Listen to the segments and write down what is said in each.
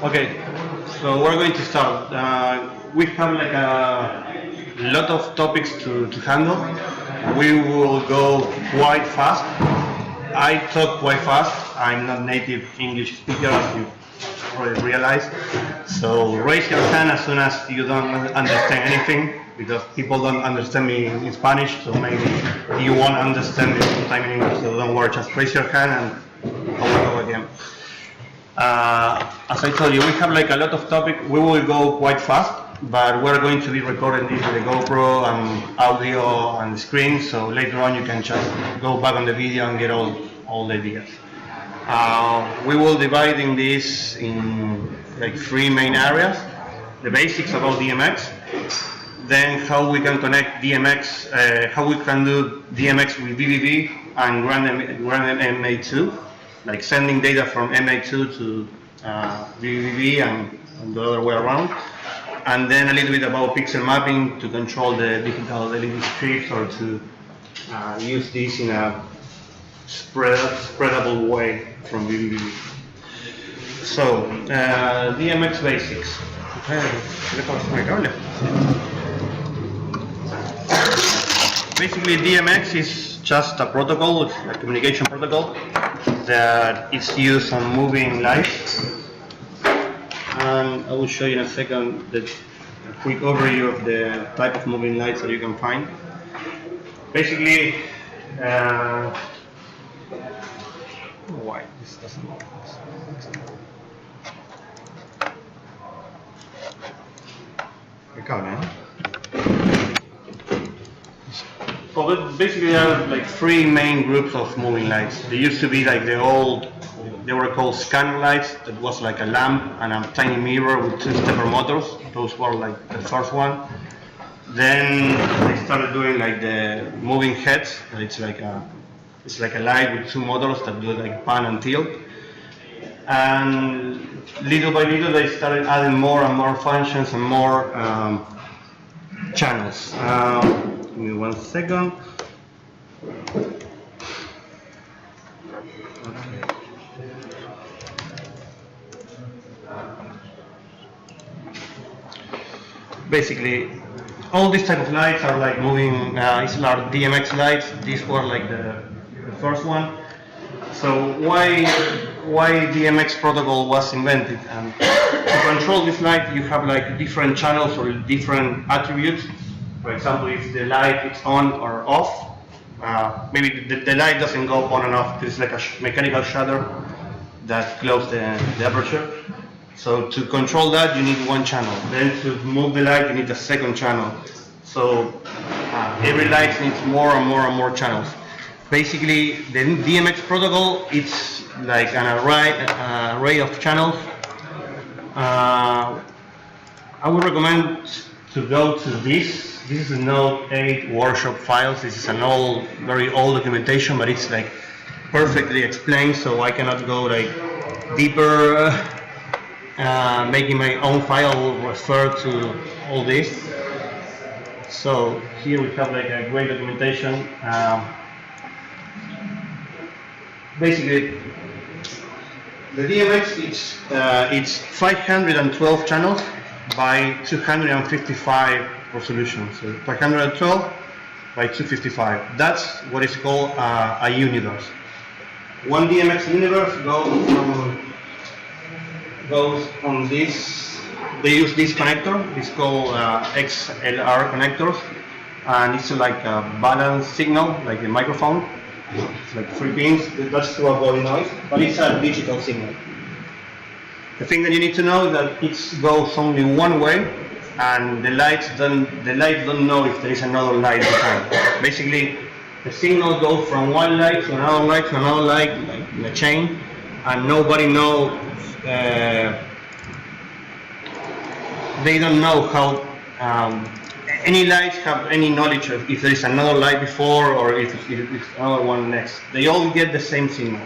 Okay, so we're going to start. We have like a lot of topics to handle. We will go quite fast. I talk quite fast. I'm not native English speaker, as you already realize. So raise your hand as soon as you don't understand anything, because people don't understand me in Spanish, so maybe you won't understand me sometime in English, so don't worry, just raise your hand and I will go again. As I told you, we have like a lot of topics. We will go quite fast, but we're going to be recording this with a GoPro and audio and screen, so later on you can just go back on the video and get all the ideas. We will divide in this in like 3 main areas: the basics about DMX, then how we can connect DMX, how we can do DMX with vvvv and grandMA2, like sending data from MA2 to vvvv and the other way around, and then a little bit about pixel mapping to control the digital LED strips, or to use this in a spreadable way from vvvv. So, DMX basics. Basically, DMX is just a protocol, it's a communication protocol that is used on moving lights. And I will show you in a second a quick overview of the type of moving lights that you can find. Basically, why this doesn't work? Well, basically there are like 3 main groups of moving lights. They used to be like they were called scanner lights. That was like a lamp and a tiny mirror with 2 stepper motors. Those were like the first one. Then they started doing like the moving heads. It's like a light with 2 motors that do like pan and tilt. And little by little they started adding more and more functions and more channels. Give me 1 second. Okay. Basically, all these type of lights are like moving. These are DMX lights. These were like the first one. So why DMX protocol was invented? And to control this light, you have like different channels or different attributes. For example, if the light is on or off, maybe the light doesn't go on and off. It's like a mechanical shutter that closes the aperture. So to control that, you need 1 channel. Then to move the light, you need a 2nd channel. So every light needs more and more and more channels. Basically, the DMX protocol, it's like an array of channels. I would recommend to go to this. This is a NODE17 workshop files. This is an very old documentation, but it's like perfectly explained, so I cannot go like deeper. Making my own file will refer to all this. So here we have like a great documentation. Basically, the DMX it's 512 channels by 255 resolution. So 512 by 255. That's what is called a universe. 1 DMX universe goes on this. They use this connector. It's called XLR connectors, and it's like a balance signal, like a microphone. It's like 3 pins. That's to avoid noise, but it's a digital signal. The thing that you need to know is that it goes only 1 way, and the lights don't know if there is another light behind. Basically, the signal goes from 1 light to another light to another light, like in a chain, and nobody knows. They don't know how any lights have any knowledge of if there is another light before or if it's another one next. They all get the same signal.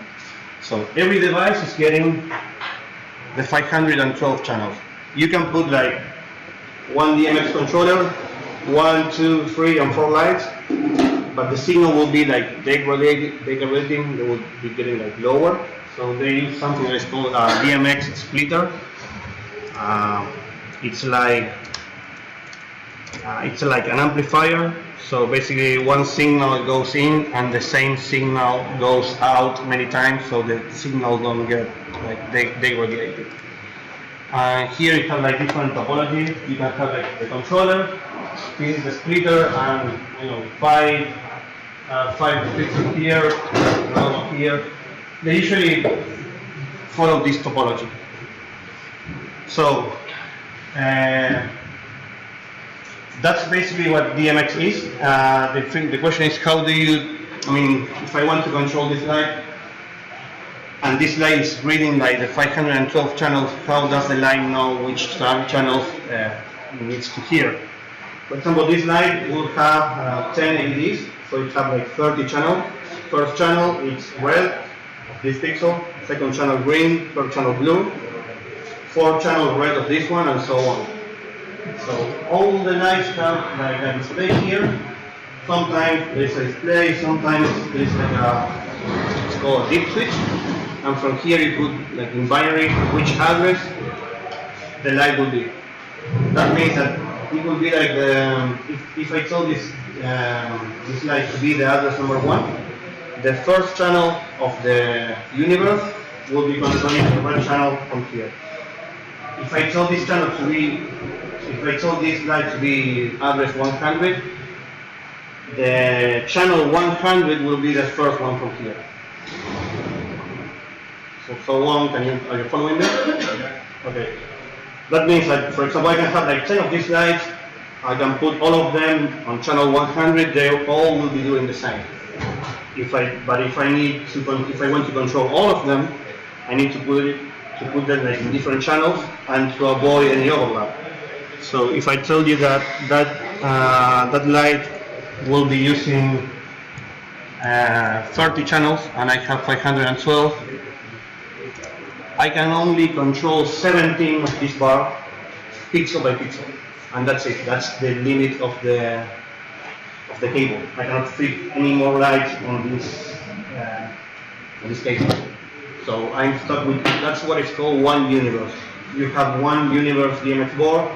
So every device is getting the 512 channels. You can put like 1 DMX controller, 1, 2, 3, and 4 lights, but the signal will be like degrading. They will be getting like lower. So they use something that is called a DMX splitter. It's like an amplifier. So basically, one signal goes in and the same signal goes out many times, so the signal don't get like degraded. Here you have like different topologies. You can have like the controller, this is the splitter, and five fixtures here, another one here. They usually follow this topology. So that's basically what DMX is. The question is, how do you, if I want to control this light, and this light is reading like the 512 channels, how does the light know which channels it needs to hear? For example, this light will have 10 LEDs, so it has like 30 channels. First channel is red, this pixel, second channel green, third channel blue, fourth channel red of this one, and so on. So all the lights have like a display here. Sometimes there's a display, sometimes there's like it's called a dip switch. And from here you put like in binary which address the light will be. That means that it will be like if I told this light to be the address number 1, the first channel of the universe will be controlling the red channel from here. If I told this channel to be, if I told this light to be address 100, the channel 100 will be the first one from here. So on, are you following me? Okay. That means that, for example, I can have like 10 of these lights. I can put all of them on channel 100. They all will be doing the same. But if I want to control all of them, I need to put them like in different channels and to avoid any overlap. So if I tell you that light will be using 30 channels and I have 512, I can only control 17 of this bar, pixel by pixel, and that's it. That's the limit of the cable. I cannot fit any more lights on this cable. So I'm stuck with, that's what is called one universe. You have one universe DMX board,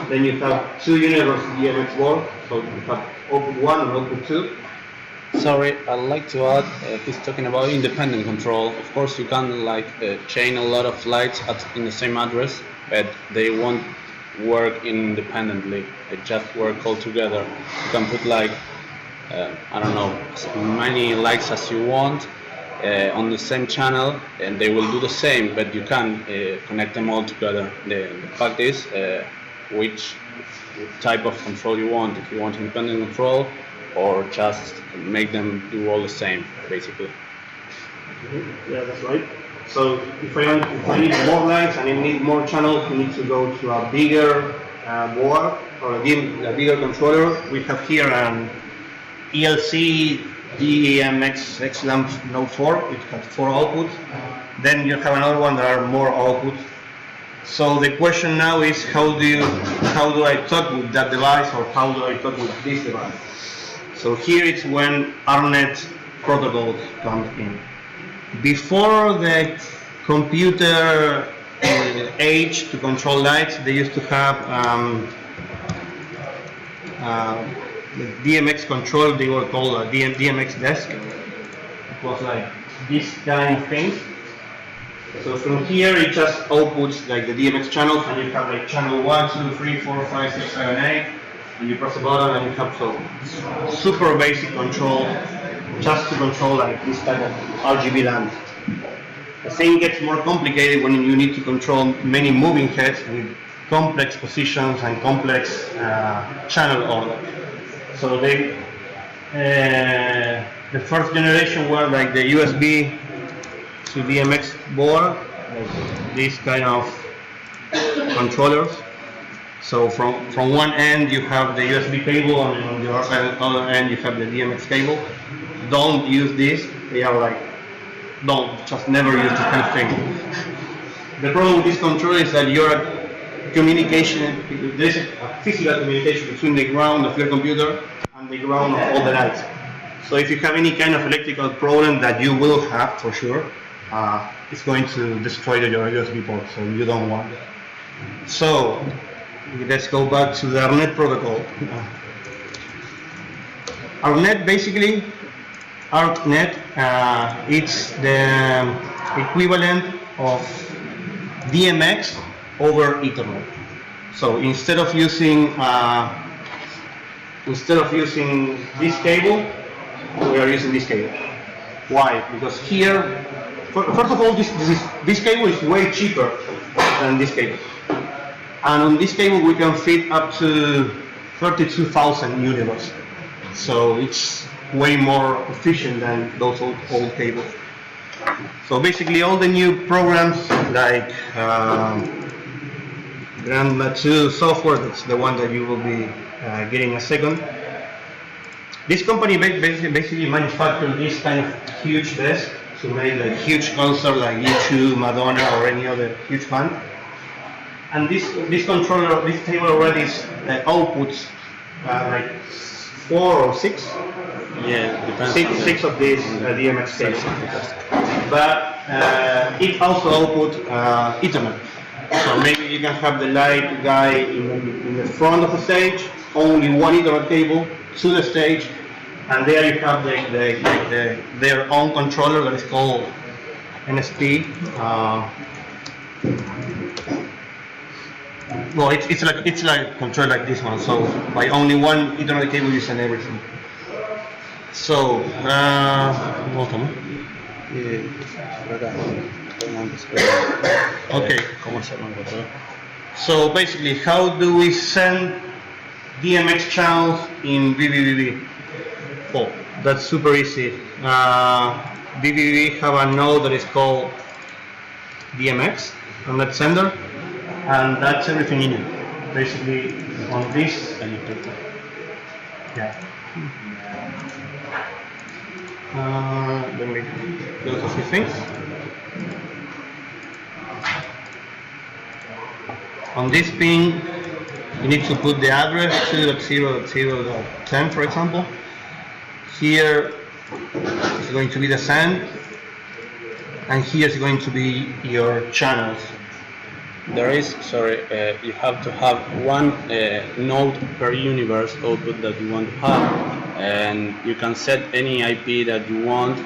then you have two universe DMX board. So you have output 1 and output 2. Sorry, I'd like to add, he's talking about independent control. Of course, you can chain a lot of lights in the same address, but they won't work independently. They just work all together. You can put I don't know, as many lights as you want on the same channel, and they will do the same, but you can connect them all together. The fact is which type of control you want. If you want independent control, or just make them do all the same, basically. Yeah, that's right. So if I need more lights and I need more channels, we need to go to a bigger board or a bigger controller. We have here an ELC DMX X-Lamp Node 4. It has 4 outputs. Then you have another one that are more outputs. So the question now is, how do I talk with that device, or how do I talk with this device? So here it's when ARNet protocols come in. Before the computer age to control lights, they used to have the DMX Control. They were called a DMX desk. It was like this kind of thing. So from here it just outputs like the DMX channels, and you have like channel 1, 2, 3, 4, 5, 6, 7, 8. And you press a button and you have super basic control, just to control like this type of RGB lamp. The thing gets more complicated when you need to control many moving heads with complex positions and complex channel order. So the first generation were like the USB to DMX board, like these kind of controllers. So from one end you have the USB cable, and on the other end you have the DMX cable. Don't use this. They are just never use this kind of thing. The problem with this controller is that your communication, there is a physical communication between the ground of your computer and the ground of all the lights. So if you have any kind of electrical problem that you will have for sure, it's going to destroy your USB port. So you don't want that. So let's go back to the ARNet protocol. ARNet basically, it's the equivalent of DMX over Ethernet. So instead of using this cable, we are using this cable. Why? Because here, first of all, this cable is way cheaper than this cable, and on this cable we can fit up to 32,000 universe. So it's way more efficient than those old cables. So basically, all the new programs like grandMA2 software, that's the one that you will be getting in a second. This company basically manufactures this kind of huge desk to make like huge concert like U2, Madonna, or any other huge band. And this controller, this table already outputs like 4 or 6. Yeah, depends. Six of these DMX cables. But it also outputs Ethernet. So maybe you can have the light guy in the front of the stage, only one Ethernet cable to the stage, and there you have their own controller that is called NSP. Well, it's like a controller like this one. So by only one Ethernet cable, you send everything. So welcome. Okay. So basically, how do we send DMX channels in vvvv? Oh, that's super easy. vvvv have a node that is called DMX on that sender, and that's everything in it. Basically, on this. Yeah. Let me go to a few things. On this pin, you need to put the address 2.0.0.10, for example. Here is going to be the send, and here is going to be your channels. There is, you have to have one node per universe output that you want to have, and you can set any IP that you want.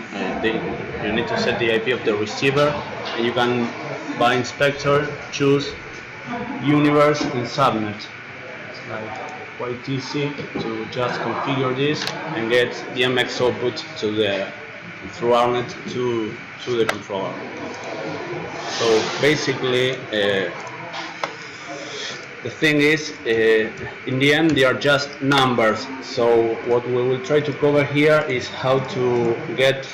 You need to set the IP of the receiver, and you can, by inspector, choose universe and subnet. It's like quite easy to just configure this and get DMX output through ARNet to the controller. So basically, the thing is, in the end, they are just numbers. So what we will try to cover here is how to get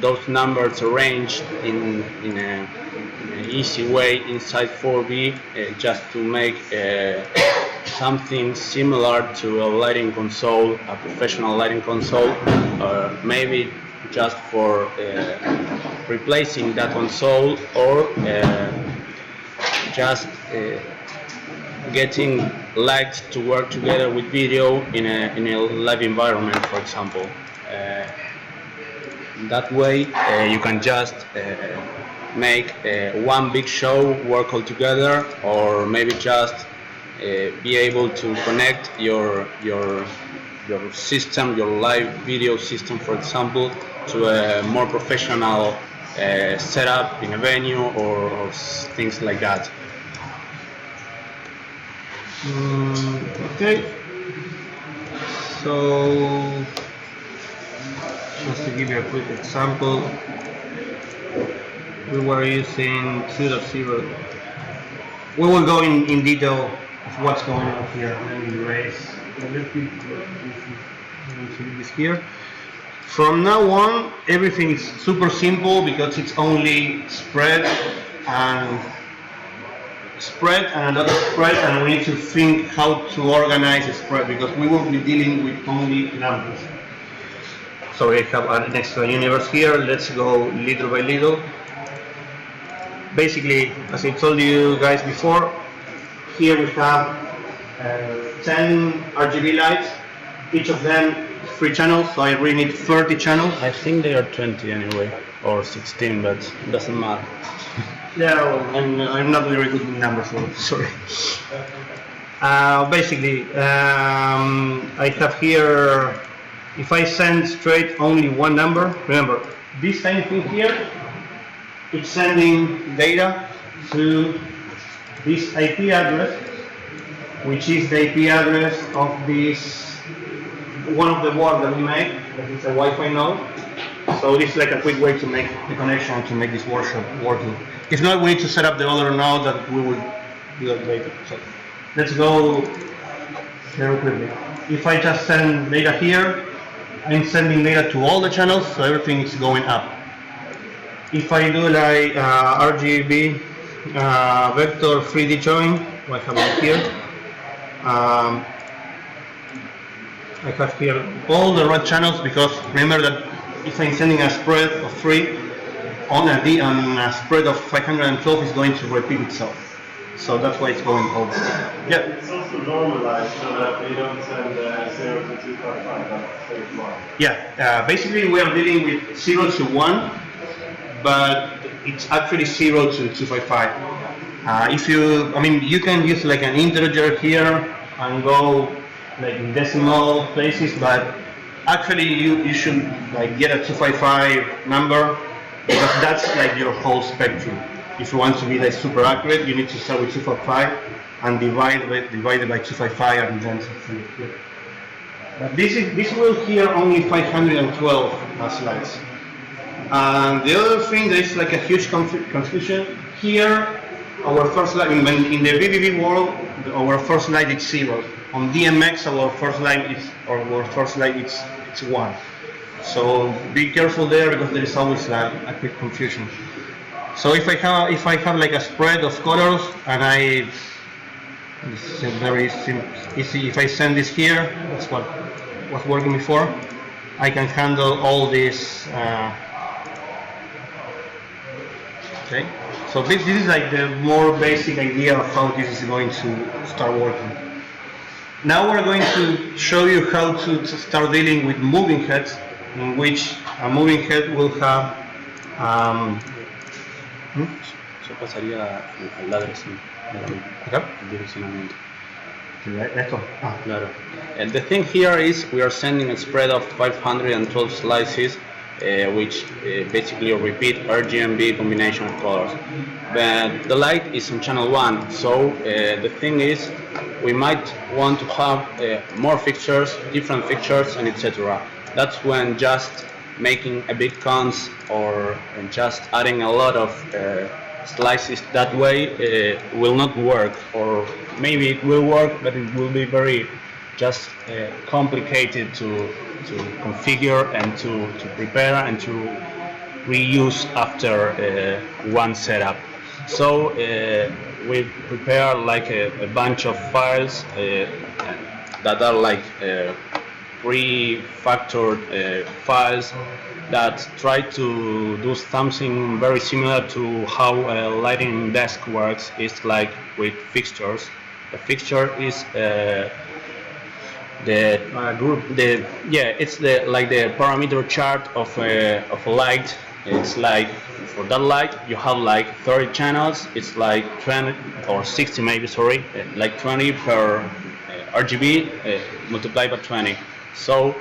those numbers arranged in an easy way inside 4V, just to make something similar to a lighting console, a professional lighting console, or maybe just for replacing that console, or just getting lights to work together with video in a live environment, for example. That way you can just make one big show work all together, or maybe just be able to connect your system, your live video system, for example, to a more professional setup in a venue or things like that. Okay, so just to give you a quick example, we were using 2.0. We will go in detail of what's going on here. Let me erase a little bit this here. From now on, everything is super simple because it's only spread and another spread, and we need to think how to organize the spread because we will be dealing with only numbers. So we have an extra universe here. Let's go little by little. Basically, as I told you guys before, here we have 10 RGB lights, each of them 3 channels, so I really need 30 channels. I think they are 20 anyway, or 16, but it doesn't matter. Yeah, well, I'm not very good with numbers, so sorry. Basically, I have here, if I send straight only one number, remember, this tiny thing here, it's sending data to this IP address, which is the IP address of this, one of the boards that we make, that is a Wi-Fi node. So this is like a quick way to make the connection to make this workshop working. If not, we need to set up the other node that we will do that later. So let's go very quickly. If I just send data here, I'm sending data to all the channels, so everything is going up. If I do like RGB vector 3D join, what I have it here, I have here all the red channels, because remember that if I'm sending a spread of 3 on a spread of 512 is going to repeat itself. So that's why it's going over. Yeah. It's also normalized so that they don't send 0 to 255, that's same one. Yeah, basically we are dealing with 0 to 1, but it's actually 0 to 255. You can use like an integer here and go like in decimal places, but actually you should like get a 255 number, because that's like your whole spectrum. If you want to be like super accurate, you need to start with 255 and divide it by 255 and then something here. But this will here only 512 slides. And the other thing, there is like a huge confusion here. Our first slide in the vvvv world, our first slide is 0. On DMX, our first slide is 1. So be careful there, because there is always a quick confusion. So if I have like a spread of colors, and this is very simple, easy. If I send this here, that's what was working before. I can handle all this. Okay. So this is like the more basic idea of how this is going to start working. Now we're going to show you how to start dealing with moving heads, in which a moving head will have Eso pasaría al lado direccionalmente. Claro. And the thing here is we are sending a spread of 512 slices, which basically repeat RGB combination of colors. But the light is on channel 1, so the thing is we might want to have more fixtures, different fixtures, and etc. That's when just making a big cons or just adding a lot of slices that way will not work, or maybe it will work, but it will be very just complicated to configure and to prepare and to reuse after one setup. So we prepare like a bunch of files that are like pre-factored files that try to do something very similar to how a lighting desk works. It's like with fixtures. A fixture is it's the parameter chart of a light. It's like for that light you have like 30 channels. It's like 20 or 60 maybe, sorry, like 20 per RGB multiplied by 20. So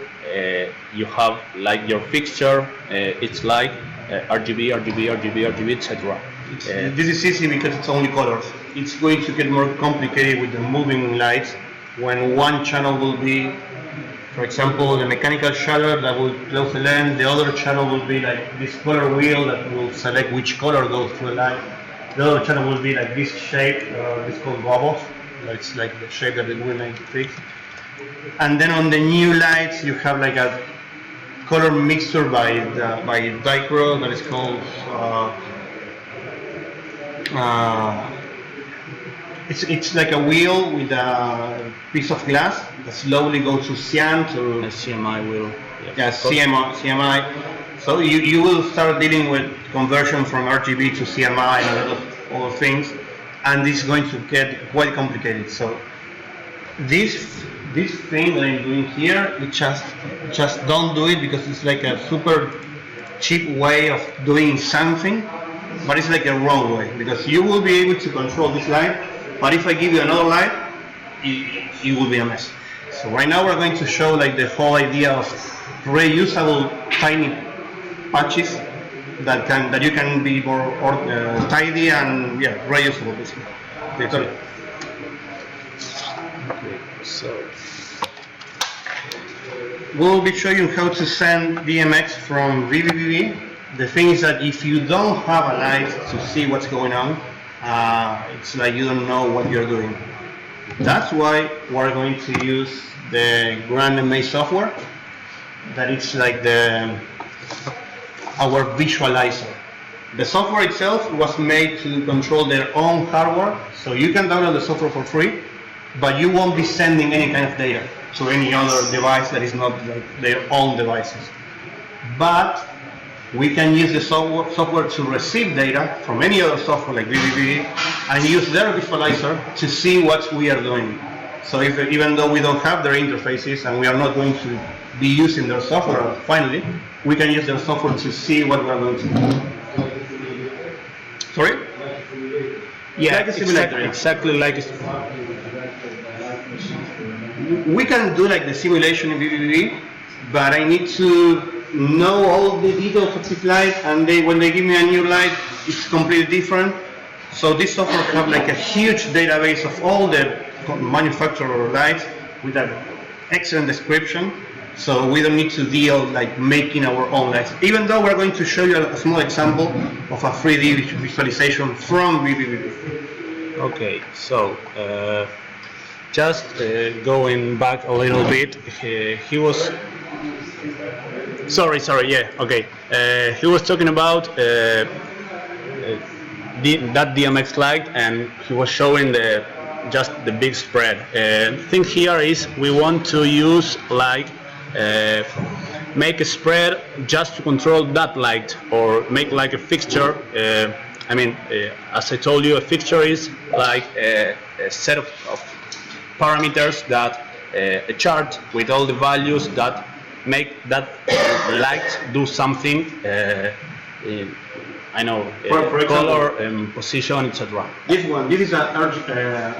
you have like your fixture. It's like RGB, etc. This is easy because it's only colors. It's going to get more complicated with the moving lights, when one channel will be, for example, the mechanical shutter that will close the lens. The other channel will be like this color wheel that will select which color goes through the light. The other channel will be like this shape, it's called bubbles. It's like the shape that we make fix. And then on the new lights, you have like a color mixture by Dichro that is called. It's like a wheel with a piece of glass that slowly goes to cyan to a CMI wheel. Yeah, CMI. So you will start dealing with conversion from RGB to CMI and a lot of other things, and this is going to get quite complicated. So this thing that I'm doing here, it just don't do it, because it's like a super cheap way of doing something. but it's like a wrong way, because you will be able to control this light, but if I give you another light, it will be a mess. So right now we're going to show like the whole idea of reusable tiny patches that you can be more tidy and reusable basically. Okay, so we'll be showing how to send DMX from vvvv. The thing is that if you don't have a light to see what's going on, it's like you don't know what you're doing. That's why we're going to use the grandMA software. That it's like our visualizer. The software itself was made to control their own hardware, so you can download the software for free, but you won't be sending any kind of data to any other device that is not like their own devices. But we can use the software to receive data from any other software like vvvv and use their visualizer to see what we are doing. So even though we don't have their interfaces and we are not going to be using their software finally, we can use their software to see what we are going to do. Sorry? Yeah, like a simulator. exactly like We can do like the simulation in vvvv, but I need to know all the details of this light, and when they give me a new light, it's completely different. So this software have like a huge database of all the manufacturer lights with an excellent description. So we don't need to deal like making our own lights. Even though we're going to show you a small example of a 3D visualization from vvvv. Okay, so just going back a little bit, he was sorry, yeah, okay. He was talking about that DMX light, and he was showing just the big spread. The thing here is we want to use like make a spread just to control that light, or make like a fixture. As I told you, a fixture is like a set of parameters that a chart with all the values that make that light do something. For example, color, position, etc. This is a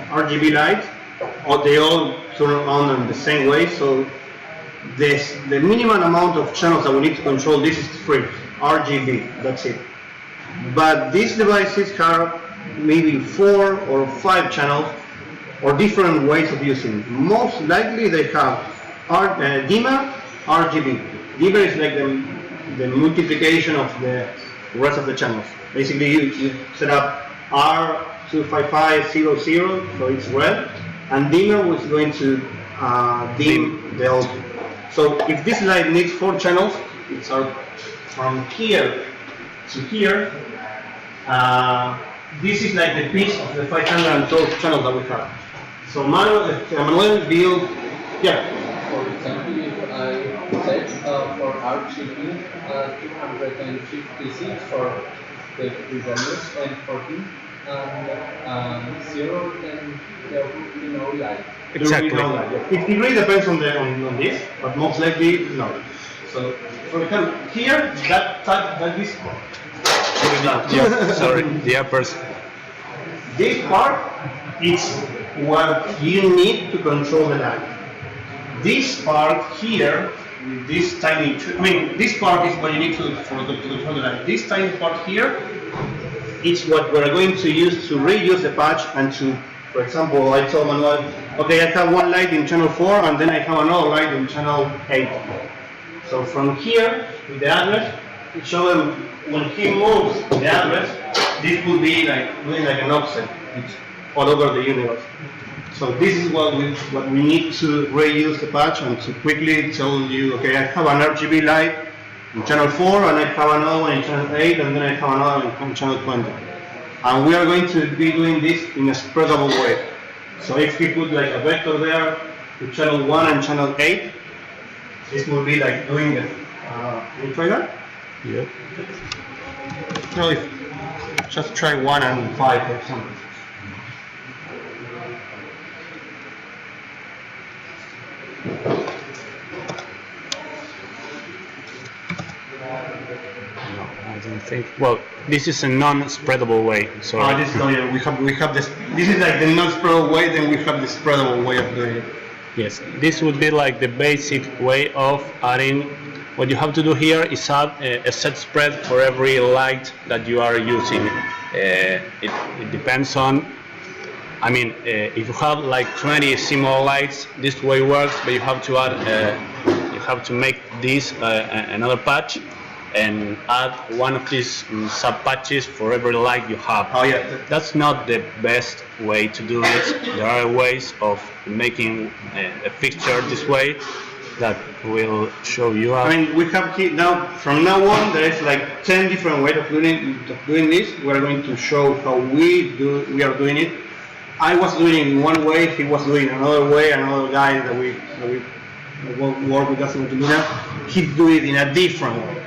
RGB light, or they all turn on in the same way. So the minimum amount of channels that we need to control this is 3 RGB. That's it. But these devices have maybe 4 or 5 channels, or different ways of using. Most likely they have dimmer, RGB. Dimmer is like the multiplication of the rest of the channels. Basically, you set up R25500, so it's red, and dimmer was going to dim the output. So if this light needs 4 channels, it's from here to here. This is like the pitch of the 512 channels that we have. So Manuel built, yeah. For example, if I set for RGB 256 for the values and 14 and 0, then there will be no light. Exactly. It really depends on this, but most likely no. So for example, here this Sorry, the uppers. This part is what you need to control the light. This part here, this tiny, this part is what you need to control the light. This tiny part here, it's what we're going to use to reuse the patch and to, for example, I told Manuel, okay, I have one light in channel 4 and then I have another light in channel 8. So from here, with the address, it show him when he moves the address, this will be like doing like an offset. It's all over the universe. So this is what we need to reuse the patch and to quickly tell you, okay, I have an RGB light in channel 4 and I have another one in channel 8 and then I have another one in channel 20. And we are going to be doing this in a spreadable way. So if we put like a vector there to channel 1 and channel 8, this will be like doing it. Can you try that? Yep. No, just try 1 and 5 or something. don't think. Well, this is a non-spreadable way. So This is we have this. This is like the non-spreadable way. Then we have the spreadable way of doing it. yes, this would be like the basic way of adding. What you have to do here is add a set spread for every light that you are using. It depends on. I mean, if you have like 20 similar lights, this way works. But you have to add. You have to make this another patch and add one of these sub-patches for every light you have. Oh yeah. That's not the best way to do it. There are ways of making a fixture this way that will show you. I mean, we have here now. From now on, there is like 10 different ways of doing this. We are going to show how we are doing it. I was doing it in one way. He was doing another way. Another guy that we work with us in Luna, he's doing it in a different way.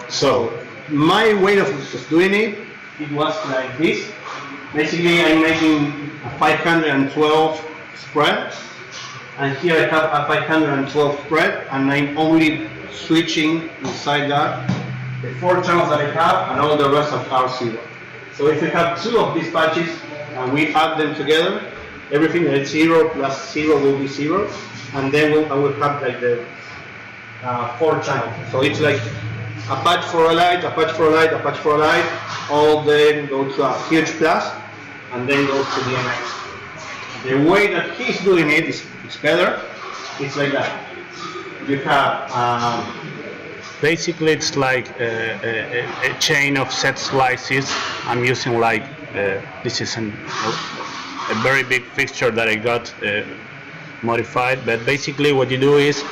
So my way of doing it, it was like this. Basically, I'm making a 512 spread, and here I have a 512 spread, and I'm only switching inside that the 4 channels that I have, and all the rest of are 0. So if we have 2 of these patches and we add them together, everything that is 0 plus 0 will be 0, and then I will have like the 4 channels. So it's like a patch for a light, a patch for a light, a patch for a light, all then go to a huge plus, and then goes to DMX. The way that he's doing it is better. It's like that. You have basically it's like a chain of set slices. I'm using like this is a very big fixture that I got modified, but basically what you do is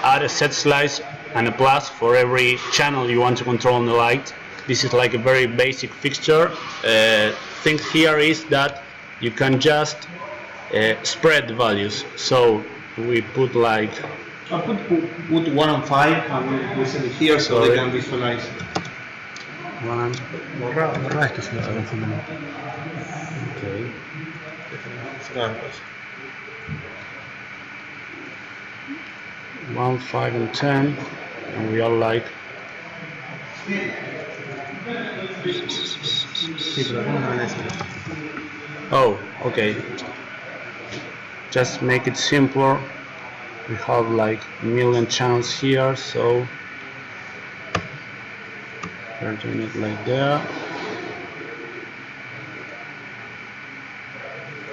add a set slice and a plus for every channel you want to control on the light. This is like a very basic fixture. Thing here is that you can just spread the values. So we put like I'll put 1 and 5 and we set it here so they can visualize. Okay. 1, 5, and 10, and we are like oh, okay. Just make it simpler. We have like a million channels here, so we're doing it like that,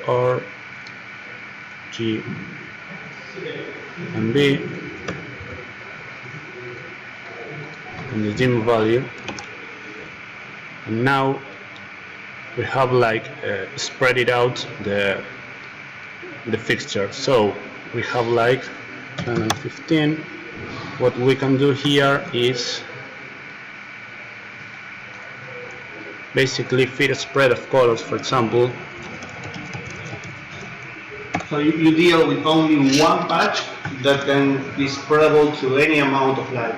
or G and B, and the dim value. And now we have like spread it out the fixture. So we have like 10 and 15. What we can do here is basically fit a spread of colors, for example. So you deal with only one patch that can be spreadable to any amount of light.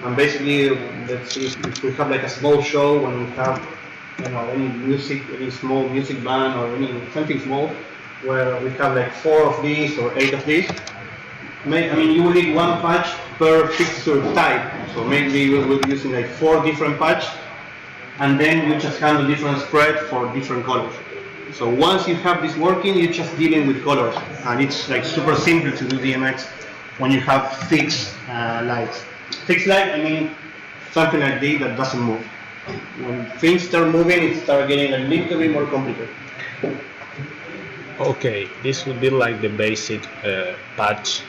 And basically, let's see if we have like a small show, when we have any music, any small music band or something small, where we have like 4 of these or 8 of these. I mean, you will need one patch per fixture type. So maybe we'll be using like 4 different patches, and then you just handle different spread for different colors. So once you have this working, you're just dealing with colors, and it's like super simple to do DMX when you have fixed lights. Fixed light, I mean something like this that doesn't move. When things start moving, it starts getting a little bit more complicated. Okay, this would be like the basic patch.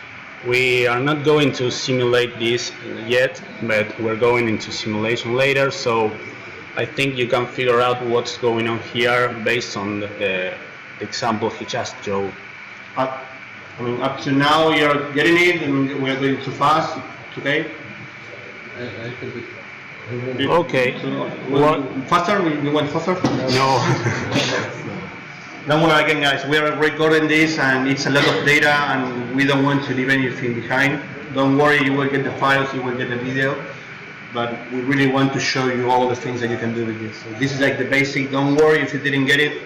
We are not going to simulate this yet, but we're going into simulation later, so I think you can figure out what's going on here based on the example he just showed. I mean, up to now you're getting it, and we are going too fast today. Okay. What? Faster? We went faster? No. Don't worry again, guys. We are recording this, and it's a lot of data, and we don't want to leave anything behind. Don't worry, you will get the files, you will get the video, but we really want to show you all the things that you can do with this. So this is like the basic. Don't worry if you didn't get it.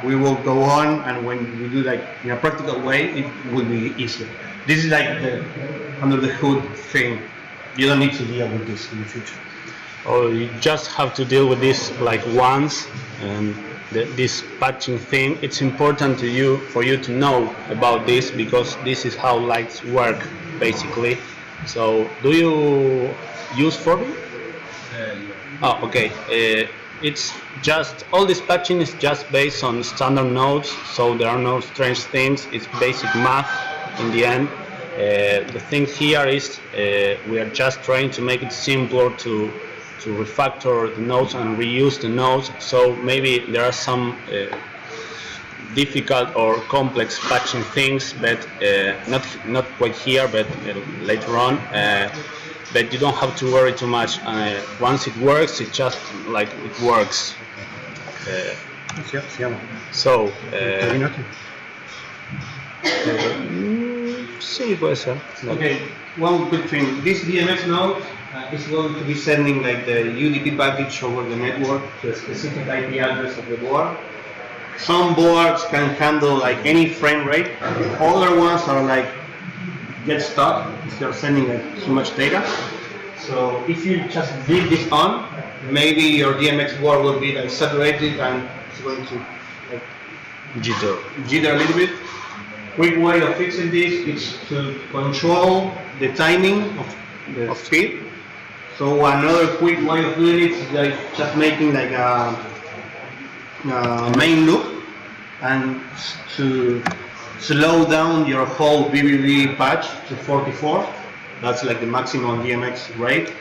We will go on, and when we do like in a practical way, it will be easier. This is like the under the hood thing. You don't need to deal with this in the future. or you just have to deal with this like once, and this patching thing, it's important to you for you to know about this, because this is how lights work basically. So do you use 4B? Oh, okay. It's just, all this patching is just based on standard nodes, so there are no strange things. It's basic math in the end. The thing here is we are just trying to make it simpler to refactor the nodes and reuse the nodes. So maybe there are some difficult or complex patching things, but not quite here, but later on. But you don't have to worry too much. Once it works, it just like it works. So. Sí, puede ser. Okay, one quick thing. This DMX node is going to be sending like the UDP package over the network to a specific IP address of the board. Some boards can handle like any frame rate. Other ones are like get stuck if you're sending like too much data. So if you just leave this on, maybe your DMX board will be like saturated and it's going to like, jitter a little bit. Quick way of fixing this is to control the timing of the speed. So another quick way of doing it is like just making like a main loop and to slow down your whole vvvv patch to 44. That's like the maximum DMX rate.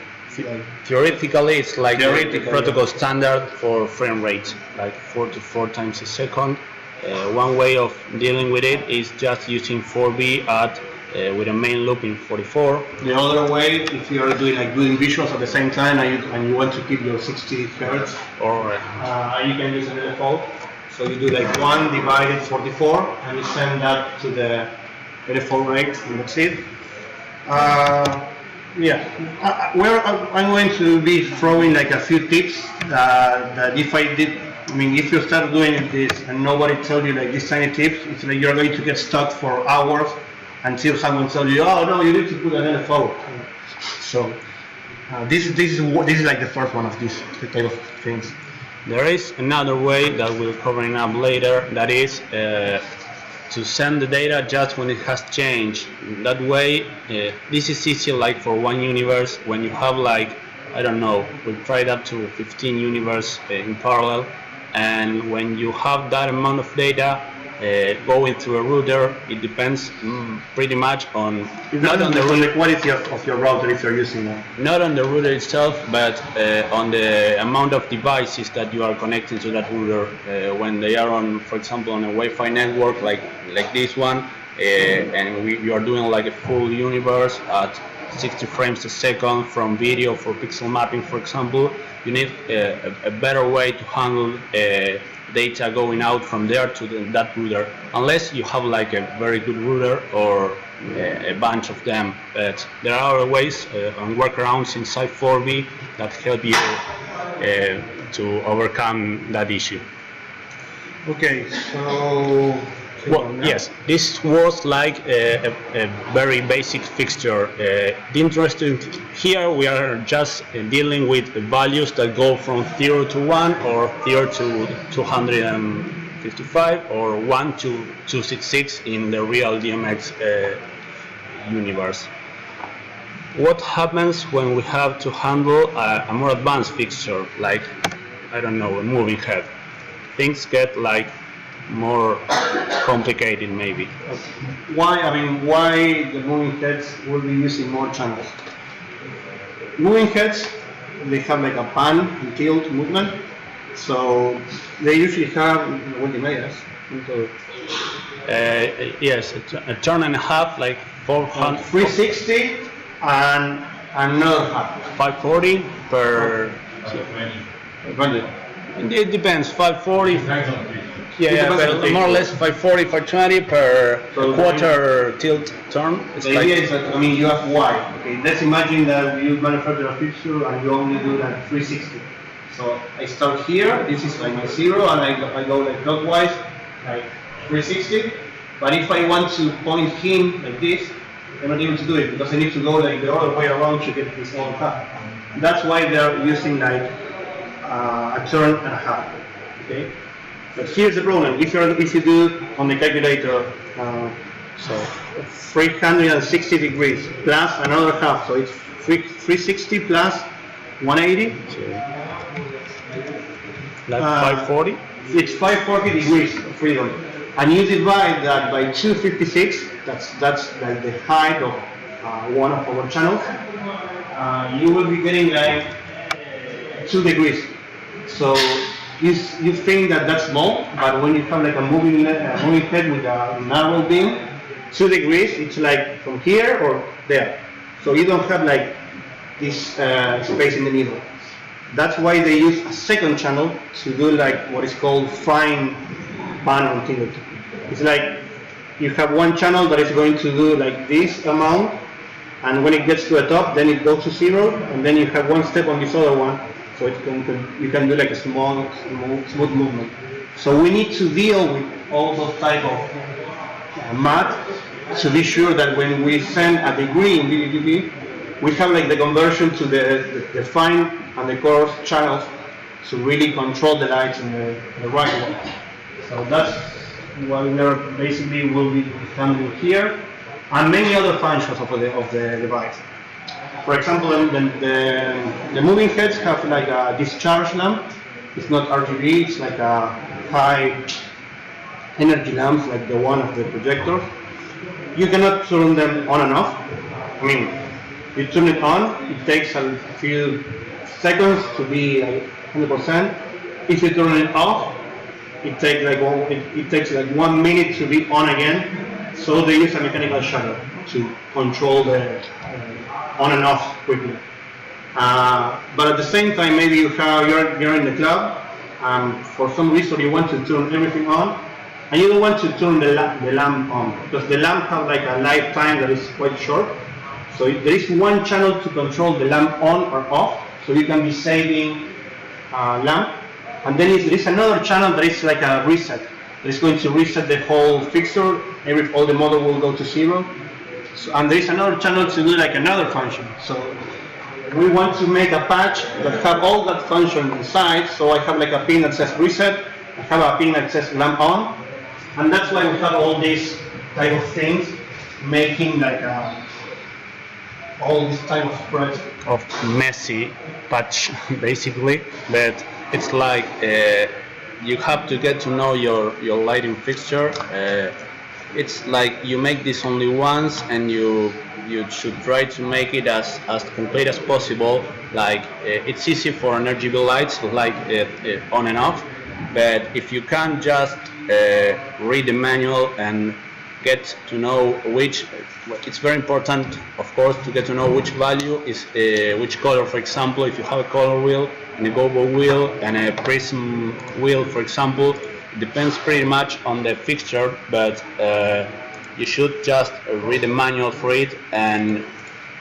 Theoretically, it's like the protocol yeah. standard for frame rate, like 44 times a second. One way of dealing with it is just using 4B at with a main loop in 44. The other way, if you are doing visuals at the same time and you want to keep your 60 Hz, or you can use an LFO. So you do like 1 divided 44 and you send that to the LFO rate and that's it. I'm going to be throwing like a few tips that if you start doing this and nobody tells you like these tiny tips, it's like you're going to get stuck for hours until someone tells you, oh no, you need to put an LFO. So this is like the first one of these type of things. there is another way that we'll covering up later, that is to send the data just when it has changed. That way, this is easy like for one universe. When you have like, I don't know, we've tried up to 15 universe in parallel, and when you have that amount of data going through a router, it depends pretty much on not on the quality of your router if you're using it. Not on the router itself, but on the amount of devices that you are connecting to that router. When they are on, for example, on a Wi-Fi network like this one, and you are doing like a full universe at 60 frames a second from video for pixel mapping, for example, you need a better way to handle data going out from there to that router, unless you have like a very good router or a bunch of them. But there are ways and workarounds inside 4B that help you to overcome that issue. Okay, so well, yes, this was like a very basic fixture. The interesting here, we are just dealing with values that go from 0 to 1, or 0 to 255, or 1 to 266 in the real DMX universe. What happens when we have to handle a more advanced fixture, like, I don't know, a moving head? Things get like more complicated maybe. Why the moving heads will be using more channels? Moving heads, they have like a pan and tilt movement, so they usually have yes, a turn and a half, like 400, 360 and another half. 540 per. 500. It depends, 540. Yeah, but more or less 540, 520 per quarter tilt turn. It's the idea is that, you have Y. Okay, let's imagine that you manufacture a fixture and you only do that 360. So I start here, this is like my 0, and I go like clockwise, like 360. But if I want to point him like this, I'm not able to do it because I need to go like the other way around to get this other half. That's why they're using like a turn and a half. Okay. But here's the problem. If you do on the calculator, so 360 degrees plus another half, so it's 360 plus 180. Like 540? It's 540 degrees of freedom, and you divide that by 256. That's like the height of one of our channels. You will be getting like 2 degrees. So you think that that's small, but when you have like a moving head with a narrow beam, 2 degrees, it's like from here or there. So you don't have like this space in the middle. That's why they use a second channel to do like what is called fine band continuity. It's like you have one channel that is going to do like this amount, and when it gets to the top, then it goes to 0, and then you have one step on this other one, so you can do like a smooth movement. So we need to deal with all those type of math to be sure that when we send a degree in vvvv, we have like the conversion to the fine and the coarse channels to really control the lights in the right way. So that's what we're basically will be handling here, and many other functions of the device. For example, the moving heads have like a discharge lamp. It's not RGB, it's like a high energy lamps like the one of the projectors. You cannot turn them on and off. I mean, you turn it on, it takes a few seconds to be like 100%. If you turn it off, it takes like 1 minute to be on again. So they use a mechanical shutter to control the on and off quickly. But at the same time, maybe you're in the club, and for some reason you want to turn everything on, and you don't want to turn the lamp on, because the lamp has like a lifetime that is quite short. So there is one channel to control the lamp on or off, so you can be saving lamp. And then there is another channel that is like a reset. That is going to reset the whole fixture. All the model will go to 0. So, and there is another channel to do like another function. So we want to make a patch that have all that function inside. So I have like a pin that says reset. I have a pin that says lamp on. And that's why we have all these type of things, making like all this type of spreads of messy patch basically, but it's like you have to get to know your lighting fixture. It's like you make this only once, and you should try to make it as complete as possible. Like it's easy for RGB lights, like on and off, but if you can't just read the manual and get to know which, it's very important, of course, to get to know which value is which color. For example, if you have a color wheel and a gobo wheel and a prism wheel, for example, it depends pretty much on the fixture, but you should just read the manual for it and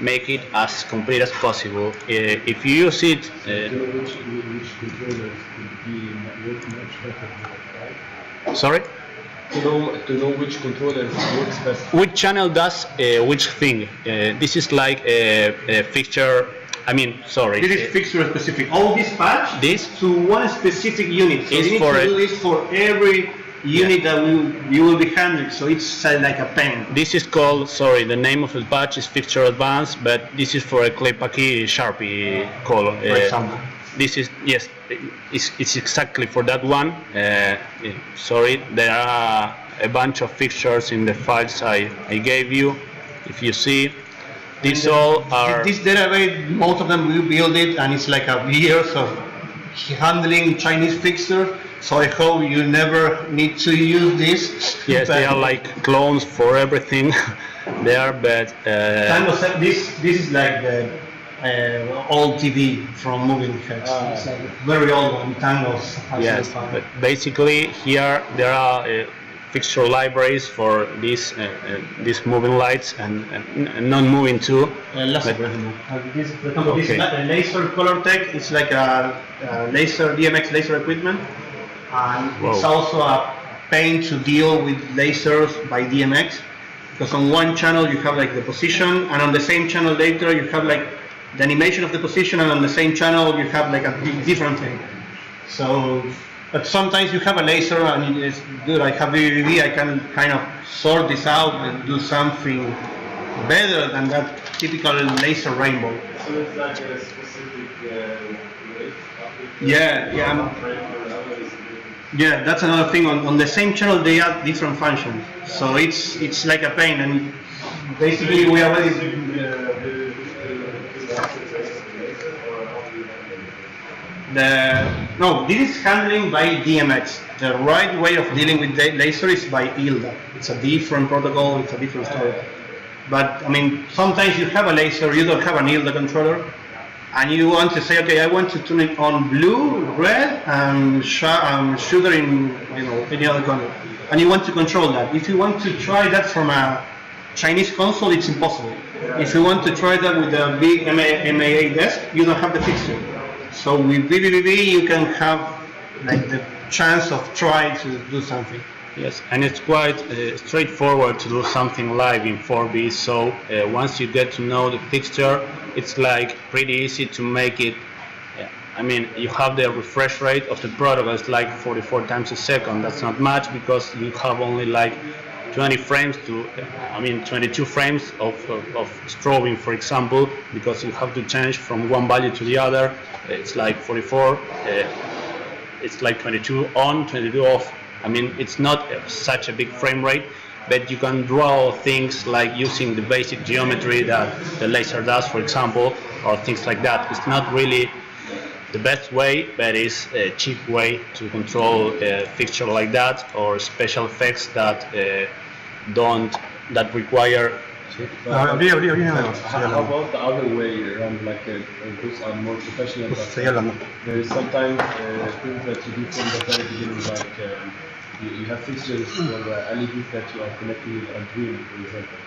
make it as complete as possible. If you use it, which controllers would be much better, right? sorry? To know which controller works best. Which channel does which thing? This is like a fixture. I mean, sorry. This is fixture specific. All this patch This to one specific unit. So is you need for to do this for every unit that you will be handling. So it's like a pen. This is called, sorry, the name of the patch is Fixture Advanced, but this is for a Claypaky Sharpie color. For example. This is, yes, it's exactly for that one. Sorry, there are a bunch of fixtures in the files I gave you. If you see, these all are... This database, most of them will build it, and it's like a years of handling Chinese fixtures. So I hope you never need to use this. Yes, they are like clones for everything there, but... this is like the old TV from moving heads. It's like a very old one, Tangos. Yes, but basically here there are fixture libraries for these moving lights and non-moving too. This, for example, this laser color tech. It's like a laser DMX laser equipment, and it's also a pain to deal with lasers by DMX, because on one channel you have like the position, and on the same channel later you have like the animation of the position, and on the same channel you have like a different thing. So, but sometimes you have a laser and it's good. I have vvvv, I can kind of sort this out and do something better than that typical laser rainbow. So it's like a specific rate? Yeah. Yeah, that's another thing. On the same channel, they add different functions. So it's like a pain, and basically we already. No, this is handling by DMX. The right way of dealing with the laser is by ILDA. It's a different protocol. It's a different story. But I mean, sometimes you have a laser, you don't have an ILDA controller, and you want to say, okay, I want to turn it on blue, red, and sugar in any other color, and you want to control that. If you want to try that from a Chinese console, it's impossible. If you want to try that with a big MAA desk, you don't have the fixture. So with vvvv, you can have like the chance of trying to do something. Yes, and it's quite straightforward to do something live in 4B. So once you get to know the fixture, it's like pretty easy to make it. I mean, you have the refresh rate of the protocol. It's like 44 times a second. That's not much because you have only like 20 frames to, 22 frames of strobing, for example, because you have to change from one value to the other. It's like 44. It's like 22 on, 22 off. I mean, it's not such a big frame rate, but you can draw things like using the basic geometry that the laser does, for example, or things like that. It's not really the best way, but it's a cheap way to control a fixture like that, or special effects that require. How about the other way around, like those are more professional, but there is sometimes things that you do from the very beginning, like you have fixtures for LEDs that you are connecting with a dream, for example,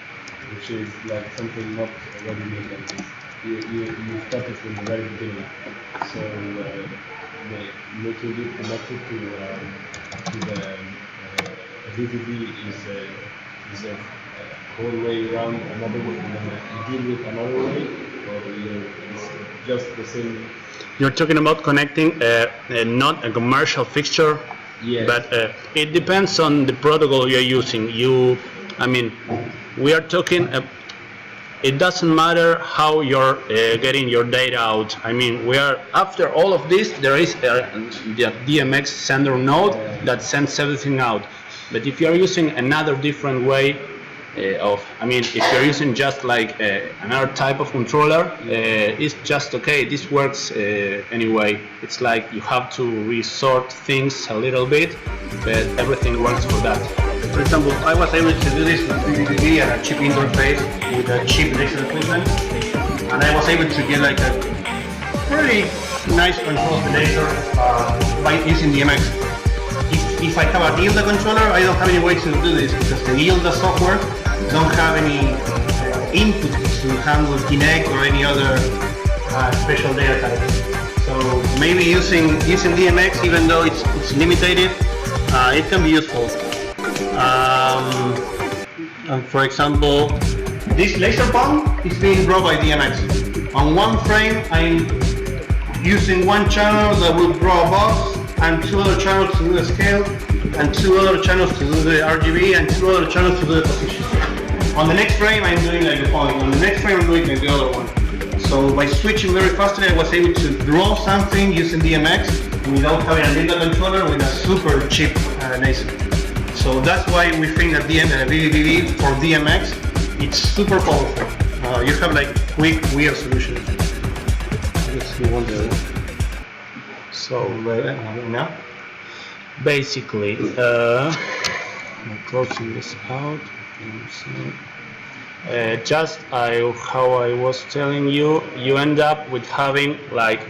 which is like something not already made like this. You started from the very beginning, so making it connected to the vvvv is a whole way around another way, and then you deal with another way, or it's just the same. You're talking about connecting not a commercial fixture, yes. But it depends on the protocol you're using. We are talking. It doesn't matter how you're getting your data out. I mean, we are after all of this. There is the DMX sender node that sends everything out. But if you are using another different way if you're using just like another type of controller, it's just okay. This works anyway. It's like you have to resort things a little bit, but everything works for that. For example, I was able to do this with vvvv and a cheap interface with a cheap laser equipment, and I was able to get like a pretty nice control of the laser by using DMX. If I have a ILDA controller, I don't have any way to do this because the ILDA software don't have any input to handle Kinect or any other special data type. So maybe using DMX, even though it's limited, it can be useful. And for example, this laser pump is being brought by DMX. On one frame, I'm using one channel that will draw a box, and two other channels to do the scale, and two other channels to do the RGB, and two other channels to do the position. On the next frame, I'm doing like the following. On the next frame, I'm doing like the other one. So by switching very fastly, I was able to draw something using DMX without having a ILDA controller with a super cheap laser. So that's why we think that vvvv for DMX, it's super powerful. You have like quick, weird solutions. So now, basically, I'm closing this out. How I was telling you, you end up with having like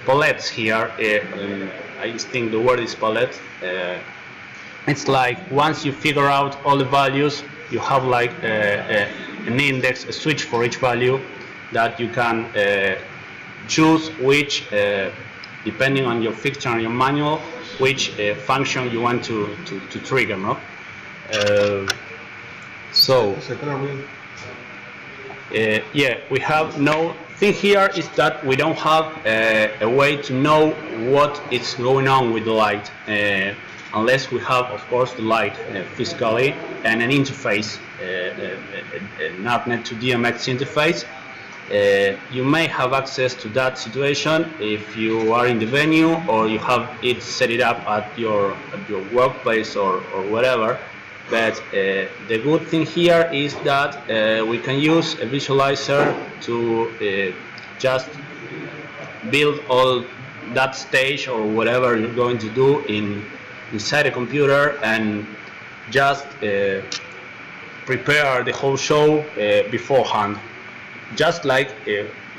palettes here. I think the word is palette. It's like once you figure out all the values, you have like an index, a switch for each value that you can choose which, depending on your fixture and your manual, which function you want to trigger, no? We have node thing here is that we don't have a way to know what is going on with the light, unless we have, of course, the light physically and an interface, an ARPANET to DMX interface. You may have access to that situation if you are in the venue or you have it set it up at your workplace or whatever. But the good thing here is that we can use a visualizer to just build all that stage or whatever you're going to do inside a computer and just prepare the whole show beforehand. Just like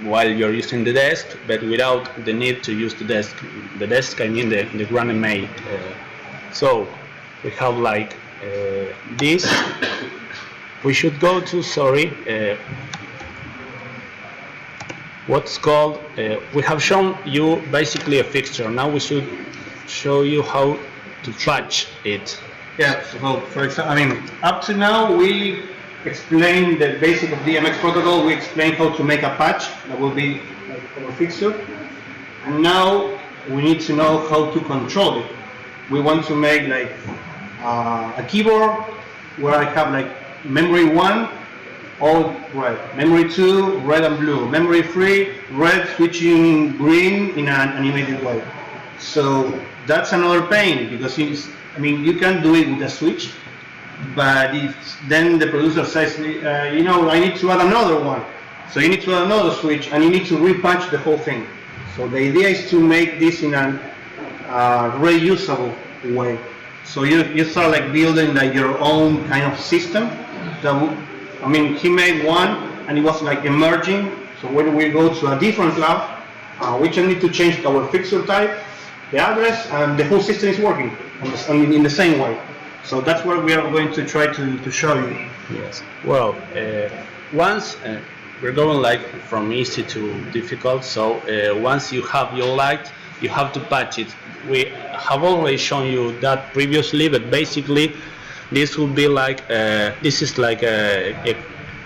while you're using the desk, but without the need to use the desk. The desk, I mean the grandMA. So we have like this. We should go to, what's called, we have shown you basically a fixture. Now we should show you how to patch it. Yeah, so for example, I mean, up to now we explain the basic of DMX protocol. We explain how to make a patch that will be like our fixture, and now we need to know how to control it. We want to make like a keyboard where I have like memory 1 all red, memory 2 red and blue, memory 3 red switching green in an animated way. So that's another pain because you can do it with a switch. But if then the producer says, I need to add another one, so you need to add another switch, and you need to repatch the whole thing. So the idea is to make this in a reusable way. So you start like building like your own kind of system. He made one, and it was like emerging. So when we go to a different lab, we just need to change our fixture type, the address, and the whole system is working in the same way. So that's what we are going to try to show you. Yes. Well, once we're going like from easy to difficult. So once you have your light, you have to patch it. We have already shown you that previously, but basically, this would be like this is like a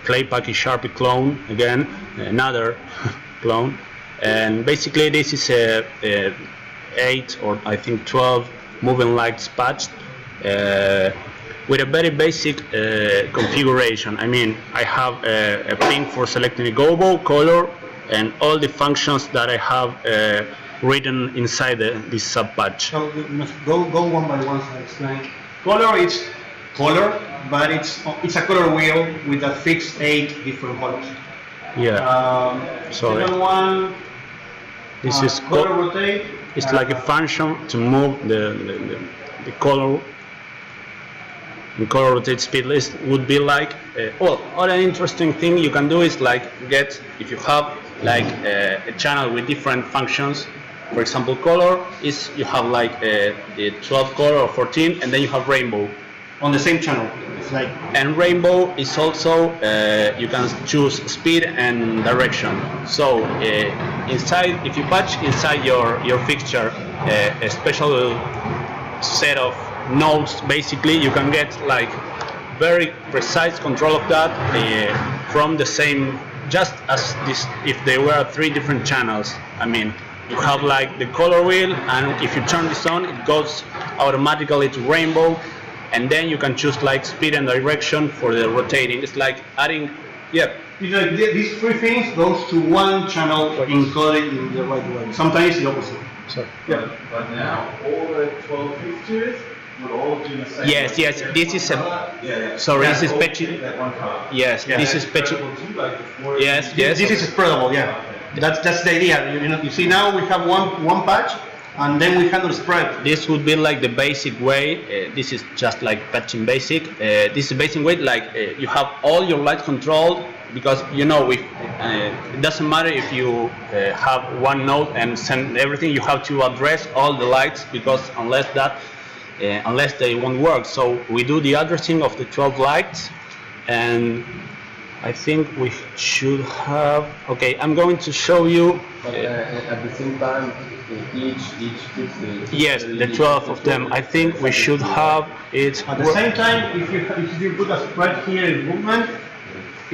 clay package Sharpie clone again, another clone, and basically this is a 8 or I think 12 moving lights patched. With a very basic configuration. I mean, I have a pin for selecting a gobo, color, and all the functions that I have written inside this subpatch. So we must go one by one to explain. Color, it's color, but it's a color wheel with a fixed 8 different colors. Yeah. Second one, this is color rotate. It's like a function to move the color. The color rotate speed list would be like, other interesting thing you can do is like if you have like a channel with different functions, for example, color is you have like the 12 color or 14, and then you have rainbow on the same channel. It's like, and rainbow is also you can choose speed and direction. So inside, if you patch inside your fixture a special set of nodes, basically you can get like very precise control of that from the same, just as this if they were 3 different channels. I mean, you have like the color wheel, and if you turn this on, it goes automatically to rainbow, and then you can choose like speed and direction for the rotating. It's like adding, yeah. It's like these 3 things goes to one channel encoded in the right way. Sometimes the opposite. So yeah. But now all the 12 fixtures would all do the same. Yes. This is a. Sorry, this is patching. Yes, this is patching. Yes. This is spreadable. Yeah. That's the idea. You see now we have one patch, and then we handle spread. This would be like the basic way. This is just like patching basic. This is basic way, like you have all your light controlled, because it doesn't matter if you have one node and send everything. You have to address all the lights, because unless they won't work. So we do the addressing of the 12 lights, and I think we should have. Okay, I'm going to show you. But at the same time, each fixture. Yes, the 12 of them. I think we should have it. At the same time, if you put a spread here in movement,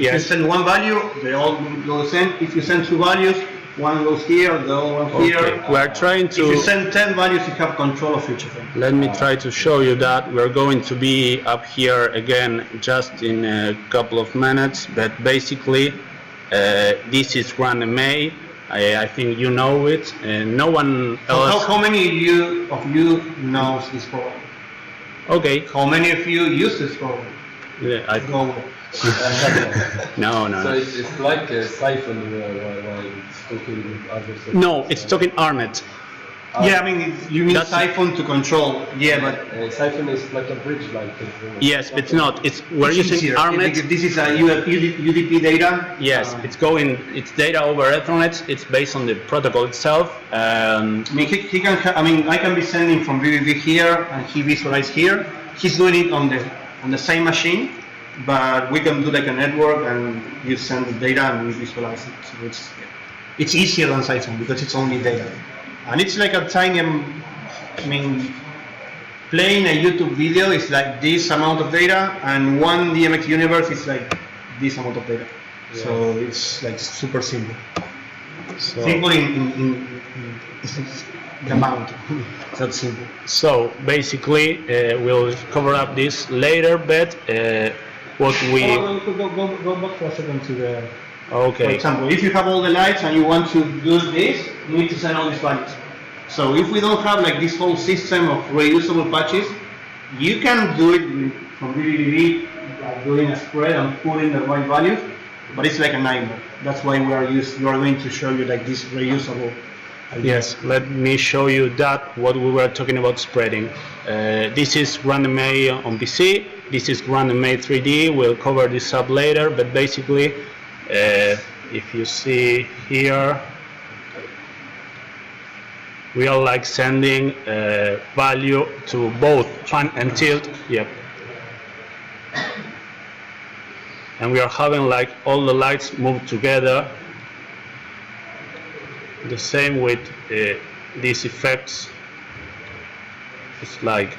If you Yes. send one value, they all go the same. If you send two values, one goes here, the other one here. Okay, we are trying If you to, send 10 values, you have control of each of them. let me try to show you that. We're going to be up here again just in a couple of minutes, but basically this is grandMA. I think you know it, and no one else. How many of you knows this program? Okay. How many of you use this program? Yeah, I, Go. no, So no. it's like a siphon while it's talking with others. No, it's talking ARNet. Yeah, I mean, you mean That's- siphon to control. Yeah, but Siphon is like a bridge, like. Yes, but it's not. We're it's using easier. ARNet. This is a UDP data. Yes, it's data over Ethernet. It's based on the protocol itself. I mean, I can be sending from vvvv here, and he visualize here. He's doing it on the same machine, but we can do like a network, and you send the data, and we visualize it. So it's easier than siphon because it's only data, and it's like a tiny. I mean, playing a YouTube video is like this amount of data, and one DMX universe is like this amount of data. Yeah. So it's like super simple. So, Simple in the amount. It's not simple. so basically, we'll cover up this later, but what we Go back for a second to the. For okay. example, if you have all the lights and you want to do this, you need to send all these values. So if we don't have like this whole system of reusable patches, you can do it from vvvv, like doing a spread and putting the right values, but it's like a nightmare. That's why we are going to show you like this reusable. Yes, let me show you that what we were talking about spreading. This is grandMA on PC. This is grandMA 3D. We'll cover this up later, but basically, if you see here, we are like sending value to both fan and tilt. Yep. And we are having like all the lights move together. The same with these effects. It's like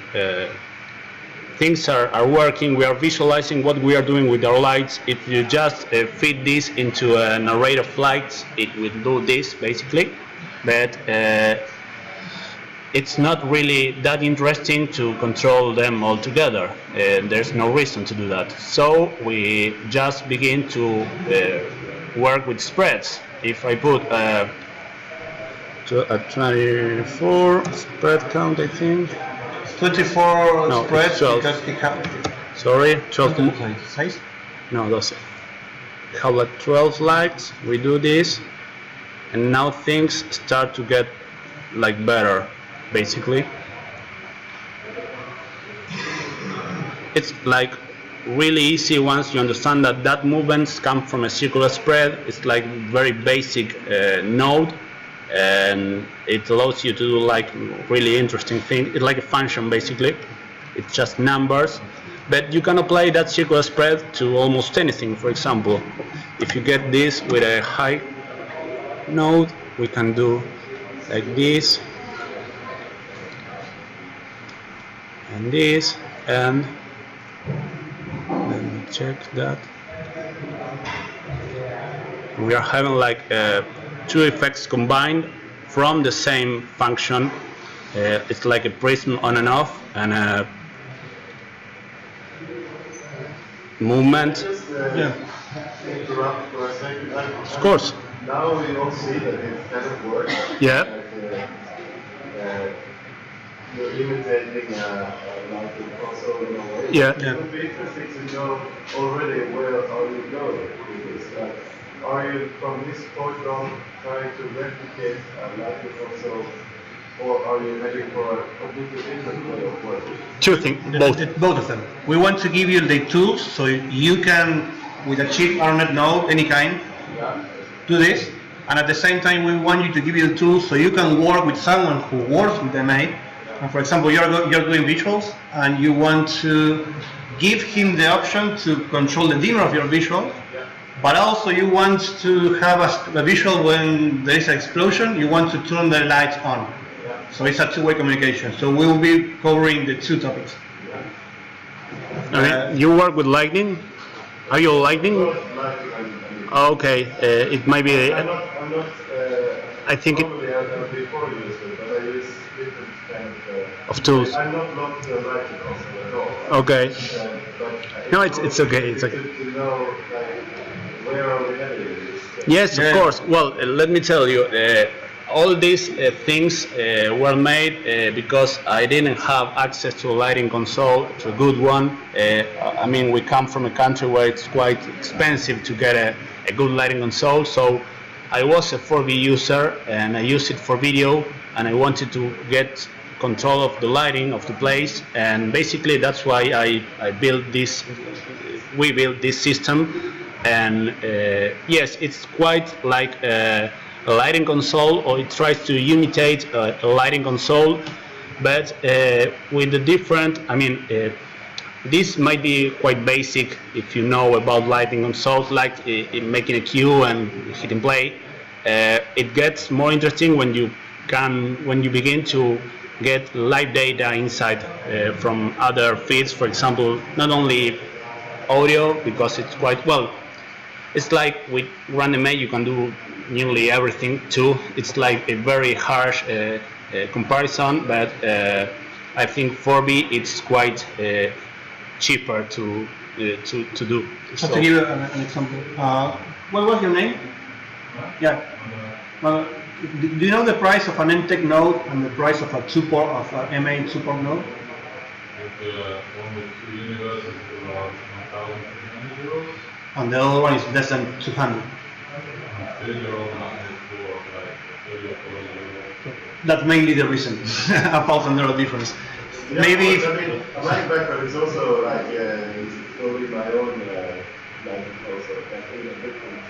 things are working. We are visualizing what we are doing with our lights. If you just feed this into an array of lights, it will do this basically. But it's not really that interesting to control them all together. There's no reason to do that. So we just begin to work with spreads. If I put a 24 spread count, I think. 24 No, spreads it's 12. because it has Sorry, 12. size. No, that's it. Have like 12 lights. We do this, and now things start to get like better, basically. It's like really easy once you understand that movements come from a circular spread. It's like very basic node, and it allows you to do like really interesting things. It's like a function basically. It's just numbers, but you can apply that circular spread to almost anything. For example, if you get this with a high node, we can do like this and this, and let me check that. We are having like two effects combined from the same function. It's like a prism on and off, and a movement. Yeah. Interrupt for a second. Of course. Now we all see that it kind of works. Yeah. Like, you're imitating like a crossover in a way. Yeah. Yeah. It would be interesting to know already where are you going with this. Are you from this point on trying to replicate like a crossover, or are you heading for a completely different way of working? Two things, both. Both of them. We want to give you the tools so you can, with a cheap ARNet node, any kind, do this. And at the same time, we want you to give you the tools so you can work with someone who works with MA. And for example, you're doing visuals, and you want to give him the option to control the dimmer of your visual. But also you want to have a visual when there is an explosion, you want to turn the lights on. So it's a two-way communication. So we will be covering the two topics. You work with lightning? Are you lightning? Like Okay, it might be. I'm not I think it, normally I'm a before user, but I use different kind of tools. I'm not logged to lighting console at all. Okay. But No, it's okay. It's okay. to know like where are we headed with this? Yes, of course. Well, let me tell you, all these things were made because I didn't have access to a lighting console, to a good one. I mean, we come from a country where it's quite expensive to get a good lighting console, so I was a 4V user and I used it for video, and I wanted to get control of the lighting of the place, and basically that's why I built this. We built this system, and yes, it's quite like a lighting console, or it tries to imitate a lighting console, but with the different. I mean, this might be quite basic if you know about lighting consoles, like making a cue and hitting play. It gets more interesting when you begin to get live data inside from other feeds. For example, not only audio, because it's quite well. It's like with RandomNess you can do nearly everything too. It's like a very harsh comparison, but I think 4V it's quite cheaper to do. Just to give you an example, what was your name? Yeah. Well, do you know the price of an NTEC node and the price of a two-port of a MA two-port node? The one with 2 universe is around 1,300 euros. And the other one is less than 200. Then you're on for like 30 or 40 euros. That's mainly the reason, apart from the difference. Yeah, Maybe if, I mean, light backup is also like it's totally my own lighting also, like in a different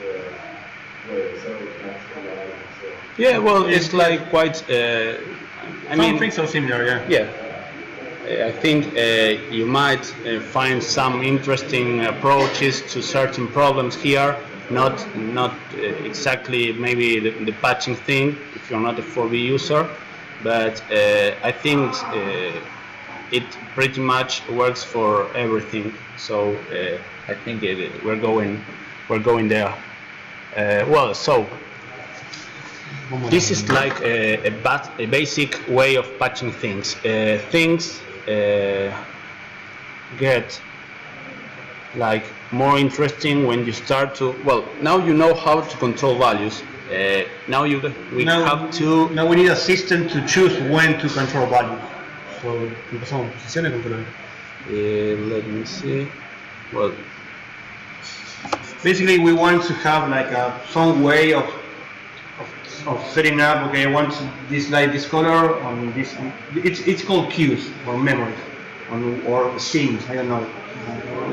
way. So that's kind of like so. Yeah, well, it's like quite. I mean, things are similar, yeah. yeah. I think you might find some interesting approaches to certain problems here. Not exactly maybe the patching thing if you're not a 4V user, but I think it pretty much works for everything. So I think we're going there. Well, so this is like a basic way of patching things. Things get like more interesting when you start to. Well, now you know how to control values. Now we have to. Now we need a system to choose when to control values. So empezamos posiciones control. Let me see. Well, basically we want to have like some way of setting up. Okay, I want this light, this color on this. It's called queues or memories, or scenes. I don't know.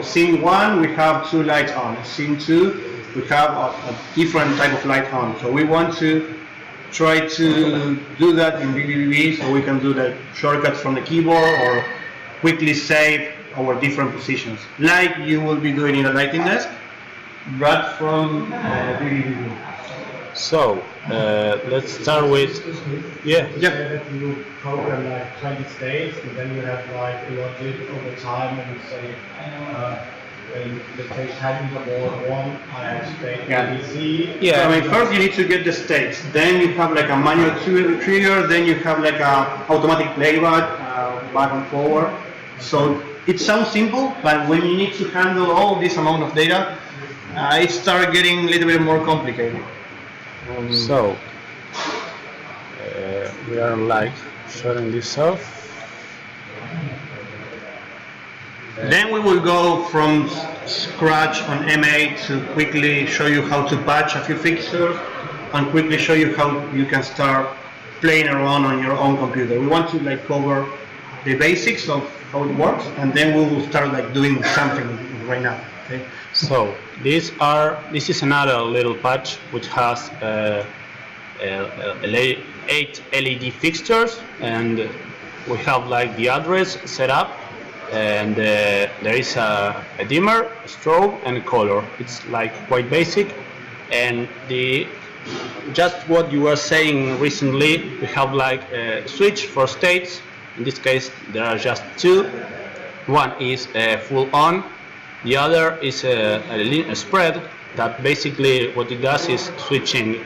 Scene 1 we have 2 lights on. Scene 2 we have a different type of light on. So we want to try to do that in vvvv, so we can do the shortcuts from the keyboard or quickly save our different positions, like you will be doing in a lighting desk, but from vvvv. so let's start with. Yeah. That you program like 20 states, and then you have like a logic over time, and you say, let's say having the board 1, I have state Yeah. ABC. Yeah. So, I mean, first you need to get the states, then you have like a manual trigger, then you have like a automatic playback, back and forward. So it sounds simple, but when you need to handle all this amount of data, it starts getting a little bit more complicated. So we are like shutting this off. Then we will go from scratch on MA to quickly show you how to patch a few fixtures and quickly show you how you can start playing around on your own computer. We want to like cover the basics of how it works, and then we will start like doing something right now. Okay. So this is another little patch which has 8 LED fixtures, and we have like the address set up, and there is a dimmer, a strobe, and a color. It's like quite basic, and just what you were saying recently, we have like a switch for states. In this case there are just 2. One is full on, the other is a spread, that basically what it does is switching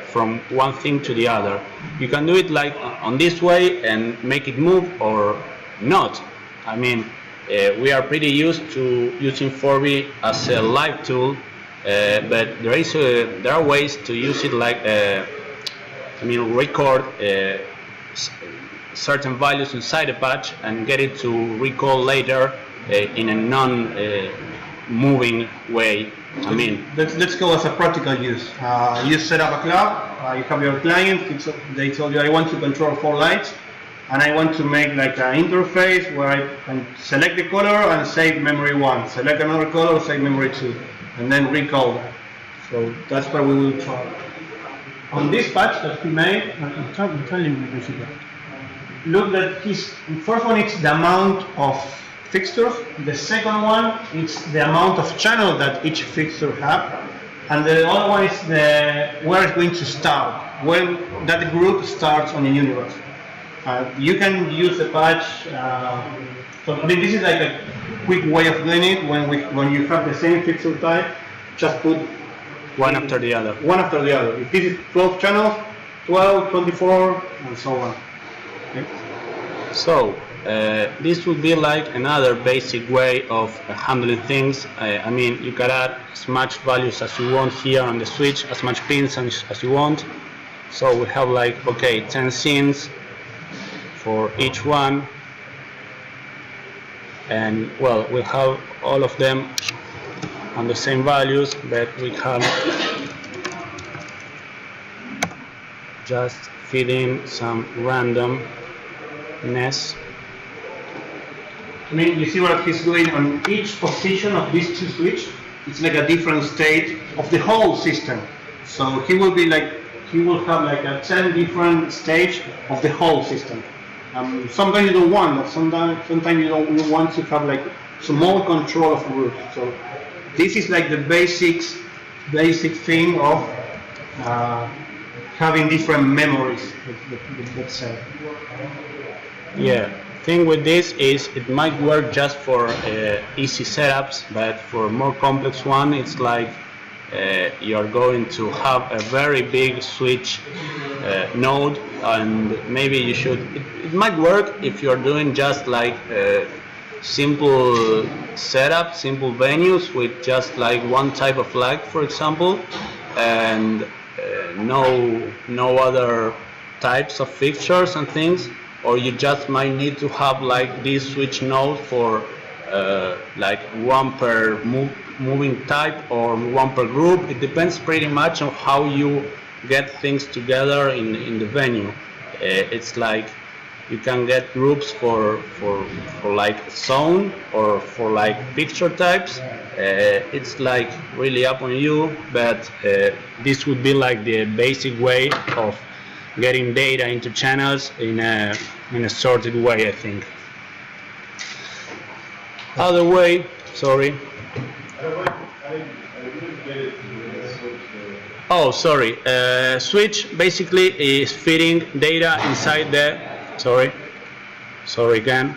from one thing to the other. You can do it like on this way and make it move or not. I mean, we are pretty used to using 4V as a live tool, but there are ways to use it like record certain values inside a patch and get it to recall later in a non-moving way. I mean, let's go as a practical use. You set up a club, you have your client, they told you I want to control 4 lights, and I want to make like an interface where I can select the color and save memory 1, select another color, save memory 2, and then recall that. So that's where we will try. On this patch that he made, look that his first one is the amount of fixtures, the second one is the amount of channel that each fixture have, and the other one is where it's going to start, when that group starts on the universe. You can use the patch, so I mean this is like a quick way of doing it. When you have the same fixture type, just put one after the other. One after the other. If this is 12 channels, 12, 24, and so on. Okay. So this would be like another basic way of handling things. I mean, you can add as much values as you want here on the switch, as much pins as you want. So we have like, okay, 10 scenes for each one, and well, we have all of them on the same values, but we can just feed in some randomness. I mean, you see what he's doing on each position of these two switches. It's like a different state of the whole system. So he will have like a 10 different stage of the whole system. Sometimes you don't want that. Sometimes you want to have like some more control of groups. So this is like the basic thing of having different memories. Let's say. Yeah. Thing with this is it might work just for easy setups, but for more complex one, it's like you're going to have a very big switch node, and maybe you should. It might work if you're doing just like simple setup, simple venues with just like one type of light, for example, and no other types of fixtures and things. Or you just might need to have like this switch node for like one per moving type or one per group. It depends pretty much on how you get things together in the venue. It's like you can get groups for like zone or for like picture types. It's like really up on you, but this would be like the basic way of getting data into channels in a sorted way, I think. Other way, sorry. Oh, sorry. Switch basically is feeding data inside the. Sorry again.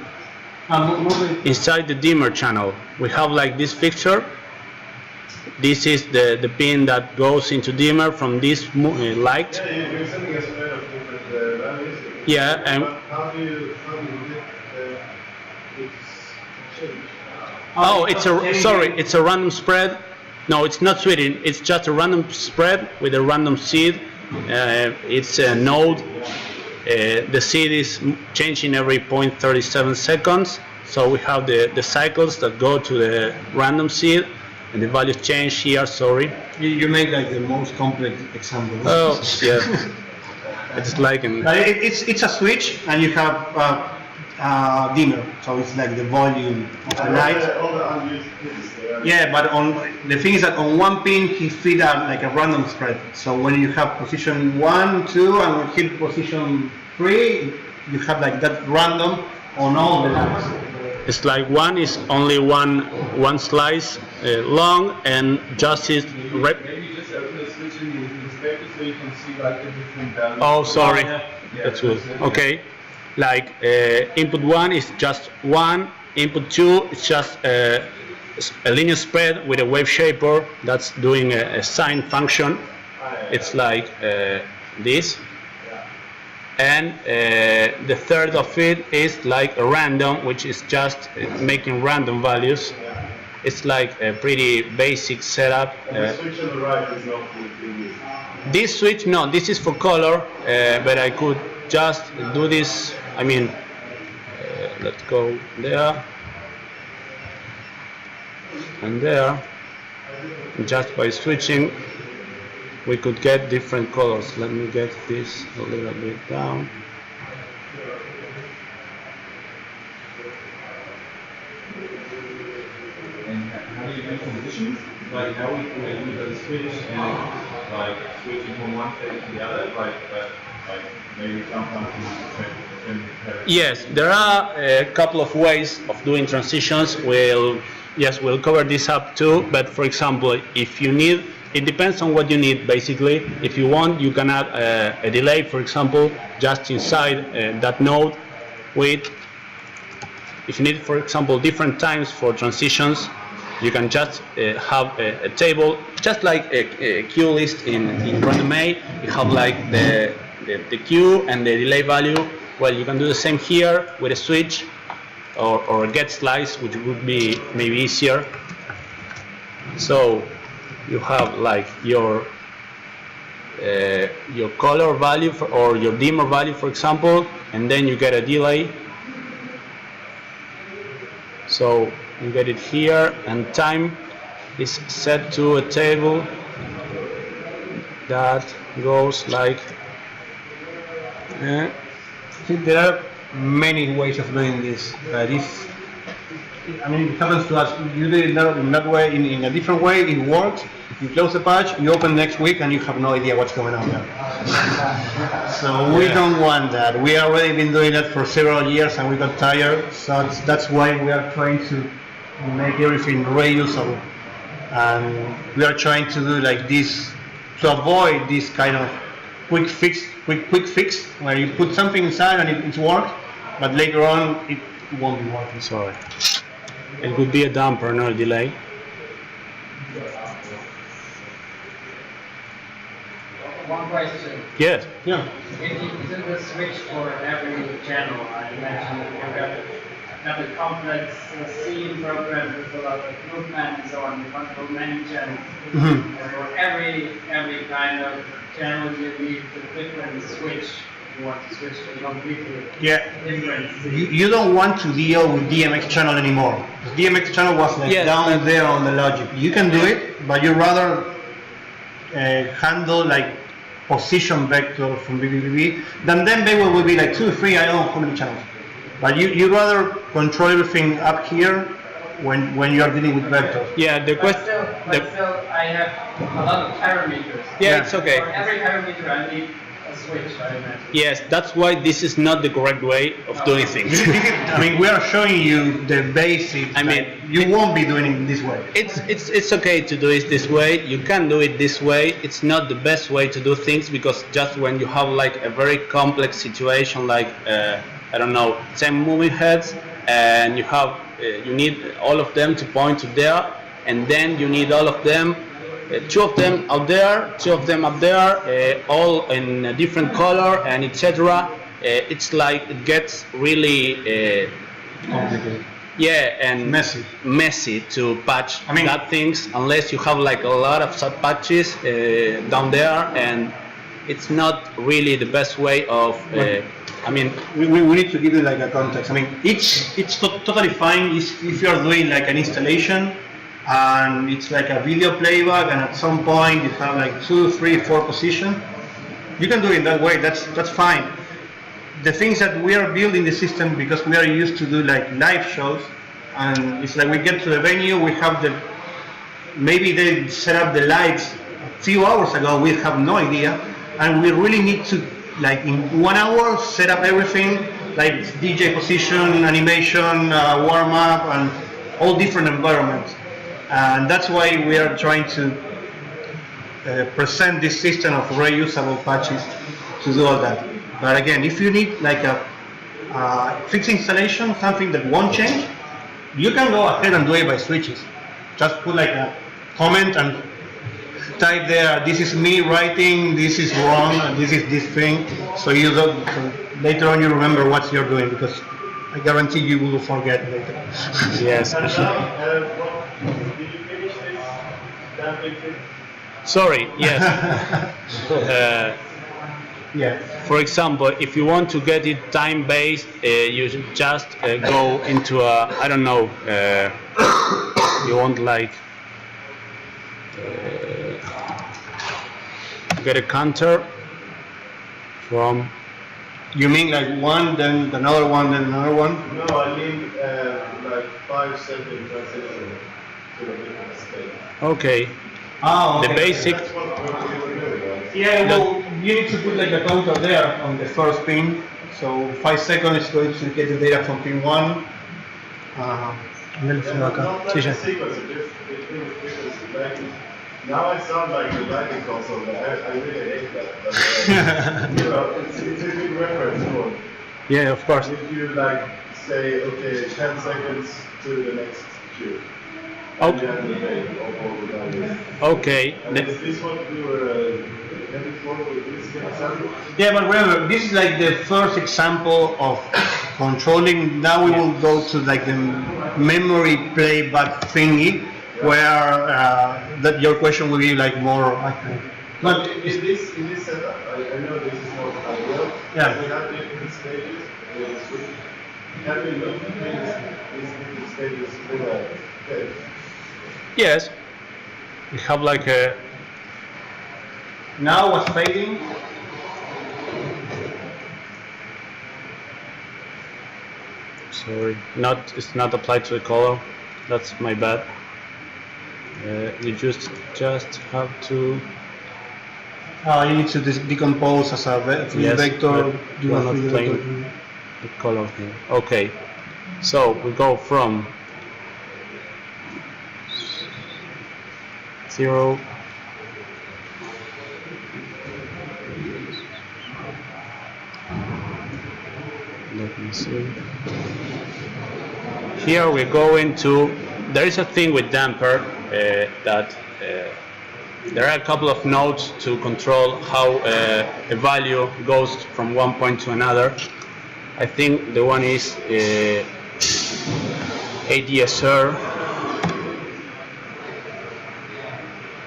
Inside the dimmer channel, we have like this fixture. This is the pin that goes into dimmer from this light. You're sending us a spread of different values. Yeah, and How do you get change? oh, it's a random spread. No, it's not switching. It's just a random spread with a random seed. It's a node. The seed is changing every 0.37 seconds. So we have the cycles that go to the random seed. And the values change here, sorry. You make like the most complex example. Oh, yeah. It's like it's a switch, and you have dimmer, so it's like the volume of the light. All the unused pins. Yeah, but the thing is that on one pin he feed out like a random spread. So when you have position 1, 2, and when hit position 3, you have like that random on all the lights. It's like one is only one slice long, and just is Maybe just open the switch in the paper so you can see like the different values. oh, sorry. That's good. Okay. Like input 1 is just 1, input 2 is just a linear spread with a wave shaper that's doing a sine function. It's like this. And the third of it is like a random, which is just making random values. It's like a pretty basic setup. The switch on the right is not in this. This switch, no, this is for color, but I could just do this. I mean, let's go there and there. Just by switching, we could get different colors. Let me get this a little bit down. And how do you make transitions? Like how we can use the switch and like switching from one phase to the other, like maybe sometimes you can Yes, there are a couple of ways of doing transitions. We'll cover this up too. But for example, if you need, it depends on what you need basically. If you want, you can add a delay, for example, just inside that node with. If you need, for example, different times for transitions, you can just have a table, just like a queue list in RandomNess. You have like the queue and the delay value. Well, you can do the same here with a switch or a get slice, which would be maybe easier. So you have like your color value or your dimmer value, for example, and then you get a delay. So you get it here, and time is set to a table that goes like. There are many ways of doing this. I mean, it happens to us. You do it in that way, in a different way, it works. You close the patch, you open next week, and you have no idea what's going on there. So we don't want that. We already been doing that for several years, and we got tired. So that's why we are trying to make everything reusable. And we are trying to do like this to avoid this kind of quick fix, where you put something inside and it works, but later on it won't be working. Sorry. It could be a damper, not a delay. One question. Yes. Yeah. Isn't the switch for every channel? I imagine you have a complex scene program with a lot of movement and so on. You control many channels. Mm-hmm. And for every kind of channel, you need a different switch. You want to switch to a completely different scene. You don't want to deal with DMX channel anymore. The DMX channel was like down there on the logic. You can do it, but you rather handle like position vector from vvvv. Then they will be like 2 or 3, I don't know how many channels. But you rather control everything up here when you are dealing with vectors. Yeah, the question. But still, I have a lot of parameters. Yeah, it's okay. For every parameter, I need a switch, I imagine. Yes, that's why this is not the correct way of doing things. I mean, we are showing you the basics. I mean, you won't be doing it this way. It's okay to do it this way. You can do it this way. It's not the best way to do things, because just when you have like a very complex situation, like I don't know, 10 moving heads, and you have you need all of them to point to there, and then you need all of them. 2 of them out there, 2 of them up there, all in a different color, and etc. It's like it gets really Complicated. yeah, and Messy to patch that things, unless you have like a lot of subpatches down there, and it's not really the best way of. I mean, we need to give you like a context. I mean, it's totally fine if you are doing like an installation and it's like a video playback, and at some point you have like 2, 3, 4 positions. You can do it that way. That's fine. The things that we are building the system because we are used to do like live shows, and it's like we get to the venue, we have maybe they set up the lights a few hours ago, we have no idea, and we really need to like in 1 hour set up everything, like DJ position, animation, warm up, and all different environments. And that's why we are trying to present this system of reusable patches to do all that. But again, if you need like a fixed installation, something that won't change, you can go ahead and do it by switches. just put like a comment and type there, this is me writing, this is wrong, and this is this thing, so you don't, so later on you remember what you're doing, because I guarantee you will forget later. Yes. Did you finish this damping thing? Sorry, yes. Yeah. For example, if you want to get it time-based, you just go into a, I don't know, you want like, get a counter from. You mean like one, then another one, then another one? No, I mean like 5-second transition to the different state. Okay. Oh, The basic. That's what we were doing, right? Yeah, well, you need to put like a counter there on the first pin. So 5 seconds is going to get the data from pin 1. Not like the sequence, it just frequency. Like, now I sound like the writing console, but I really hate that. But, you know, it's a good reference point. Yeah, of course. If you like say, okay, 10 seconds to the next queue. Okay. And you have the date of all the values. Okay. And is this what we were heading for with this example? Yeah, but remember, this is like the first example of controlling. Now we will go to like the memory playback thingy, where that your question will be like more. But in this setup, I know this is not ideal. Yeah. We have different stages. Can we look at these different stages with a tape? Yes. We have like a. Now what's fading? Sorry, it's not applied to the color. That's my bad. You just have to. You need to decompose as a Yes, vector. but you are not playing the color here. Okay, so we go from 0. Let me see. Here we go into. There is a thing with damper that there are a couple of nodes to control how a value goes from one point to another. I think the one is ADSR.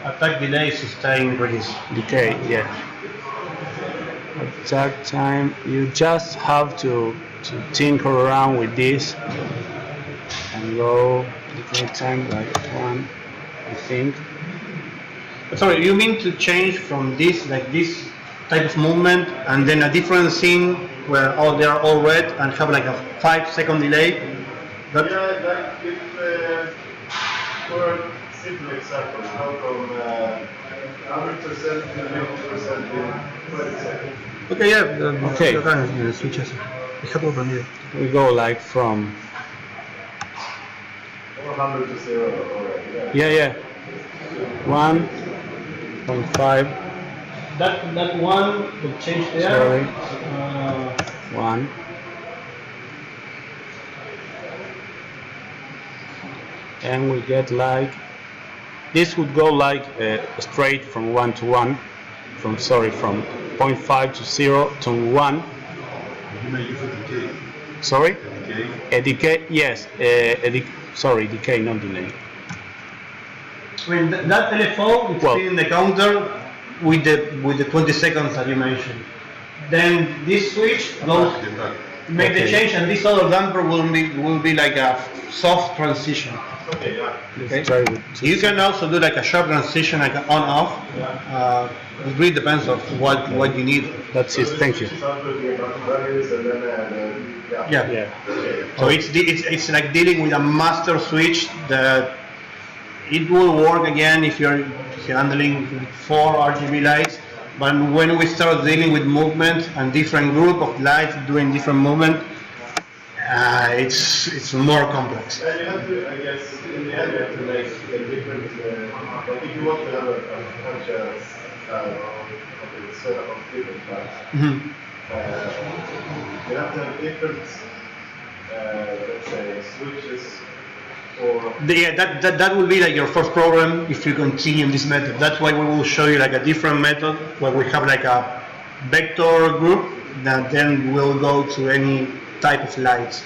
Attack delay, sustain, release. Decay, yeah. Attack time, you just have to tinker around with this and go decay time like 1, I think. Sorry, you mean to change from this, like this type of movement, and then a different scene where they are all red and have like a 5-second delay? That, Yeah, like if for a simple example, how from 100% to 50% in 20 seconds. okay, yeah. Okay. Switches. We go like from, Or 100 to 0 already. yeah, 1.5, That one will change there. sorry, 1. And we get like, this would go like straight from 1 to 1, from 0.5 to 0 to 1. Sorry? A decay, yes, sorry, decay, not delay. I mean, that telephone is Well- in the counter with the 20 seconds that you mentioned. Then this switch goes, make the Okay. change, and this other damper will be like a soft transition. Okay, yeah. Okay. Let's try with You can also do like a sharp transition, like an on-off. It really depends on what you need. That's it, thank you. Start with the values and then Yeah. Yeah. Okay. So it's like dealing with a master switch that it will work again if you're handling 4 RGB lights. But when we start dealing with movement and different group of lights doing different movement, it's more complex. And you have to, I guess, in the end, you have to make a different, like if you want to have a setup of different lights, Mhm. you have to have different, let's say, switches Or that will be like your first program if you continue this method. That's why we will show you like a different method where we have like a vector group that then will go to any type of lights.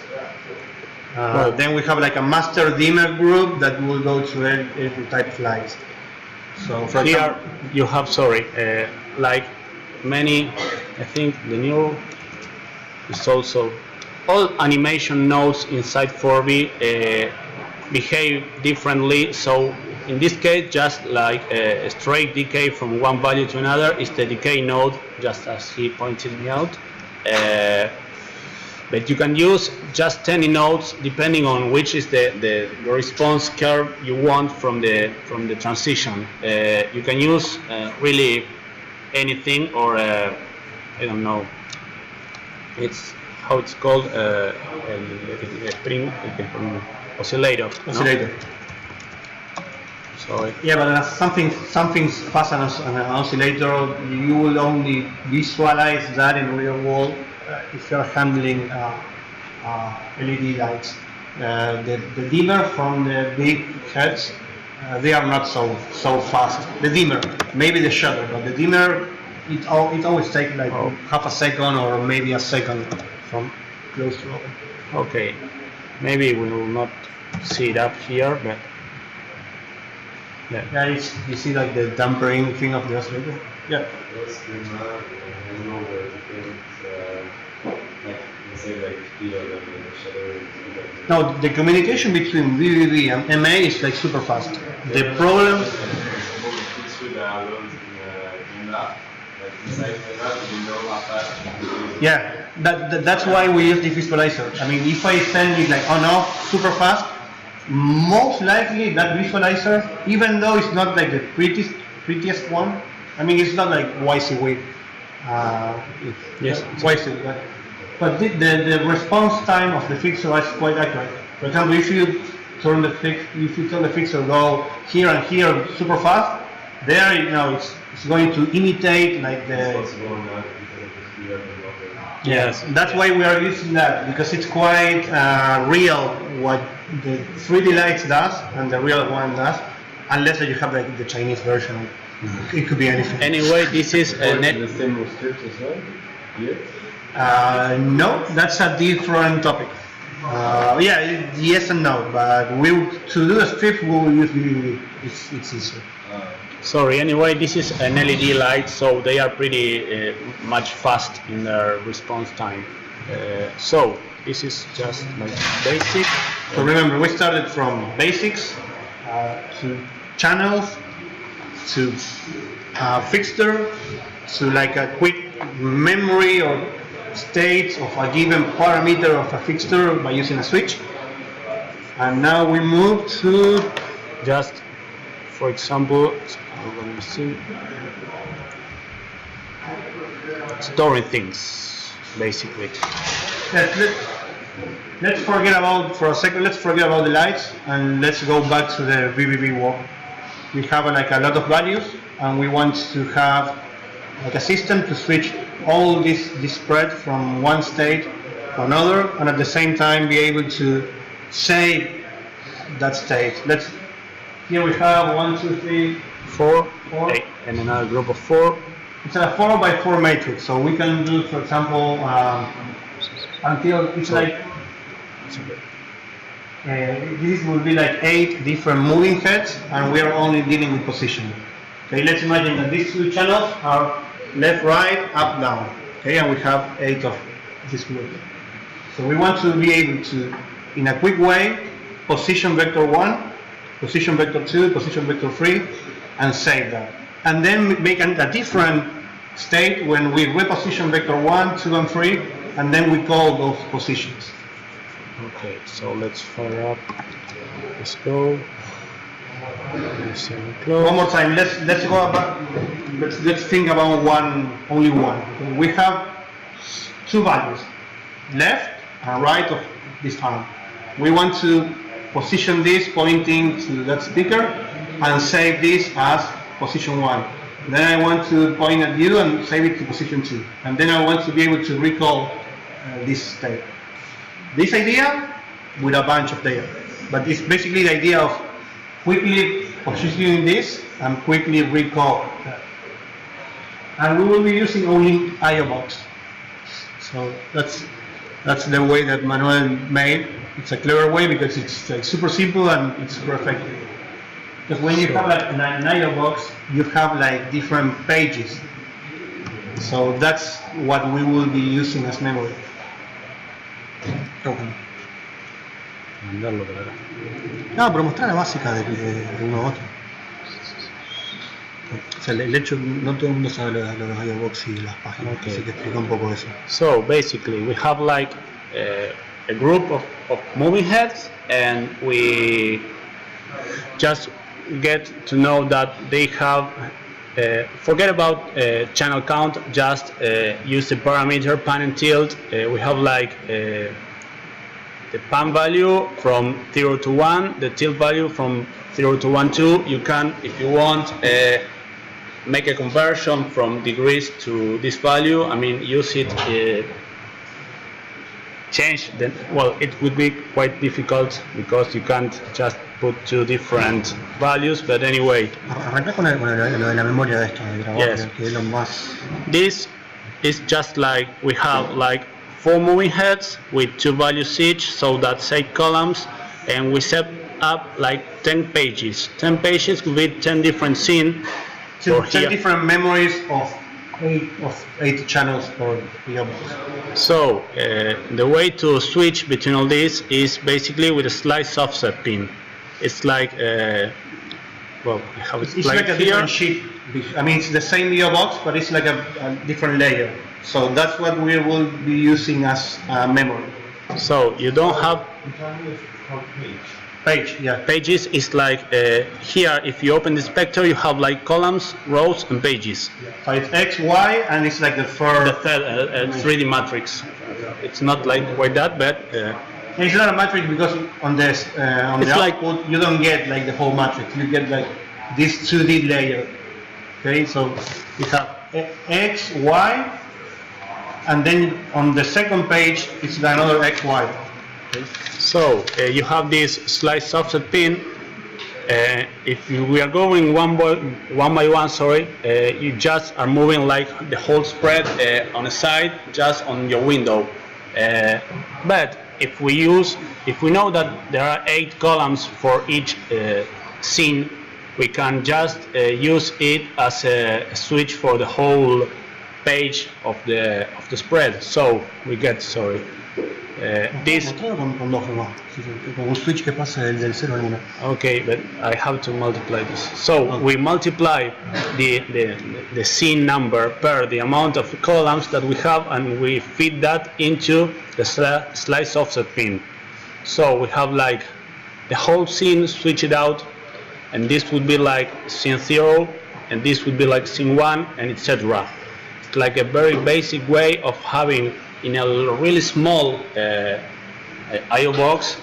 Then we have like a master dimmer group that will go to every type of lights. So for Here example, you have, like many, I think the neural is also, all animation nodes inside 4V behave differently. So in this case, just like a straight decay from one value to another is the decay node, just as he pointed me out. But you can use just any nodes depending on which is the response curve you want from the transition. You can use really anything, or I don't know. It's how it's called, spring oscillator. oscillator. No? So Yeah, but something fast as an oscillator, you will only visualize that in real world if you're handling LED lights. The dimmer from the big heads, they are not so fast. The dimmer, maybe the shutter, but the dimmer, it always takes like half a second or maybe a second from close to open. okay, maybe we will not see it up here, but Yeah, you see like the dampering thing of the oscillator. Yeah. what's the math? I know the different, like, let's say like speed of the shutter. No, the communication between vvv and MA is like super fast. The problem, yeah, that's why we use the visualizer. I mean, if I send it like on off super fast, most likely that visualizer, even though it's not like the prettiest one, I mean, it's not like WYSIWYG. Yes. WYSIWYG. But the response time of the fixture is quite accurate. For example, if you tell the fixture go here and here super fast, there it's going to imitate like the. Yes, that's why we are using that, because it's quite real what the 3D lights does and the real one does, unless you have like the Chinese version. It could be anything. anyway, this is a net. The same with scripts as well? Here? No, that's a different topic. Yeah, yes and no, but to do a script we will use vvv. It's easier. Sorry, anyway, this is an LED light, so they are pretty much fast in their response time. So this is just like basic. So remember, we started from basics to channels to fixture to like a quick memory or states of a given parameter of a fixture by using a switch. And now we move to Just, for example, let me see. Storing things, basically. let's forget about for a second. Let's forget about the lights and let's go back to the vvv walk. We have like a lot of values, and we want to have like a system to switch all this spread from one state to another, and at the same time be able to save that state. Here we have 1, 2, 3, 4, Four. 8, and another group of 4. It's a 4x4 matrix, so we can do, for example, until it's like this will be like 8 different moving heads, and we are only dealing with position. Okay, let's imagine that these two channels are left, right, up, down. Okay, and we have 8 of this group. So we want to be able to, in a quick way, position vector 1, position vector 2, position vector 3, and save that. And then make a different state when we reposition vector 1, 2, and 3, and then we call those positions. Okay, so let's fire up. Let's go. One more time. Let's go back. Let's think about only one. We have two values, left and right of this arm. We want to position this pointing to that speaker and save this as position 1. Then I want to point at you and save it to position 2. And then I want to be able to recall this state. This idea with a bunch of data. but it's basically the idea of quickly positioning this and quickly recall that. And we will be using only IO box. So that's the way that Manuel made. It's a clever way because it's like super simple and it's super effective. Because when you have like an IO box, you have like different pages. So that's what we will be using as memory. Mandarlo para acá. No, pero mostrar la básica de uno a otro. O sea, el hecho, no todo el mundo sabe lo de los IO box y las páginas, Okay. así que explica un poco eso. So basically, we have like a group of moving heads, and we just get to know that they have. Forget about channel count. Just use the parameter pan and tilt. We have like the pan value from 0 to 1, the tilt value from 0 to 1, 2. You can, if you want, make a conversion from degrees to this value. I mean, use it. Change the, well, it would be quite difficult because you can't just put two different values, but anyway. Arranca con lo de la memoria de esto, de grabar, Yes. que es lo más. This is just like we have like 4 moving heads with 2 values each, so that's 8 columns, and we set up like 10 pages. 10 pages could be 10 different scenes. So for 10 here. different memories of 8 channels for IO box. So the way to switch between all these is basically with a slice offset pin. It's like well, I have it It's like a here. different sheet. I mean, it's the same IO box, but it's like a different layer. So that's what we will be using as memory. So you don't have Page, yeah. pages. Is like here. If you open the inspector, you have like columns, rows, and pages. So it's X, Y, and it's like the The first. third 3D matrix. It's not like quite that, but It's not a matrix because on this on It's the like- output you don't get like the whole matrix. You get like this 2D layer. Okay, so we have X, Y, and then on the second page it's another X, Y. so you have this slice offset pin. If we are going one by one, sorry, you just are moving like the whole spread on a side, just on your window. But if we know that there are 8 columns for each scene, we can just use it as a switch for the whole page of the spread. So we get, sorry, this. Mostrarlo con dos nomás, con un switch que pasa del 0 al 1. Okay, but I have to multiply this. So we multiply the scene number per the amount of columns that we have, and we feed that into the slice offset pin. So we have like the whole scene switched out, and this would be like scene 0, and this would be like scene 1, and etc. It's like a very basic way of having in a really small IO box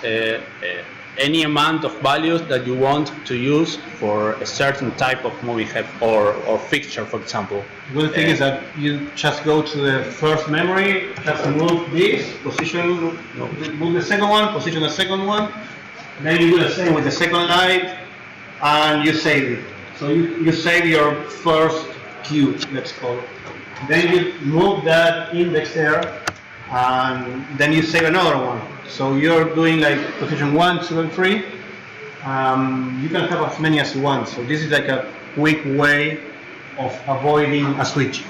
any amount of values that you want to use for a certain type of moving head or fixture, for example. The good thing is that you just go to the first memory, just move this, position, move the second one, position the second one, then you do the same with the second light, and you save it. So you save your first cube, let's call it. Then you move that index there, and then you save another one. So you're doing like position 1, 2, and 3. You can have as many as you want. So this is like a quick way of avoiding a switch.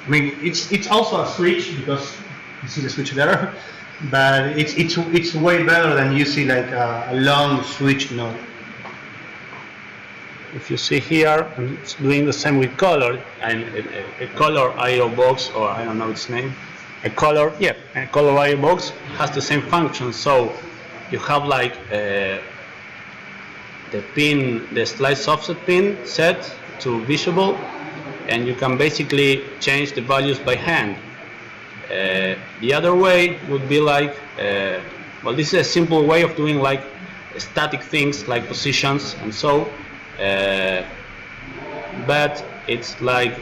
I mean, it's also a switch because you see the switch there, but it's way better than you see like a long switch node. If you see here, it's doing the same with color, and a color IO box, or I don't know its name, a color IO box has the same function. So you have like the slice offset pin set to visible, and you can basically change the values by hand. The other way would be like, well, this is a simple way of doing like static things like positions and so. But it's like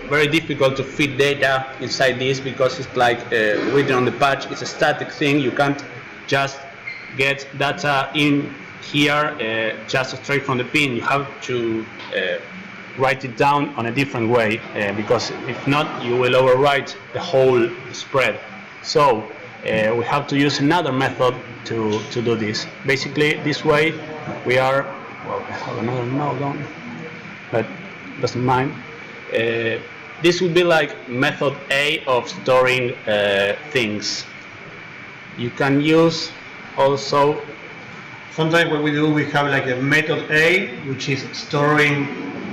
very difficult to feed data inside this because it's like written on the patch. It's a static thing. You can't just get data here just straight from the pin. You have to write it down on a different way because if not, you will overwrite the whole spread. So we have to use another method to do this. Basically, this way we are. Well, I have another node on, but doesn't mind. This would be like method A of storing things. You can use also. Sometimes what we do, we have like a method A, which is storing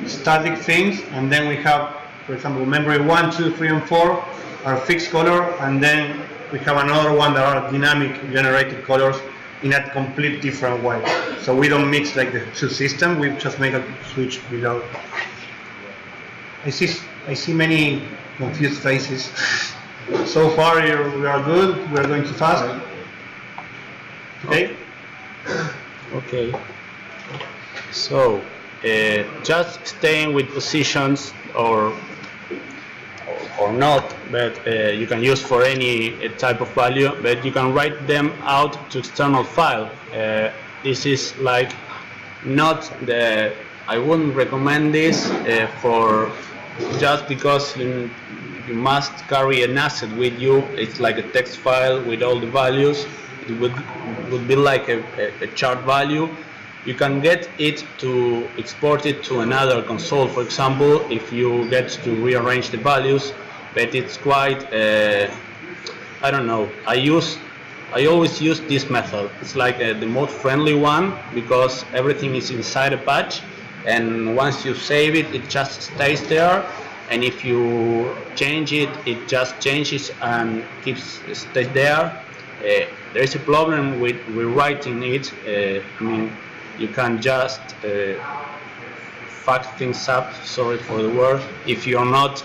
static things, and then we have, for example, memory 1, 2, 3, and 4 are fixed color, and then we have another one that are dynamic generated colors in a complete different way. So we don't mix like the two systems, we just make a switch below. I see many confused faces. So far we are good, we are going too fast. Okay? Okay. So just staying with positions or not, but you can use for any type of value, but you can write them out to external file. This is like not the. I wouldn't recommend this for just because you must carry an asset with you. It's like a text file with all the values. It would be like a chart value. You can get it to export it to another console, for example, if you get to rearrange the values, but it's quite, I don't know, I always use this method. It's like the most friendly one because everything is inside a patch, and once you save it, it just stays there, and if you change it, it just changes and stays there. There is a problem with rewriting it. I mean, you can just fuck things up, sorry for the word, if you're not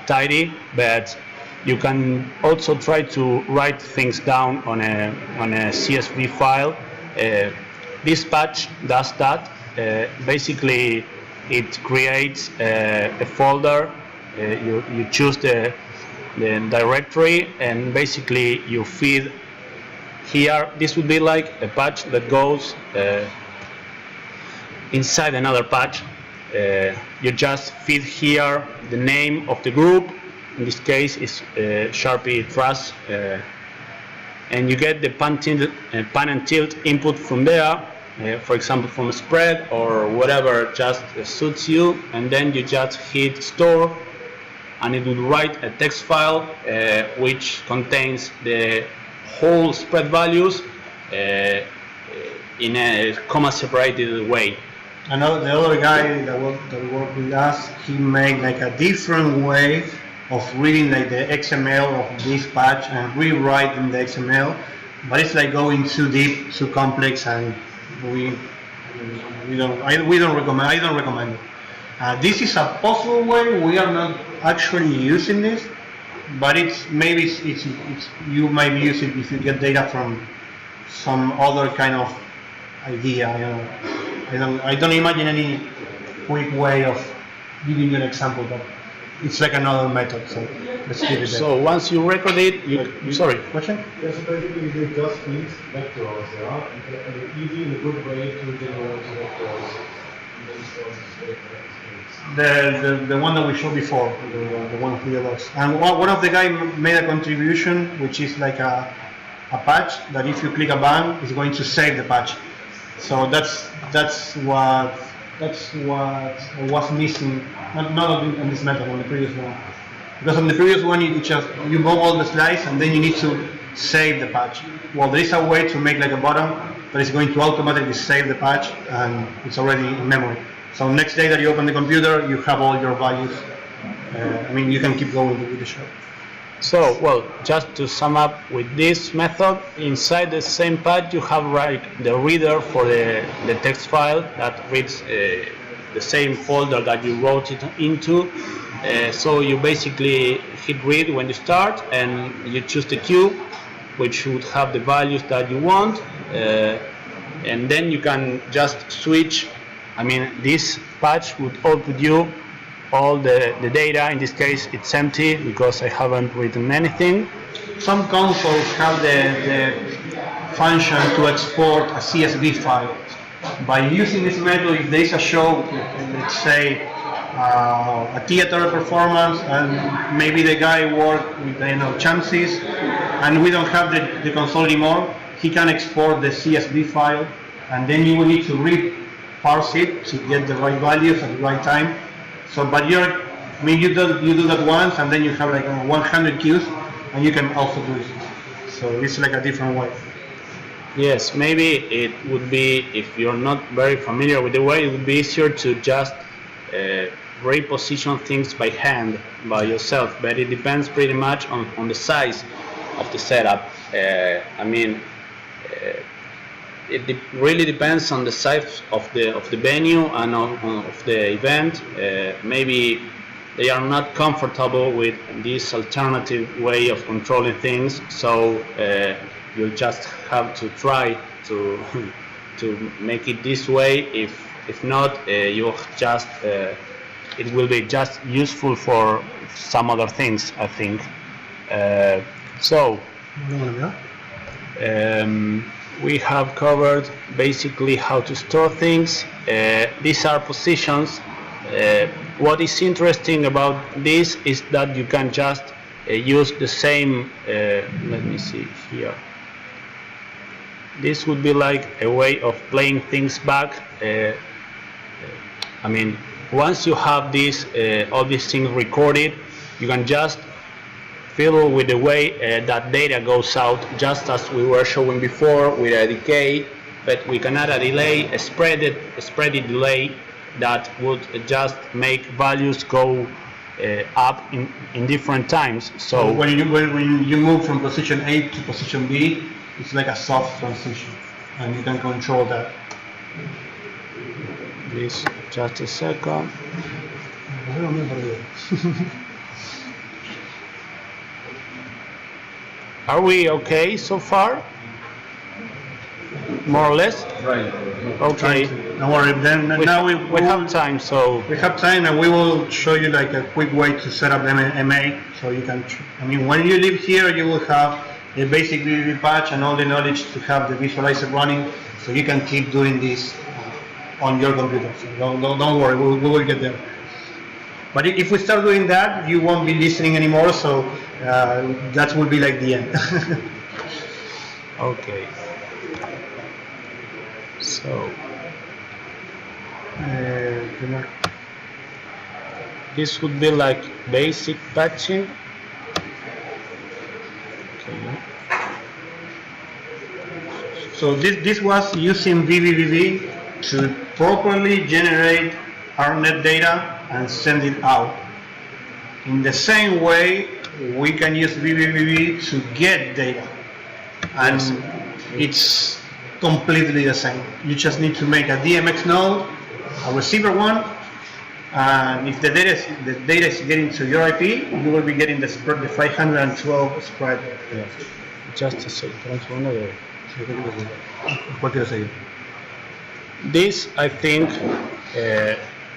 tidy, but you can also try to write things down on a CSV file. This patch does that. Basically, it creates a folder. You choose the directory, and basically you feed here. This would be like a patch that goes inside another patch. You just feed here the name of the group. In this case, it's Sharpie Trust, and you get the pan and tilt input from there. For example, from a spread or whatever just suits you, and then you just hit store, and it will write a text file which contains the whole spread values in a comma separated way. And the other guy that worked with us, he made like a different way of reading like the XML of this patch and rewriting the XML, but it's like going too deep, too complex, and I don't recommend it. This is a possible way. We are not actually using this, but maybe you might use it if you get data from some other kind of idea. I don't imagine any quick way of giving you an example, but it's like another method. So let's keep it there. So once you record it, sorry. Question? Yes, so basically they just use vectors, yeah, and easy and a good way to generate vectors. The one that we showed before, the one of the others. And one of the guys made a contribution, which is like a patch that if you click a button, it's going to save the patch. So that's what was missing. Not on this method, on the previous one. Because on the previous one, you move all the slides and then you need to save the patch. Well, there is a way to make like a button that is going to automatically save the patch, and it's already in memory. So next day that you open the computer, you have all your values. I mean, you can keep going with the show. So, well, just to sum up with this method, inside the same patch you have the reader for the text file that reads the same folder that you wrote it into. So you basically hit read when you start, and you choose the queue, which would have the values that you want, and then you can just switch. I mean, this patch would output you all the data. In this case, it's empty because I haven't written anything. Some consoles have function to export a CSV file. By using this method, if there is a show, let's say a theater performance, and maybe the guy worked with chances, and we don't have the console anymore, he can export the CSV file, and then you will need to parse it to get the right values at the right time. So, but you do that once, and then you have like 100 queues, and you can also do it. So it's like a different way. Yes, maybe it would be, if you're not very familiar with the way, it would be easier to just reposition things by hand, by yourself, but it depends pretty much on the size of the setup. I mean, it really depends on the size of the venue and of the event. Maybe they are not comfortable with this alternative way of controlling things, so you'll just have to try to make it this way. If not, you just it will be just useful for some other things, I think. We have covered basically how to store things. These are positions. What is interesting about this is that you can just use the same, let me see here. This would be like a way of playing things back. I mean, once you have this, all these things recorded, you can just fiddle with the way that data goes out, just as we were showing before with a decay, but we can add a delay, a spreaded delay that would just make values go up in different times. So when you move from position A to position B, it's like a soft transition, and you can control that. Please, just a second. Are we okay so far? More or less? Right. Okay. Don't worry. Then now we have time, so we have time, and we will show you like a quick way to set up MA. So you can. I mean, when you leave here, you will have a basic vvvv patch and all the knowledge to have the visualizer running, so you can keep doing this on your computer. So don't worry. We will get there. But if we start doing that, you won't be listening anymore. So that will be like the end. Okay. So this would be like basic patching. Okay. So this was using vvvv to properly generate our net data and send it out. In the same way, we can use vvvv to get data, and it's completely the same. You just need to make a DMX node, a receiver one, and if the data is getting to your IP, you will be getting the 512 spread. Yeah. Just a second. This, I think,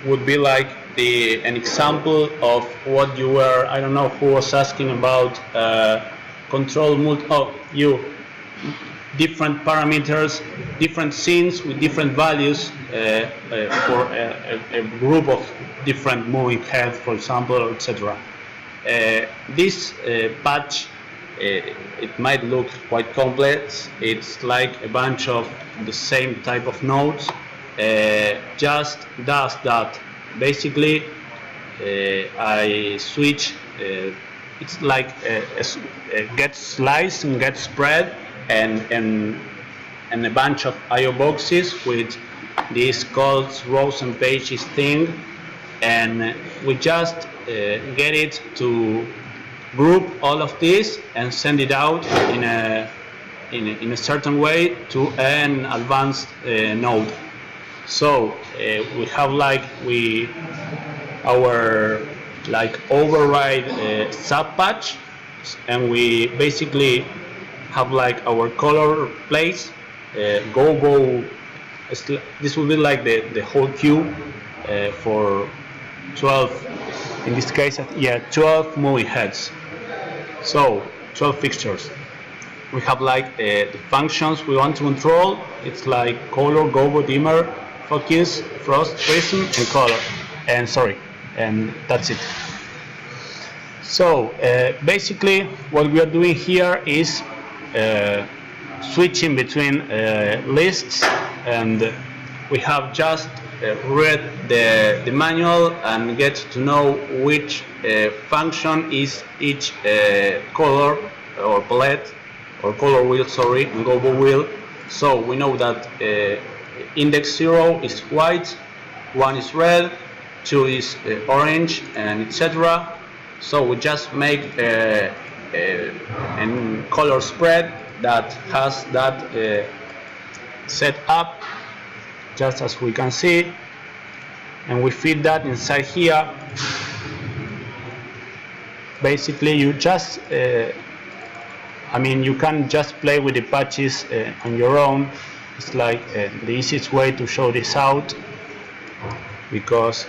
would be like an example of what you were. I don't know who was asking about control different parameters, different scenes with different values for a group of different moving heads, for example, etc. This patch, it might look quite complex. It's like a bunch of the same type of nodes, just does that. Basically, I switch, it's like a get slice and get spread, and a bunch of I/O boxes with these calls, rows and pages thing, and we just get it to group all of this and send it out in a certain way to an advanced node. So we have like our like override subpatch, and we basically have like our color place, go. This will be like the whole queue for 12. In this case, 12 moving heads. So 12 fixtures. we have like the functions we want to control. It's like color, gobo, dimmer, focus, frost, prism, and color. And that's it. So basically, what we are doing here is switching between lists, and we have just read the manual and get to know which function is each color or palette or color wheel, sorry, and gobo wheel. So we know that index 0 is white, 1 is red, 2 is orange, and etc. So we just make a color spread that has that set up, just as we can see, and we feed that inside here. Basically, you just you can just play with the patches on your own. It's like the easiest way to show this out, because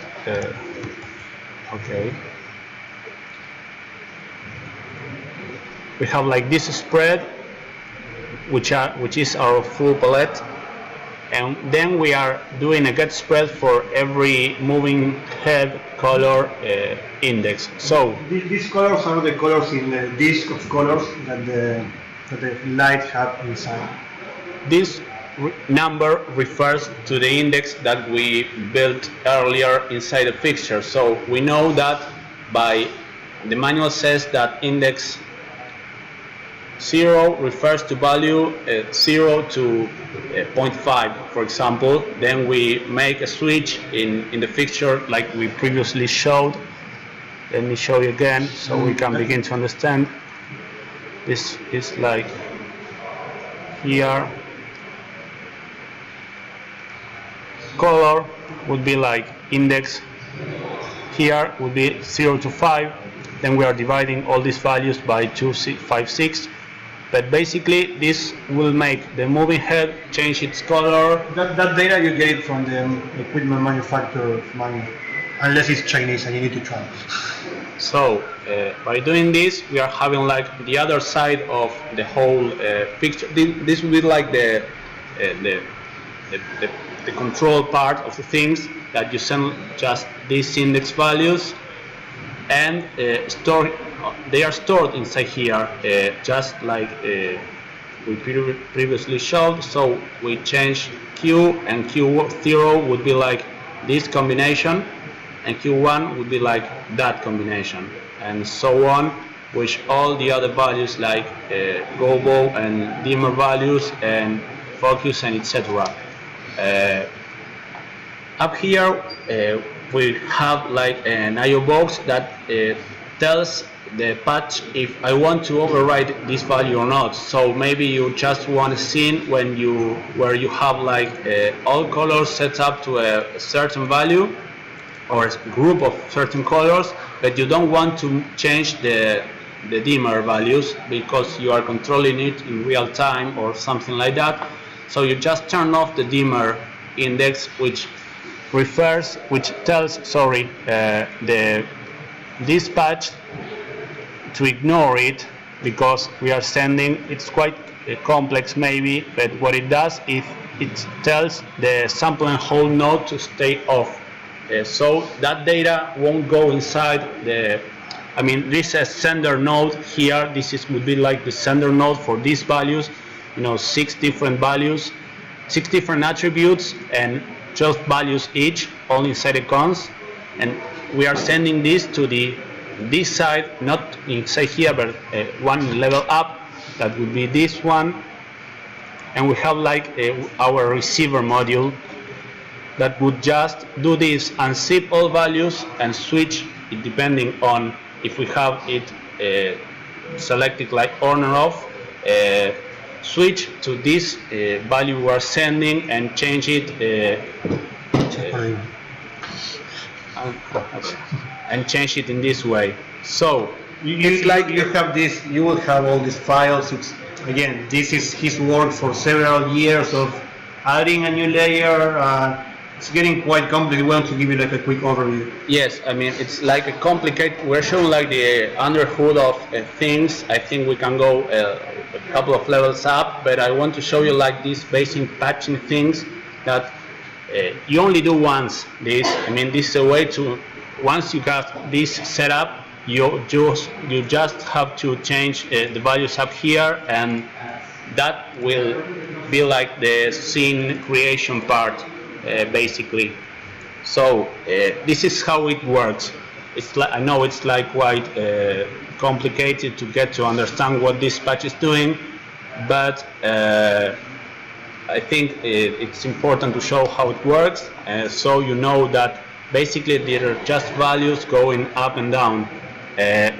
okay, we have like this spread, which is our full palette, and then we are doing a get spread for every moving head color index. So These colors are the colors in the disk of colors that the light have inside. this number refers to the index that we built earlier inside the fixture. So we know that by the manual says that index 0 refers to value 0 to 0.5, for example. Then we make a switch in the fixture like we previously showed. Let me show you again so we can begin to understand. This is like here. Color would be like index here would be 0 to 5. Then we are dividing all these values by 2, 6, 5, 6. But basically, this will make the moving head change its color. That data you get it from the equipment manufacturer manual, unless it's Chinese and you need to try. So by doing this, we are having like the other side of the whole picture. This will be like the control part of the things that you send just these index values and store. They are stored inside here, just like we previously showed. So we change Q, and Q0 would be like this combination, and Q1 would be like that combination, and so on, with all the other values like gobo and dimmer values and focus and etc. Up here we have like an IO box that tells the patch if I want to override this value or not. So maybe you just want a scene where you have like all colors set up to a certain value or a group of certain colors, but you don't want to change the dimmer values because you are controlling it in real time or something like that. So you just turn off the dimmer index, which tells this patch to ignore it, because we are sending, it's quite complex maybe, but what it does is it tells the sample and hold node to stay off. So that data won't go inside this says sender node here. This would be like the sender node for these values, 6 different values, 6 different attributes and 12 values each, all inside the cons, and we are sending this to this side, not inside here, but one level up. That would be this one, and we have like our receiver module that would just do this and zip all values and switch it depending on if we have it selected like on or off. Switch to this value we are sending and change it in this way. So It's like you have this, you will have all these files. It's again, this is his work for several years of adding a new layer, it's getting quite complicated. We want to give you like a quick overview. Yes, I mean it's like a complicated. We're showing like the under hood of things. I think we can go a couple of levels up, but I want to show you like these basic patching things that you only do once. This, I mean, this is a way to, once you got this set up, you just have to change the values up here, and that will be like the scene creation part, basically. So this is how it works. It's like, I know it's like quite complicated to get to understand what this patch is doing, but I think it's important to show how it works, so you know that basically there are just values going up and down.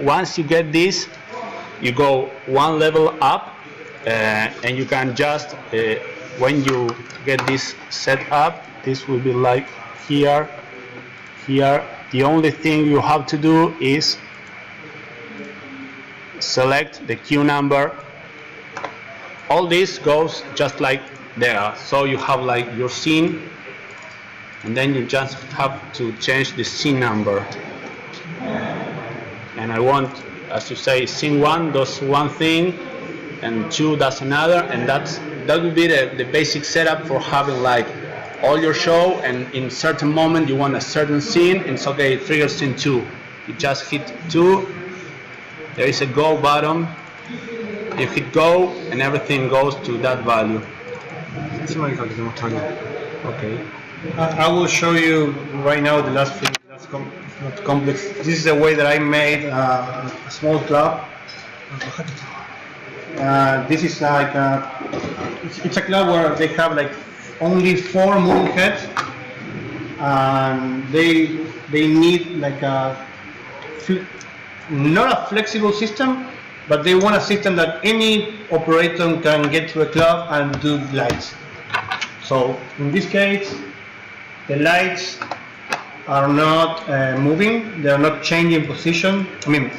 Once you get this, you go one level up, and you can just, when you get this set up, this will be like here, here. The only thing you have to do is select the queue number. All this goes just like there. So you have like your scene, and then you just have to change the scene number. And I want, as you say, scene 1 does one thing, and 2 does another, and that would be the basic setup for having like all your show, and in certain moment you want a certain scene, and it's okay, it triggers scene 2. You just hit 2, there is a go button, you hit go, and everything goes to that value. Okay. I will show you right now the last thing. That's not complex. This is the way that I made a small club. This is like it's a club where they have like only 4 moving heads, and they need like not a flexible system, but they want a system that any operator can get to a club and do lights. So in this case, the lights are not moving, they are not changing position. I mean,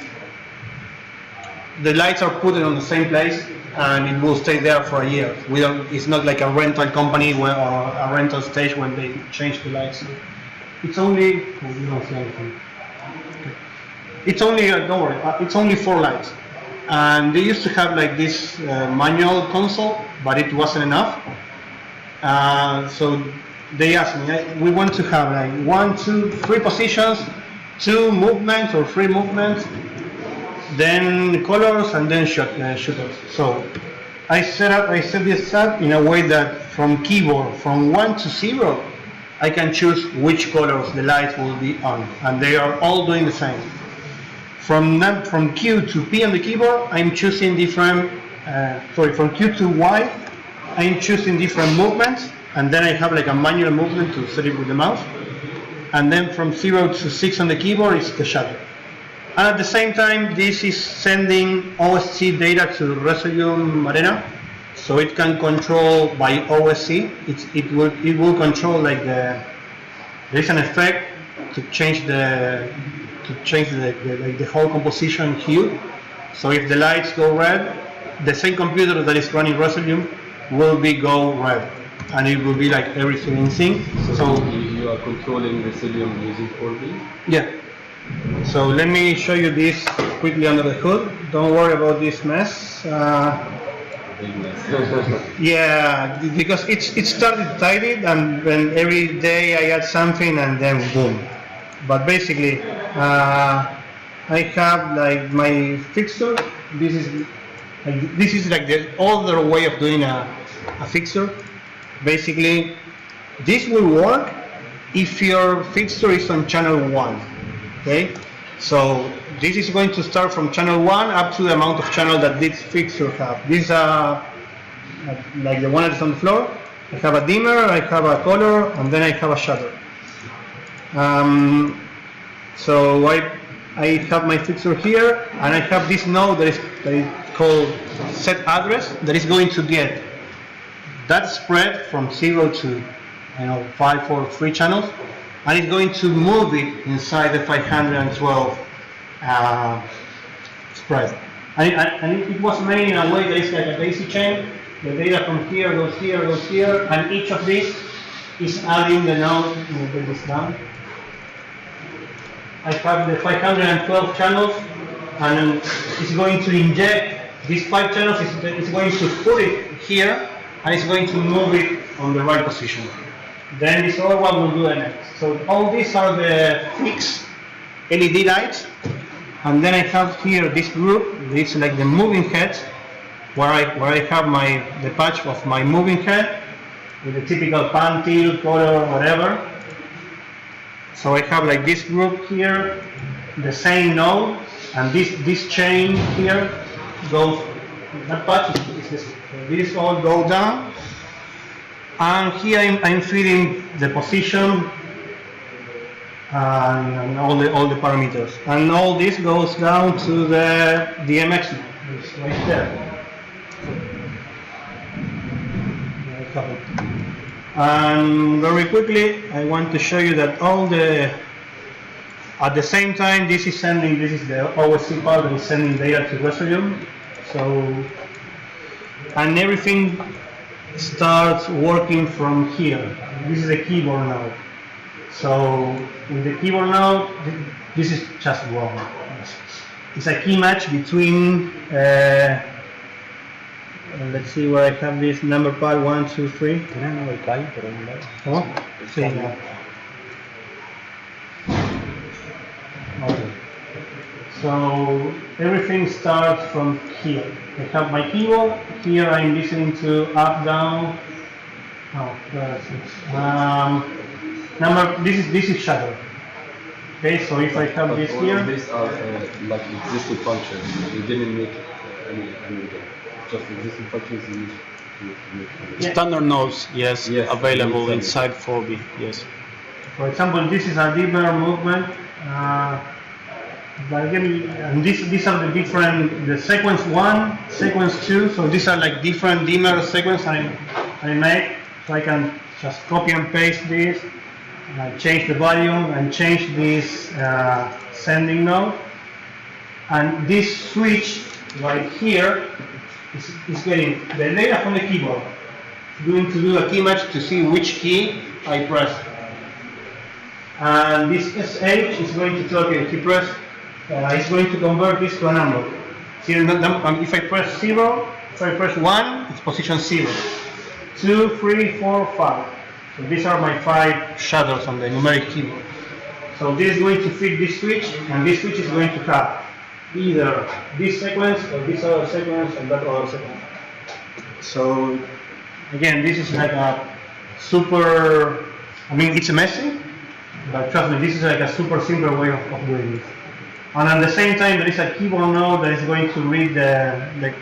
the lights are put on the same place and it will stay there for a year. It's not like a rental company or a rental stage when they change the lights. It's only, oh, you don't see anything. It's only, don't worry, it's only 4 lights. And they used to have like this manual console, but it wasn't enough. So they asked me, we want to have like 1, 2, 3 positions, 2 movements or 3 movements, then colors, and then shooters. So I set this up in a way that from keyboard, from 1 to 0, I can choose which colors the lights will be on, and they are all doing the same. From Q to P on the keyboard, I'm choosing different, from Q to Y, I'm choosing different movements, and then I have like a manual movement to set it with the mouse. And then from 0 to 6 on the keyboard is the shutter. And at the same time, this is sending OSC data to Resolume Arena, so it can control by OSC. It will control like there is an effect to change the whole composition hue. So if the lights go red, the same computer that is running Resolume will go red, and it will be like everything in sync. So you are controlling Resolume using 4D? Yeah. So let me show you this quickly under the hood. Don't worry about this mess. Big mess. Yeah, because it started tidied, and then every day I add something, and then boom. But basically, I have like my fixture. This is like the older way of doing a fixture. Basically, this will work if your fixture is on channel 1. Okay, so this is going to start from channel 1 up to the amount of channel that this fixture have. These are like the one that is on the floor. I have a dimmer, I have a color, and then I have a shutter. So I have my fixture here, and I have this node that is called set address that is going to get that spread from 0 to 5 or 3 channels, and it's going to move it inside the 512 spread. And it was made in a way that is like a daisy chain. The data from here goes here, and each of these is adding the node. Let me get this down. I have the 512 channels, and it's going to inject these 5 channels. It's going to put it here, and it's going to move it on the right position. Then this other one will do the next. So all these are the fixed LED lights, and then I have here this group. It's like the moving heads, where I have the patch of my moving head with the typical pan, tilt, color, whatever. So I have like this group here, the same node, and this chain here goes. That patch is this. So these all go down, and here I'm feeding the position and all the parameters, and all this goes down to the DMX node. It's right there. And very quickly, I want to show you that at the same time, this is the OSC part that is sending data to Resolution. So, and everything starts working from here. This is the keyboard node. So, with the keyboard node, this is just wrong. It's a key match between let's see where I have this number pad 1, 2, 3. Oh, sí, yeah. Okay. So everything starts from here. I have my keyboard. Here I'm listening to up, down. Oh, that's it. This is shadow. Okay, so if I have this here. These are like existing functions. You didn't make any just existing functions you use to make. Standard nodes, yes, available inside 4B, yes. For example, this is a dimmer movement. But again, and these are the different, the sequence 1, sequence 2. So these are like different dimmer sequences I make. So I can just copy and paste this, change the volume, and change this sending node. And this switch right here is getting the data from the keyboard. It's going to do a key match to see which key I press. And this SH is going to tell, okay, if you press, it's going to convert this to a number. Here, if I press 0, if I press 1, it's position 0. 2, 3, 4, 5. So these are my 5 shadows on the numeric keyboard. So this is going to fit this switch, and this switch is going to have either this sequence or this other sequence or that other sequence. So again, this is like a super, I mean, it's messy, but trust me, this is like a super simple way of doing this. And at the same time, there is a keyboard node that is going to read the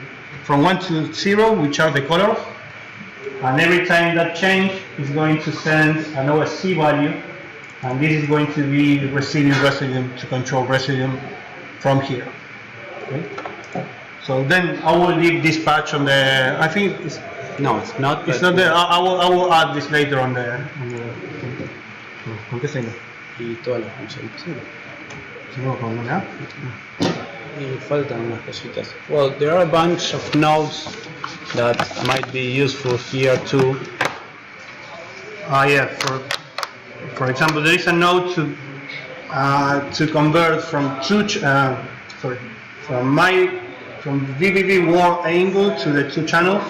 from 1 to 0, which are the colors. And every time that change is going to send an OSC value, and this is going to be receiving Resolution to control Resolution from here. Okay. So then I will leave this patch on the. I think it's no, it's not. It's not there. I will add this later on the. ¿Con qué tengo? Y todas las funciones. ¿Tengo con una? Y faltan unas cositas. Well, there are a bunch of nodes that might be useful here too. Yeah. For example, there is a node to convert from from vvv world angle to the 2 channels.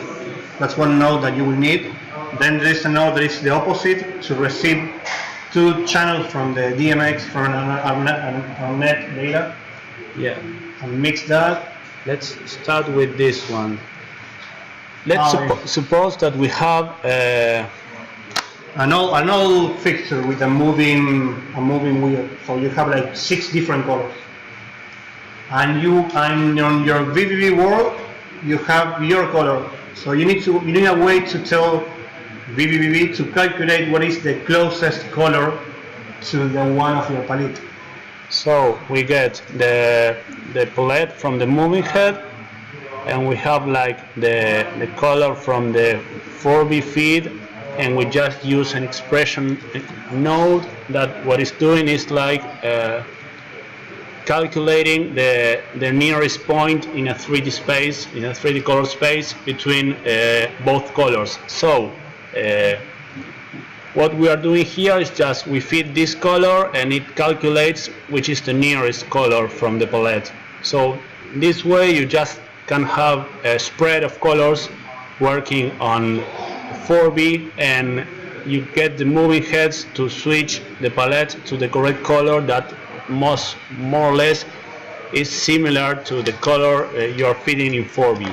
That's one node that you will need. Then there is a node that is the opposite to receive 2 channels from the DMX for our net data. Yeah. And mix that. Let's start with this one. Let's suppose that we have an old fixture with a moving wheel. So you have like 6 different colors. And on your vvv world, you have your color. So you need a way to tell vvvv to calculate what is the closest color to the one of your palette. So we get the palette from the moving head, and we have like the color from the 4B feed, and we just use an expression node that what it's doing is like calculating the nearest point in a 3D space, in a 3D color space between both colors. So what we are doing here is just we feed this color and it calculates which is the nearest color from the palette. So this way you just can have a spread of colors working on 4B, and you get the moving heads to switch the palette to the correct color that more or less is similar to the color you are feeding in 4B.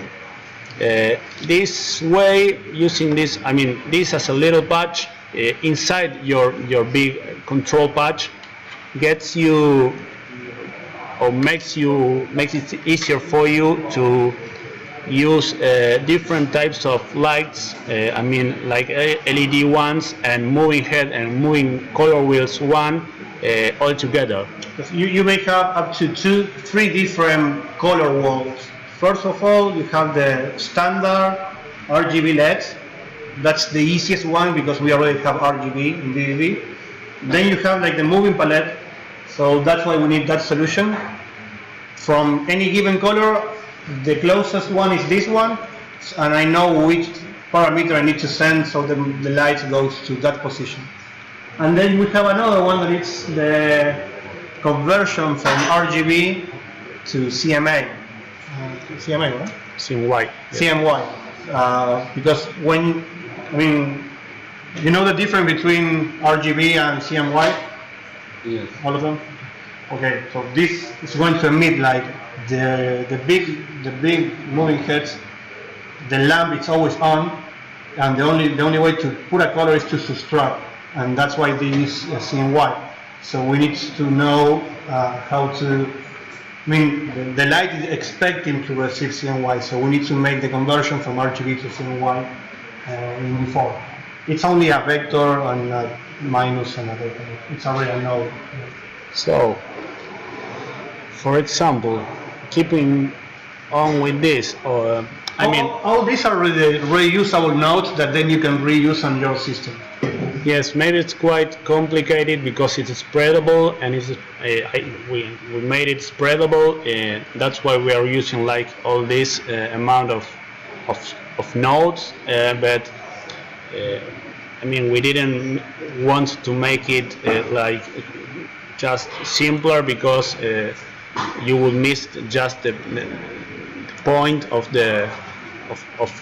This way, using this, this as a little patch inside your big control patch, gets you or makes it easier for you to use different types of lights, like LED ones and moving head and moving color wheels one all together. You may have up to 3 different color walls. First of all, you have the standard RGB LEDs. That's the easiest one because we already have RGB in vvvv. Then you have like the moving palette, so that's why we need that solution. From any given color, the closest one is this one, and I know which parameter I need to send so the light goes to that position. And then we have another one that is the conversion from RGB to CMA. CMA, right? CMY. Yeah. CMY. Because when, you know the difference between RGB and CMY? Yes. All of them? Okay, so this is going to emit like the big moving heads. The lamp is always on, and the only way to put a color is to subtract, and that's why they use CMY. So we need to know how to. The light is expecting to receive CMY, so we need to make the conversion from RGB to CMY in before. It's only a vector and a minus and a vector. It's already a node. So, for example, keeping on with this, or all these are really reusable nodes that then you can reuse on your system. Yes, maybe it's quite complicated because it's spreadable, and we made it spreadable, and that's why we are using like all this amount of nodes. But we didn't want to make it like just simpler because you will miss just the point of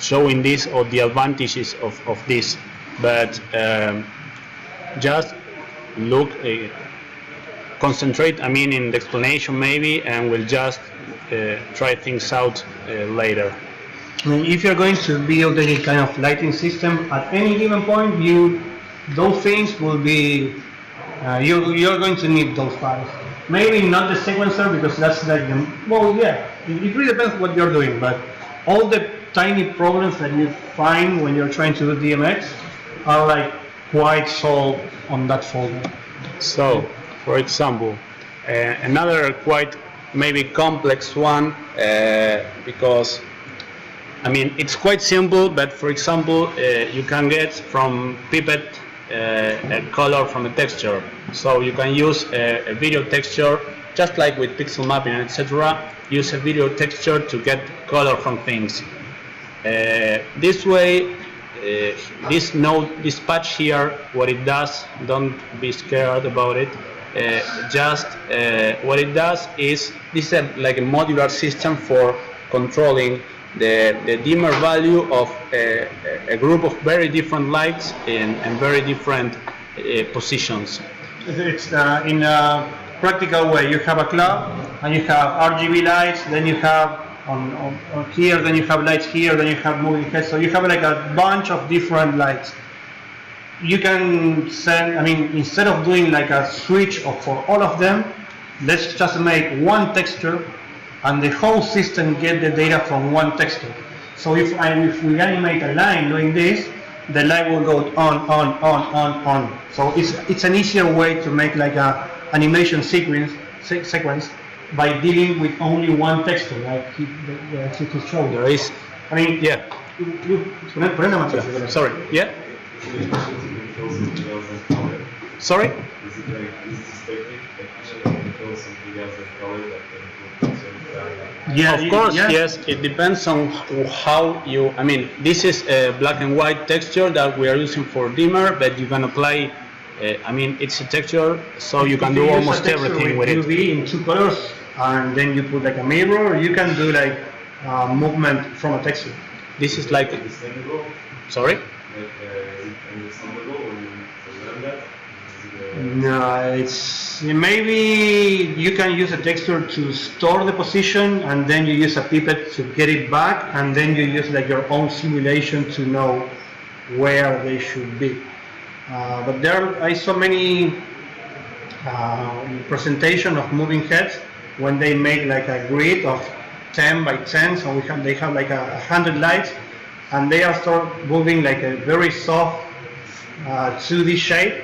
showing this or the advantages of this. But just look, concentrate, in the explanation maybe, and we'll just try things out later. If you're going to build any kind of lighting system, at any given point, those things will be, you're going to need those files. Maybe not the sequencer because that's like it really depends what you're doing, but all the tiny problems that you find when you're trying to do DMX are like quite solved on that folder. So, for example, another quite maybe complex one, because it's quite simple, but for example, you can get from Pipette a color from a texture. So you can use a video texture, just like with pixel mapping, etc. Use a video texture to get color from things. This way, this patch here, what it does, don't be scared about it. What it does is, this is like a modular system for controlling the dimmer value of a group of very different lights in very different positions. It's in a practical way. You have a club and you have RGB lights, then you have on here, then you have lights here, then you have moving heads. So you have like a bunch of different lights. You can send, instead of doing like a switch for all of them, let's just make one texture and the whole system get the data from one texture. So if we animate a line doing this, the light will go on. So it's an easier way to make like a animation sequence by dealing with only one texture, like to show. There is. Sorry. Yeah. Sorry. is it like, is this technique efficient or control something else that color that can control? Yeah, Of course, yeah. yes. It depends on how you. I mean, this is a black and white texture that we are using for dimmer, but you can apply. I mean, it's a texture, so you can If do use a almost texture everything with it. UV in 2 colors, and then you put like a mirror, you can do like movement from a texture. This is like. Understandable? Sorry. Like, understandable when you program that? No, it's maybe you can use a texture to store the position, and then you use a pipette to get it back, and then you use like your own simulation to know where they should be. But I saw many presentation of moving heads when they make like a grid of 10 by 10, so they have like 100 lights, and they are start moving like a very soft 2D shape.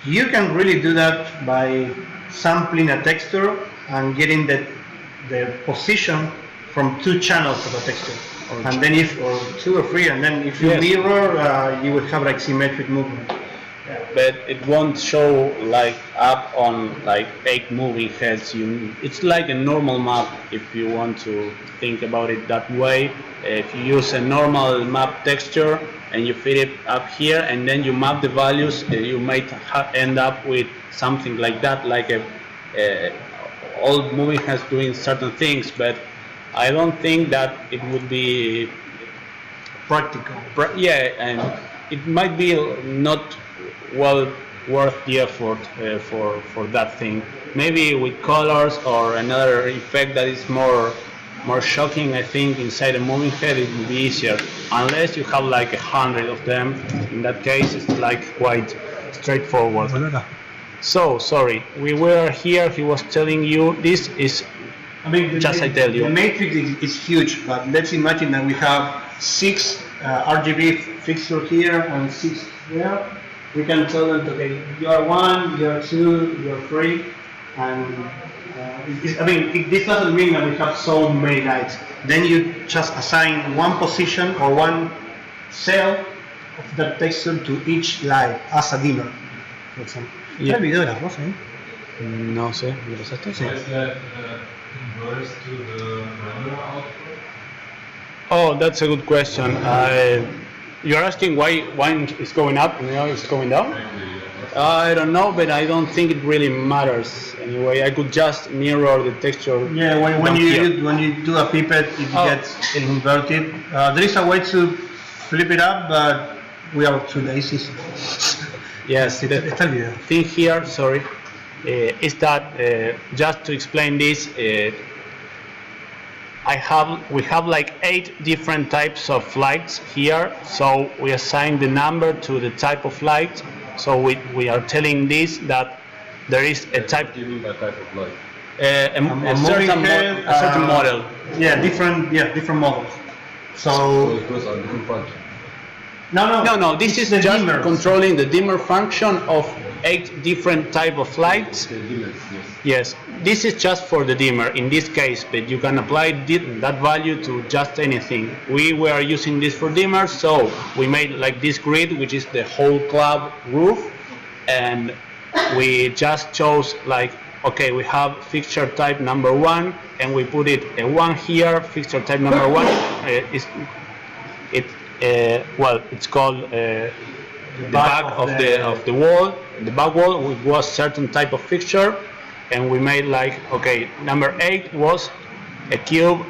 You can really do that by sampling a texture and getting the position from 2 channels of a texture. And then or 2 or 3, and then if you Yes. mirror, you will have like symmetric movement. But it won't show like up on like 8 moving heads. It's like a normal map if you want to think about it that way. If you use a normal map texture and you fit it up here and then you map the values, you might end up with something like that, like all moving heads doing certain things. But I don't think that it would be Practical. yeah, and it might be not well worth the effort for that thing. Maybe with colors or another effect that is more shocking, I think inside a moving head it will be easier. Unless you have like 100 of them, in that case it's like quite straightforward. So sorry, we were here. He was telling you this is. I mean, I tell you. The matrix is huge, but let's imagine that we have 6 RGB fixtures here and 6 there. We can tell them, okay, you are 1, you are 2, you are 3, and this doesn't mean that we have so many lights. Then you just assign one position or one cell of that texture to each light as a dimmer, for example. Yeah. ¿El video de la rosa, eh? No sé, ¿lo pasaste? Sí. Is that converts to the render output? Oh, that's a good question. You're asking why one is going up and the other is going down? I don't know, but I don't think it really matters anyway. I could just mirror the texture. Yeah, when down here. you do a pipette, it gets inverted. There is a way to flip it up, but we are too lazy. Yes, the Está el video. thing here, sorry, is that just to explain this, we have like 8 different types of lights here. So we assign the number to the type of light. So we are telling this that there is a type. What do you mean by type of light? A certain model. Yeah, different models. So those are different functions. No. This is the just dimmer. controlling the dimmer function of 8 different type of lights. The dimmers, yes. Yes, this is just for the dimmer in this case, but you can apply that value to just anything. We were using this for dimmers, so we made like this grid, which is the whole club roof, and we just chose like, okay, we have fixture type number 1, and we put it a 1 here. Fixture type number 1 it's called the back of the wall. The back wall was certain type of fixture, and we made like, okay, number 8 was a cube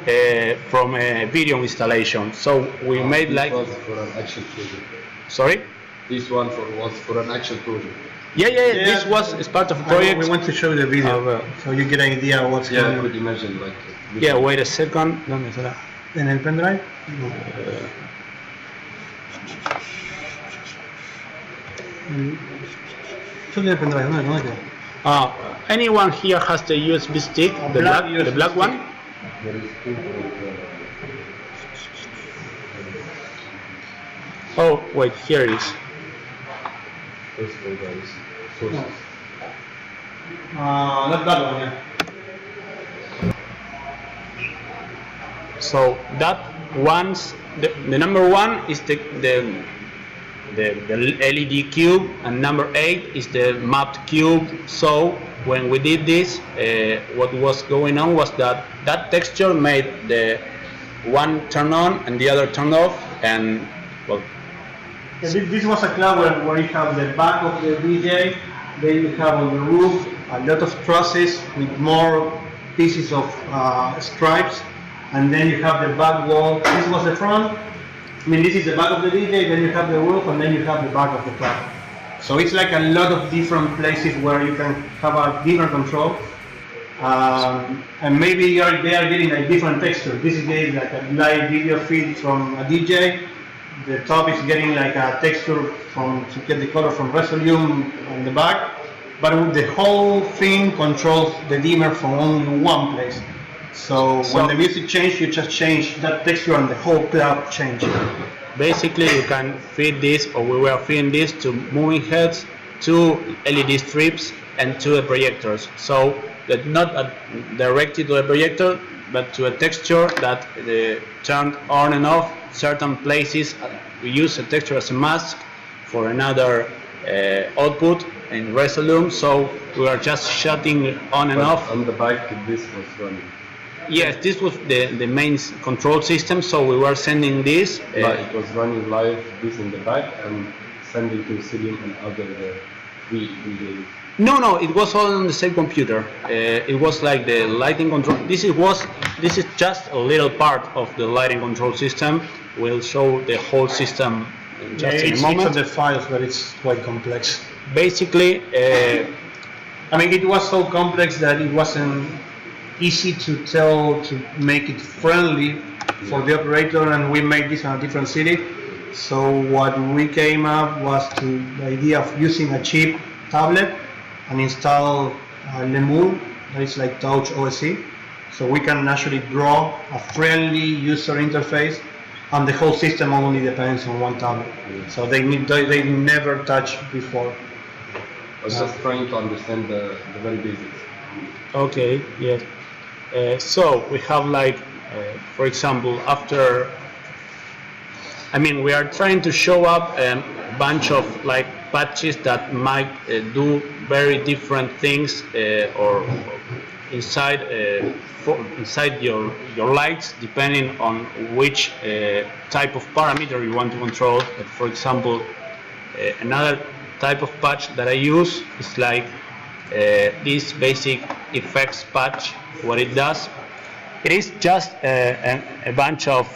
from a video installation. So we made like. This was for an actual project. Sorry. This one was for an actual project. Yeah. This was as part of a project. We want to show you the video, so you get an idea of what's Yeah, going I on. could imagine like. Yeah, wait a second. ¿Dónde será? ¿En el pendrive? Yo tengo el pendrive, ¿dónde quedó? Anyone here has the USB stick, the black one? There is two Oh, wait, here it is. first of all, guys. Sources. That one, yeah. So that one's the number 1 is the the LED cube, and number 8 is the mapped cube. So when we did this, what was going on was that texture made the one turn on and the other turn off, and well, this was a cloud where you have the back of the DJ, then you have on the roof a lot of trusses with more pieces of stripes, and then you have the back wall. This was the front. I mean, this is the back of the DJ, then you have the roof, and then you have the back of the cloud. So it's like a lot of different places where you can have a different control. And maybe they are getting a different texture. This is getting like a live video feed from a DJ. The top is getting like a texture to get the color from Resolume on the back. But the whole thing controls the dimmer from only one place. So when the music changes, you just change that texture and the whole cloud changes. Basically, you can feed this, or we were feeding this to moving heads, to LED strips, and to the projectors. So that not directly to the projector, but to a texture that turned on and off certain places. We use a texture as a mask for another output in Resolume. So we are just shutting on and off. On the back, this was running. Yes, this was the main control system, so we were sending this. It was running live, this in the back, and sending to Cilium and other VVVs. No, it was all on the same computer. It was like the lighting control. This is just a little part of the lighting control system. We'll show the whole system in just in a moment. It's on the files, but it's quite complex. Basically, I mean, it was so complex that it wasn't easy to make it friendly for the operator, and we made this in a different city. So what we came up was the idea of using a cheap tablet and install Lemur, that is like Touch OSC. So we can actually draw a friendly user interface, and the whole system only depends on one tablet. So they never touched before. I was just trying to understand the very basics. Okay, yes. So we have like, for example, we are trying to show up a bunch of like patches that might do very different things or inside your lights, depending on which type of parameter you want to control. For example, another type of patch that I use is like this basic effects patch. What it does, it is just a bunch of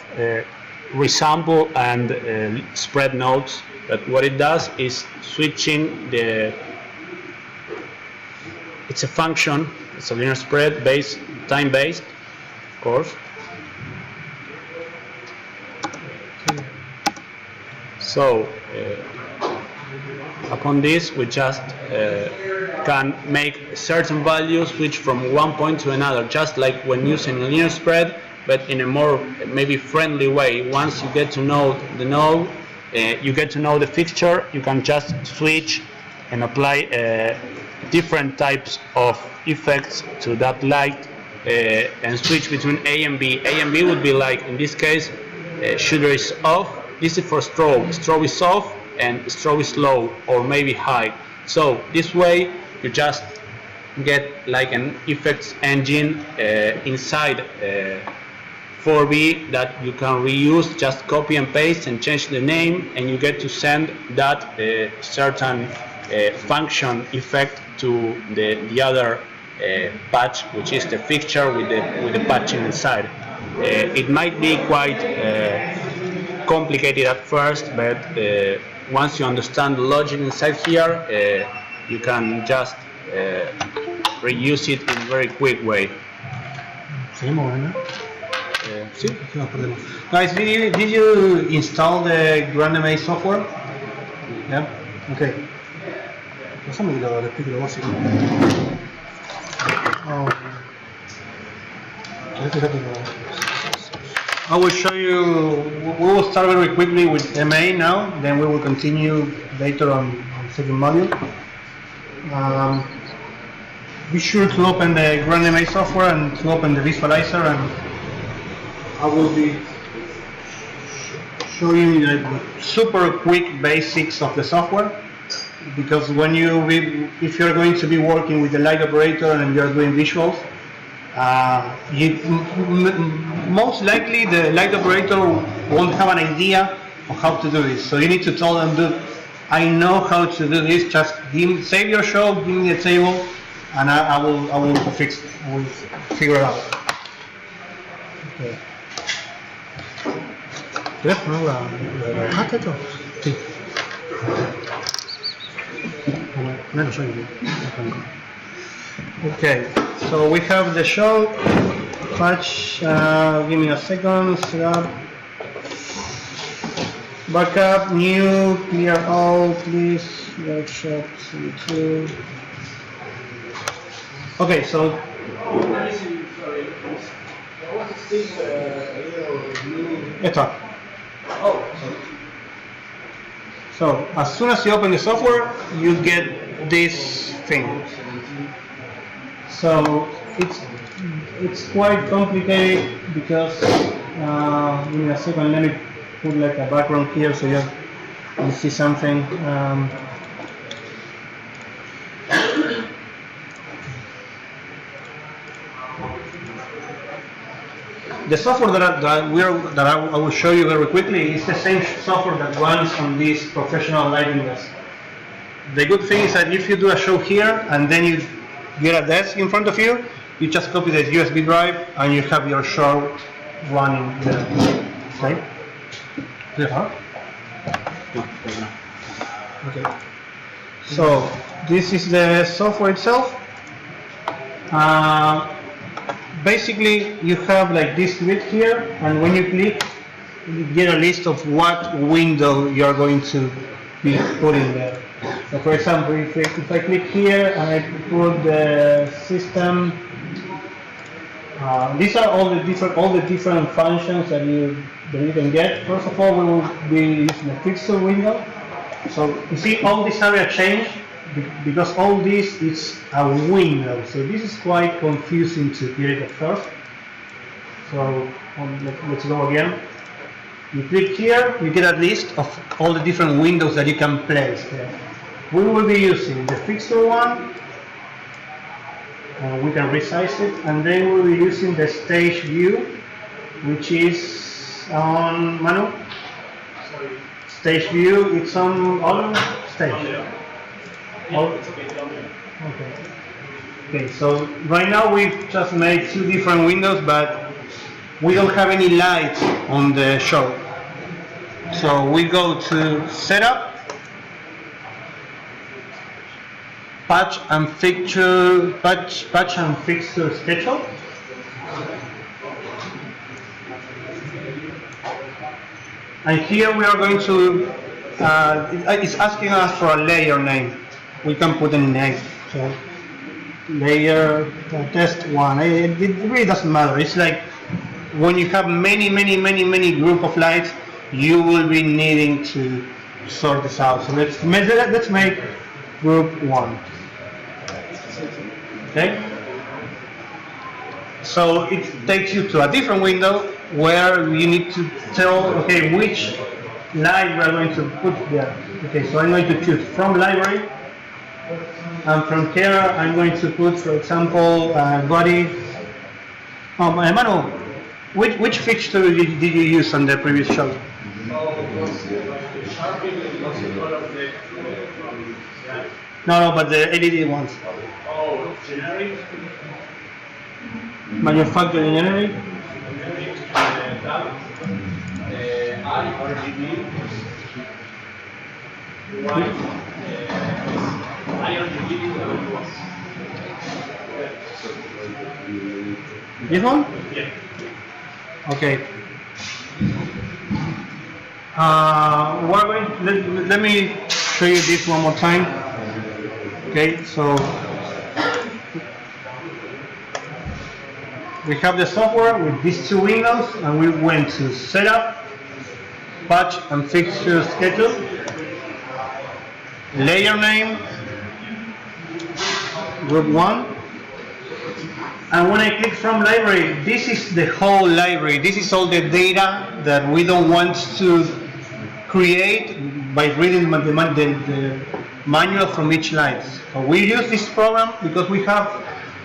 resample and spread nodes. But what it does is switching it's a function, it's a linear spread based, time based, of course. So upon this, we just can make certain values switch from one point to another, just like when using a linear spread, but in a more maybe friendly way. Once you get to know the node, you get to know the fixture, you can just switch and apply different types of effects to that light and switch between A and B. A and B would be like, in this case, shooter is off. This is for strobe. Strobe is off and strobe is low or maybe high. So this way you just get like an effects engine inside 4B that you can reuse, just copy and paste and change the name, and you get to send that certain function effect to the other patch, which is the fixture with the patching inside. It might be quite complicated at first, but once you understand the logic inside here, you can just reuse it in a very quick way. Guys, did you install the grandMA software? Yeah? Okay. I will show you, we will start very quickly with MA now, then we will continue later on second module. Be sure to open the grandMA software and to open the visualizer, and I will be show you the super quick basics of the software, because when if you're going to be working with the light operator and you're doing visuals, most likely the light operator won't have an idea of how to do this. So you need to tell them, "Dude, I know how to do this. Just save your show, give me a table, and I will fix it. I will figure it out." Okay. ¿Quieres poner la bajaste esto? Sí. No, no soy yo. Okay, so we have the show. Patch, give me a second, set up. Backup, new, clear all, please. Workshop, C2. Okay, so. Esto. So as soon as you open the software, you get this thing. So it's quite complicated because in a second, let me put like a background here so you see something. The software that I will show you very quickly is the same software that runs on this professional lighting desk. The good thing is that if you do a show here and then you get a desk in front of you, you just copy the USB drive and you have your show running there. Okay? Clear, huh? No. Okay. So this is the software itself. Basically, you have like this grid here, and when you click, you get a list of what window you are going to be putting there. So, for example, if I click here and I put the system, these are all the different functions that you can get. First of all, we will be using the fixture window. So you see all this area changed because all this is a window. So this is quite confusing to create at first. So let's go again. You click here, you get a list of all the different windows that you can place there. We will be using the fixture one. We can resize it, and then we'll be using the stage view, which is on Manu. Stage view, it's on all stage. Okay, so right now we've just made two different windows, but we don't have any light on the show. So we go to Setup, Patch and Fixture Schedule. And here we are going to, it's asking us for a layer name. We can put a name. So layer test one. It really doesn't matter. It's like when you have many group of lights, you will be needing to sort this out. So let's make group one. Okay. So it takes you to a different window where you need to tell, okay, which light we are going to put there. Okay, so I'm going to choose from library, and from here I'm going to put, for example, body. Manu, which fixture did you use on the previous show? No, but the LED ones. Oh, generic. Manufacturing generic. RGB. White. RGB. This one? Yeah. Okay. Let me show you this one more time. Okay, so we have the software with these two windows, and we went to Setup, Patch and Fixture Schedule, Layer Name, Group 1, and when I click from Library, this is the whole library. This is all the data that we don't want to create by reading the manual from each light. So we use this program because we have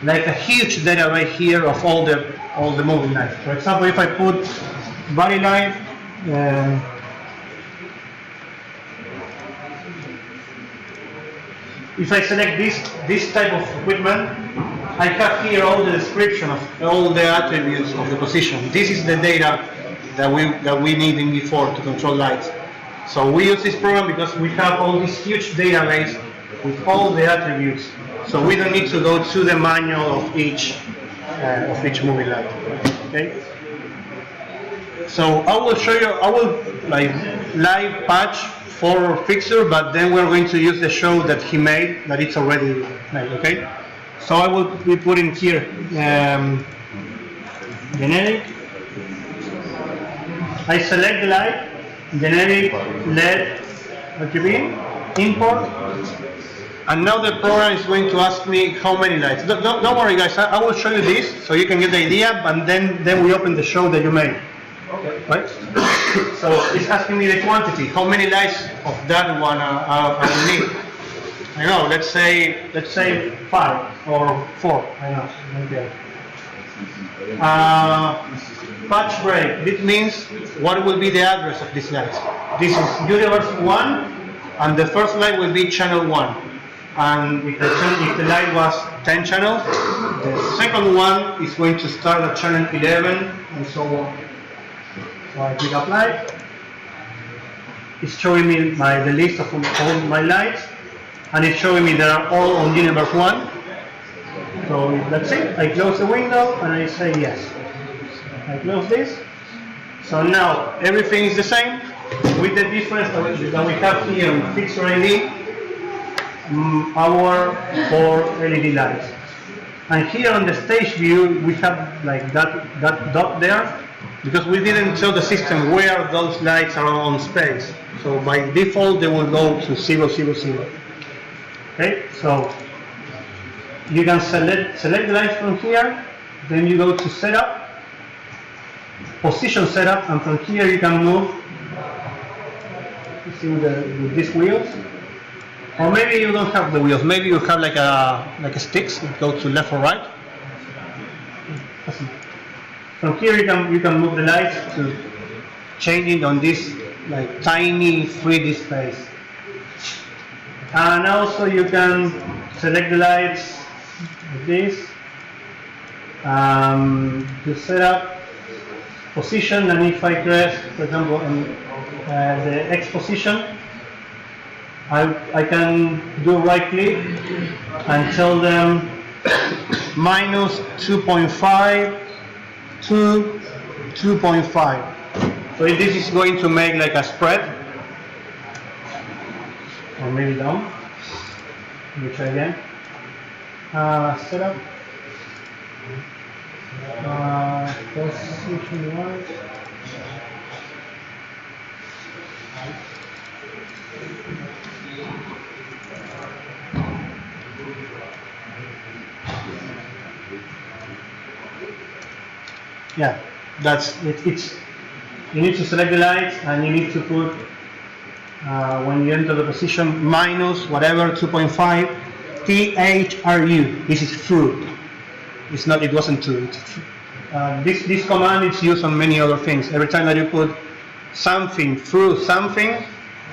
like a huge data right here of all the moving lights. For example, if I put body light, if I select this type of equipment, I have here all the description of all the attributes of the position. This is the data that we need in V4 to control lights. So we use this program because we have all this huge database with all the attributes. So we don't need to go to the manual of each moving light. Okay. So I will show you. I will like live patch for Fixture, but then we're going to use the show that he made, that it's already made. Okay. So I will be putting here generic. I select the light, generic LED RGB, import, and now the program is going to ask me how many lights. Don't worry, guys. I will show you this so you can get the idea, and then we open the show that you made. Okay. Right? So it's asking me the quantity. How many lights of that one I will need? I know. Let's say 5 or 4. I know. Okay. Patch break. This means what will be the address of these lights. This is universe 1, and the first light will be channel 1. And if the light was 10 channels, the second one is going to start at channel 11, and so on. So I click apply. It's showing me the list of all my lights, and it's showing me they are all on universe 1. So that's it. I close the window and I say yes. I close this. So now everything is the same, with the difference that we have here in Fixture ID, our 4 LED lights. And here on the stage view, we have like that dot there, because we didn't tell the system where those lights are on space. So by default, they will go to 0, 0, 0. Okay, so you can select the lights from here, then you go to setup, position setup, and from here you can move, you see with these wheels. Or maybe you don't have the wheels, maybe you have like a sticks that go to left or right. From here you can move the lights to change it on this like tiny 3D space. And also you can select the lights like this, to set up position, and if I press, for example, the X position, I can do right click and tell them minus 2.5 to 2.5. So this is going to make like a spread, or maybe down. Let me try again. Setup. Position wise. Yeah, that's it. You need to select the lights, and you need to put when you enter the position minus whatever 2.5 THRU. This is through. It's not. It wasn't to. This command is used on many other things. Every time that you put something through something,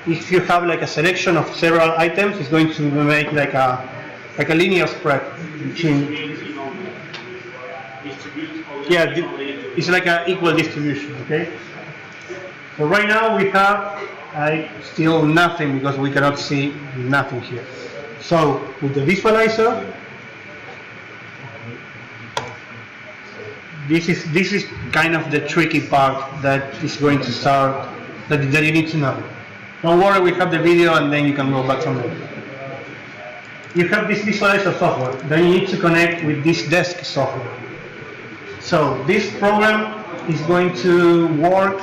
if you have like a selection of several items, it's going to make like a linear spread between. Yeah, it's like an equal distribution. Okay. So right now we have still nothing because we cannot see nothing here. So with the visualizer, this is kind of the tricky part that is going to start that you need to know. Don't worry, we have the video and then you can go back from there. You have this visualizer software, then you need to connect with this desk software. So this program is going to work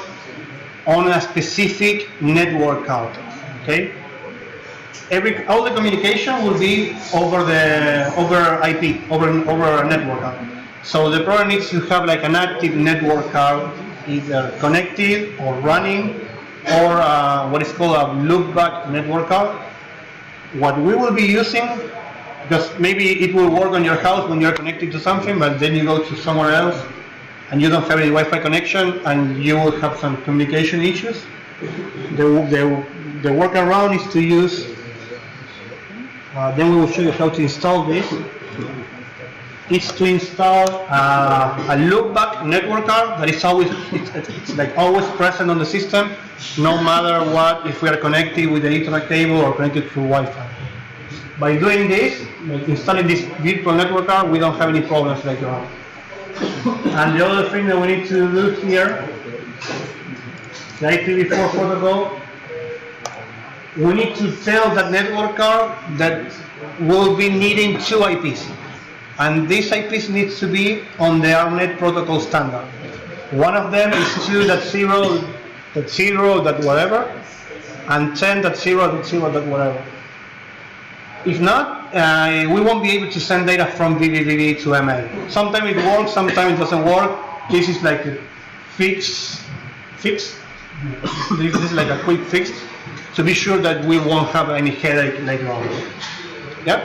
on a specific network card. Okay. All the communication will be over IP, over a network card. So the program needs to have like an active network card, either connected or running, or what is called a loopback network card. What we will be using, because maybe it will work on your house when you're connected to something, but then you go to somewhere else and you don't have any Wi-Fi connection and you will have some communication issues. The workaround is to use, then we will show you how to install this. It's to install a loopback network card that is always, it's like always present on the system, no matter what, if we are connected with the Ethernet cable or connected through Wi-Fi. By doing this, like installing this virtual network card, we don't have any problems later on. And the other thing that we need to do here, the IPv4 protocol, we need to tell that network card that we'll be needing 2 IPs. And these IPs needs to be on the ARPANET protocol standard. One of them is 2.0.0.whatever, and 10.0.0.whatever. If not, we won't be able to send data from vvvv to MA. Sometimes it works, sometimes it doesn't work. This is like a fix. This is like a quick fix to be sure that we won't have any headache later on. Yeah?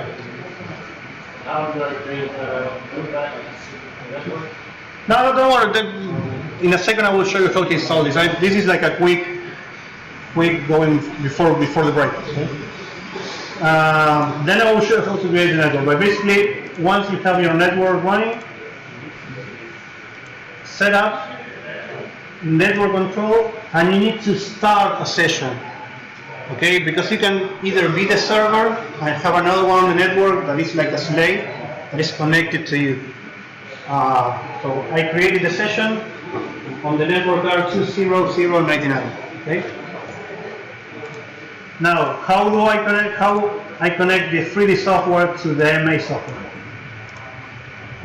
How do I create a loopback network? No, don't worry. In a second, I will show you how to install this. This is like a quick going before the break. Okay? Then I will show you how to create the network. But basically, once you have your network running, set up network control, and you need to start a session. Okay, because you can either be the server and have another one on the network that is like a slave that is connected to you. So I created the session on the network card 20099. Okay. Now, how do I connect? How I connect the 3D software to the MA software?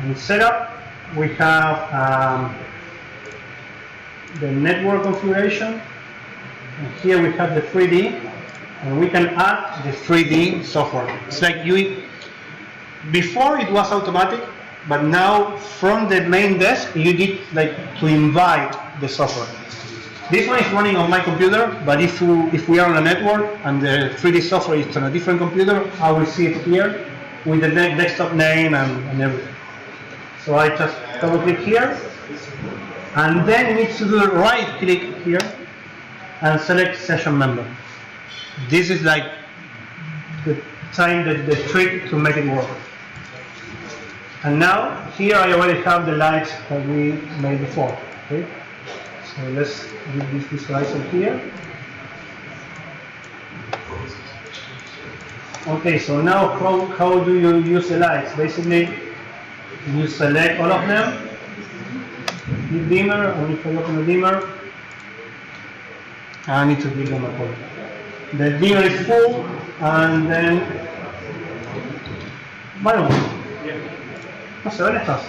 In setup, we have the network configuration, and here we have the 3D, and we can add the 3D software. It's like before it was automatic, but now from the main desk you need like to invite the software. This one is running on my computer, but if we are on a network and the 3D software is on a different computer, I will see it here with the desktop name and everything. So I just double click here, and then you need to do right click here and select session member. This is like the trick to make it work. And now here I already have the lights that we made before. Okay, so let's give this visualizer here. Okay, so now how do you use the lights? Basically, you select all of them, the dimmer, and if I open the dimmer, I need to click on the port. The dimmer is full, and then... Bueno, no sé, ¿dónde estás?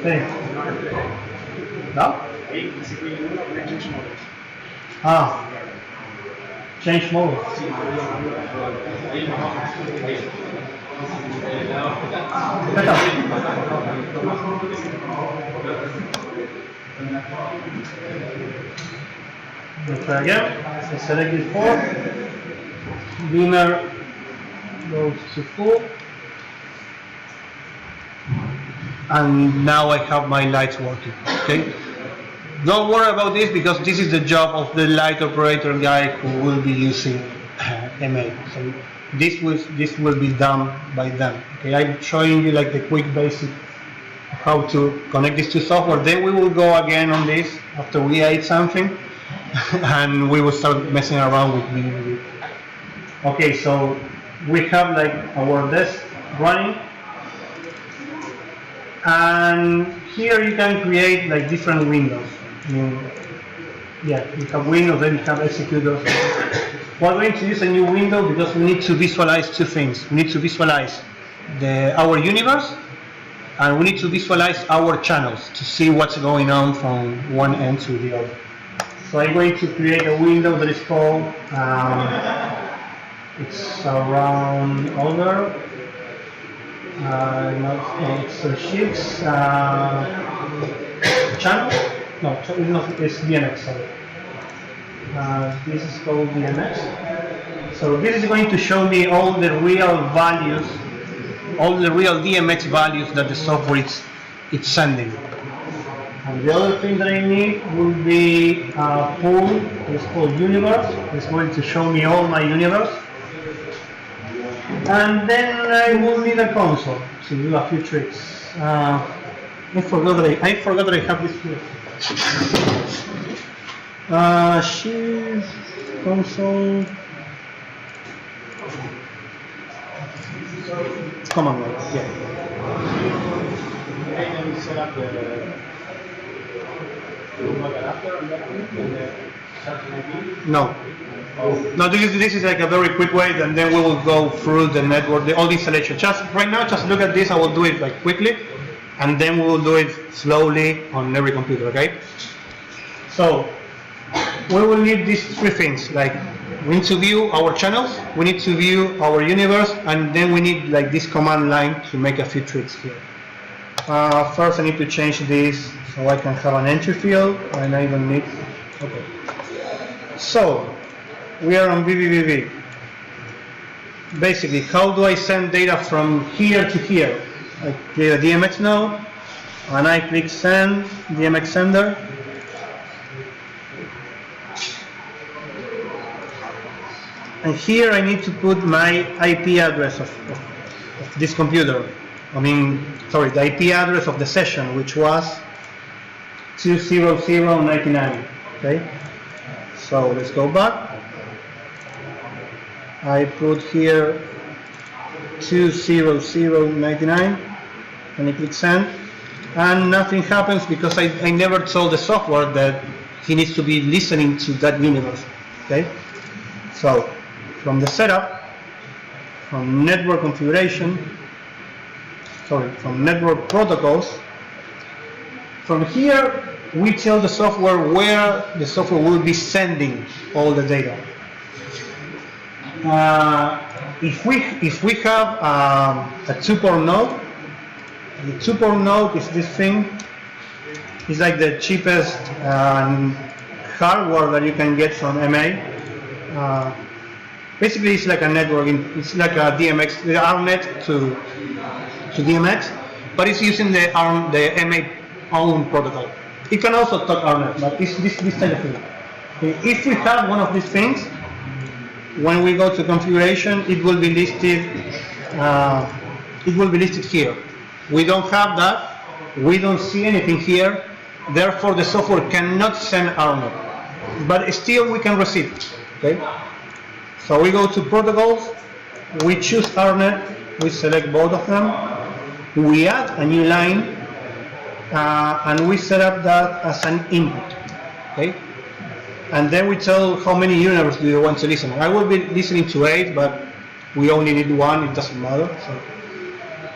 Sí. ¿No? Ah. Change mode. Let's try again. So select this port. Dimmer goes to full. And now I have my lights working. Okay. Don't worry about this because this is the job of the light operator guy who will be using MA. So this will be done by them. Okay, I'm showing you like the quick basic of how to connect these two software. Then we will go again on this after we ate something, and we will start messing around with vvvv. Okay, so we have like our desk running, and here you can create like different windows. Yeah, you have windows, then you have executors. We're going to use a new window because we need to visualize two things. We need to visualize our universe, and we need to visualize our channels to see what's going on from one end to the other. So I'm going to create a window that is called, it's around over, it's sheets, channel. No, it's not. It's DMX. Sorry. This is called DMX. So this is going to show me all the real values, all the real DMX values that the software it's sending. And the other thing that I need will be a pool. It's called universe. It's going to show me all my universe. And then I will need a console to do a few tricks. I forgot that I have this here. Shift console. Command line. Yeah. And then set up the adapter on that one, and the certain ID. No. No, this is like a very quick way, and then we will go through the network, all these selections. Just right now, just look at this. I will do it like quickly, and then we will do it slowly on every computer. Okay? So we will need these three things. Like we need to view our channels, we need to view our universe, and then we need like this command line to make a few tricks here. First, I need to change this so I can have an entry field, and I don't need. Okay. So we are on vvvv. Basically, how do I send data from here to here? I create a DMX node, and I click send, DMX sender. And here I need to put my IP address of this computer. Sorry, the IP address of the session, which was 20099. Okay. So let's go back. I put here 20099 and I click send, and nothing happens because I never told the software that he needs to be listening to that universe. Okay. So from the setup, from network configuration, from network protocols, from here we tell the software where the software will be sending all the data. If we have a 2-port node, the 2-port node is this thing. It's like the cheapest hardware that you can get from MA. Basically, it's like a network. It's like a DMX, the ARNet to DMX, but it's using the MA own protocol. It can also talk ARNet, but it's this type of thing. If we have one of these things, when we go to configuration, it will be listed. Here. We don't have that. We don't see anything here. Therefore, the software cannot send ARNet, but still we can receive it. Okay. So we go to protocols. We choose ARNet. We select both of them. We add a new line, and we set up that as an input. Okay. And then we tell how many universes do you want to listen. I will be listening to 8, but we only need 1, it doesn't matter.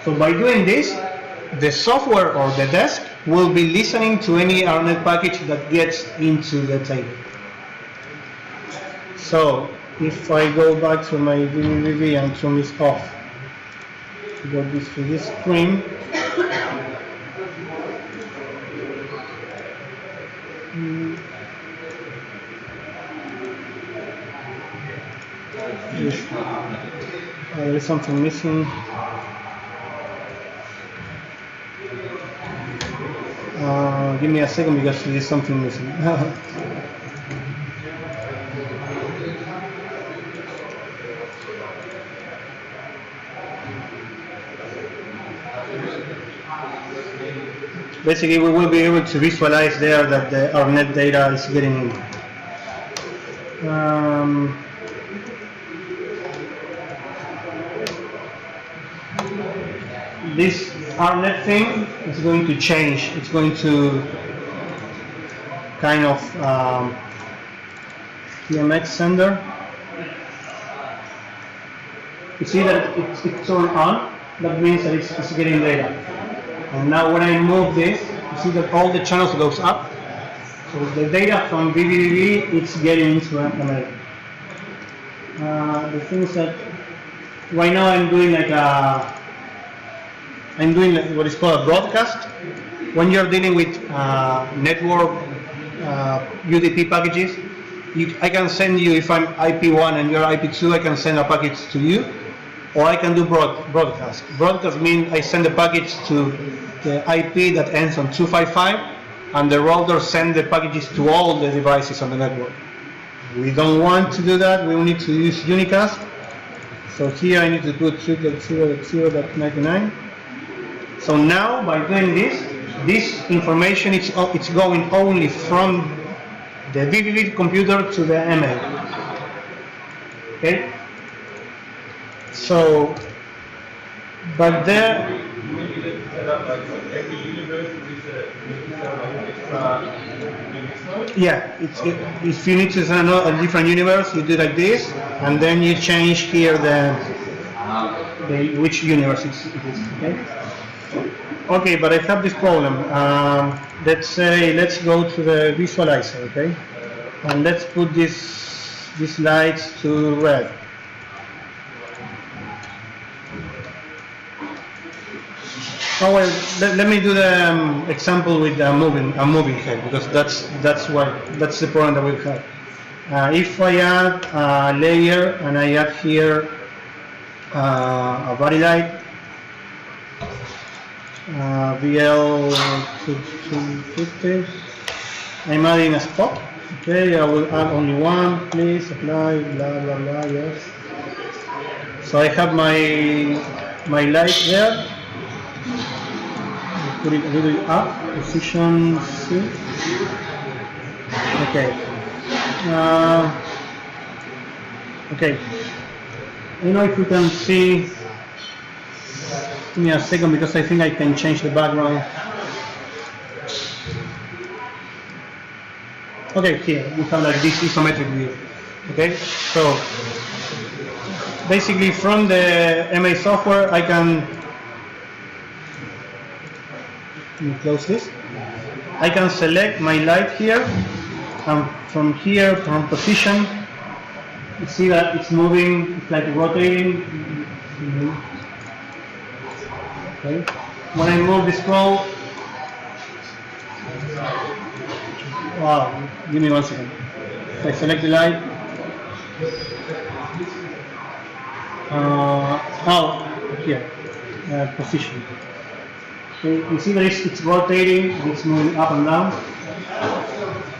So by doing this, the software or the desk will be listening to any ARNet package that gets into the table. So if I go back to my vvvv and turn this off, go to this screen, there is something missing. Give me a second because there is something missing. Basically, we will be able to visualize there that the ARNet data is getting in. This ARNet thing is going to change. It's going to kind of DMX sender. You see that it's turned on. That means that it's getting data. And now when I move this, you see that all the channels goes up. So the data from vvvv, it's getting into MA. The things that right now I'm doing what is called a broadcast. when you're dealing with network UDP packages, I can send you, if I'm IP1 and you're IP2, I can send a package to you, or I can do broadcast. Broadcast means I send the package to the IP that ends on 255, and the router sends the packages to all the devices on the network. We don't want to do that. We need to use Unicast. So here I need to put 2.0.0.99. So now by doing this information it's going only from the vvvv computer to the MA. Okay. So, but there. Maybe let's set up like every universe is a extra DMX node. Yeah, if you need to send a different universe, you do like this, and then you change here which universe it is. Okay. Okay, but I have this problem. Let's go to the visualizer, okay, and let's put these lights to red. Oh well, let me do the example with a moving head, because that's the problem that we have. If I add a layer and I add here a body light, VL250, I'm adding a spot. Okay, I will add only one. Please apply. Blah blah blah. Yes. So I have my light there. Put it a little bit up, position C. Okay. Okay. I don't know if you can see. Give me a second, because I think I can change the background. Okay, here we have like this isometric view. Okay, so basically from the MA software I can. Let me close this. I can select my light here, and from here, from position, you see that it's moving, it's like rotating. Okay. When I move the scroll, wow, give me 1 second. If I select the light, here, position. Okay, you see that it's rotating, it's moving up and down.